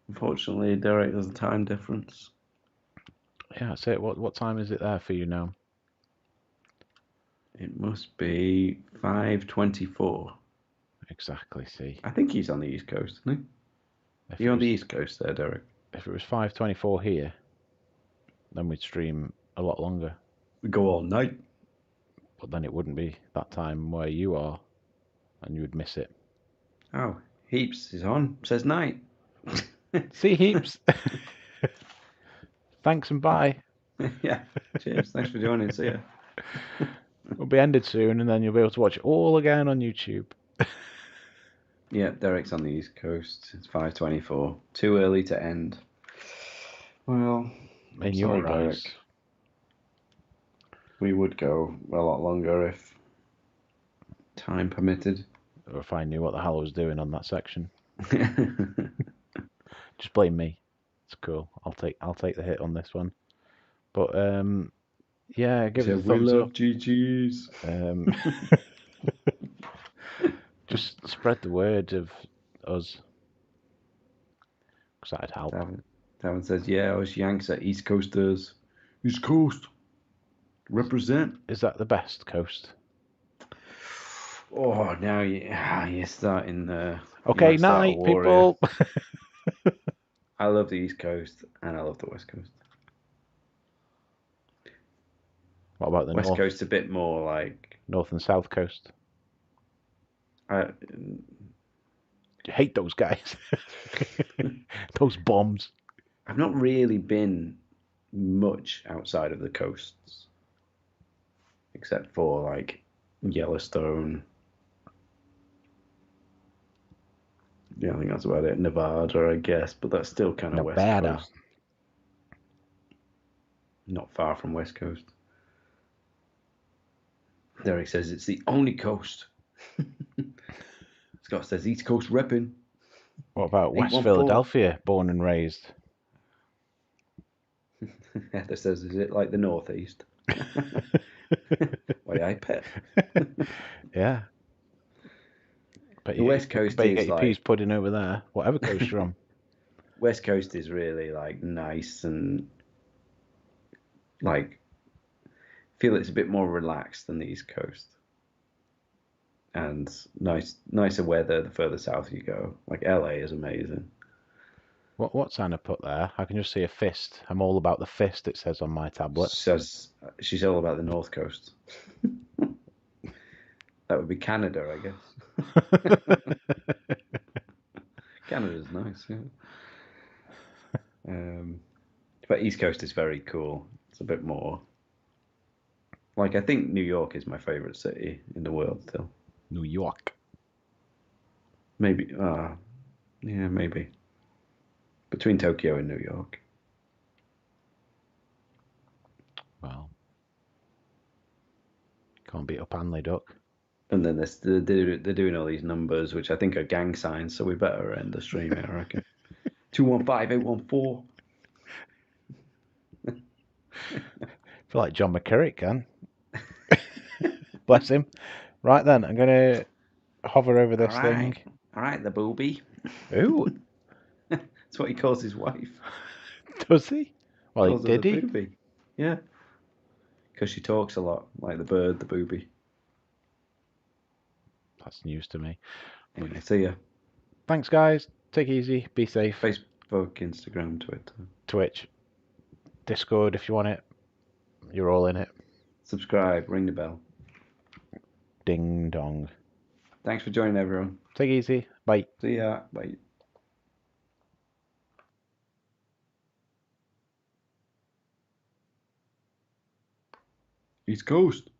Unfortunately, Derek, there's a time difference. Yeah, that's it. What time is it there for you now? It must be 5:24. Exactly, see. I think he's on the East Coast, isn't If he? You're it on the was- East Coast there, Derek. If it was 5:24 here, then we'd stream a lot longer. We go all night. But then it wouldn't be that time where you are, and you would miss it. Oh, Heaps is on. Says night. See, Heaps. Thanks and bye. Yeah. Cheers. Thanks for joining. See ya. We'll be ended soon, and then you'll be able to watch it all again on YouTube. Yeah, Derek's on the East Coast. It's 5:24. Too early to end. Well, In sorry, your eyes. Derek. We would go a lot longer if time permitted. Or if I knew what the hell I was doing on that section. Just blame me. It's cool. I'll take the hit on this one. But yeah, give it a we thumbs love up. GGs. Just spread the word of us, because that'd help. Davin says, yeah, us Yanks are East Coasters. East Coast. Represent. Is that the best coast? Oh, now you're starting. Okay, you might start a night, war people. here. I love the East Coast and I love the West Coast. What about the West north? Coast's a bit more like. North and south coast? I You hate those guys. Those bombs. I've not really been much outside of the coasts, except for like Yellowstone. Yeah, I think that's about it. Nevada, I guess, but that's still kind of West Nevada. Coast. Not far from West Coast. Derek says it's the only coast. Scott says East Coast repping. What about West 814? Philadelphia, born and raised? Heather says, is it like the Northeast? Why I pet. Yeah. But The West Coast bet you is get your like- peas pudding over there, whatever coast you're on. West Coast is really like nice and like feel it's a bit more relaxed than the East Coast. And nicer weather the further south you go. Like LA is amazing. What's Anna put there? I can just see a fist. I'm all about the fist, it says on my tablet. Says she's all about the North Coast. That would be Canada, I guess. Canada's nice, yeah. But East Coast is very cool. It's a bit more like I think New York is my favorite city in the world still. New York. Maybe, yeah, maybe between Tokyo and New York. Well, can't beat up Hanley Duck. And then they're doing all these numbers, which I think are gang signs, so we better end the stream here, I reckon. 215-814. feel like John McCurrick can. Bless him. Right then, I'm going to hover over this thing. All right, the booby. Ooh, That's what he calls his wife. does he? Well, Calls her did the he? booby. Yeah. Because she talks a lot, like the bird, the booby. That's news to me. Anyway, see ya. Thanks, guys. Take it easy. Be safe. Facebook, Instagram, Twitter. Twitch, Discord if you want it. You're all in it. Subscribe, ring the bell. Ding dong. Thanks for joining, everyone. Take it easy. Bye. See ya. Bye. East Coast.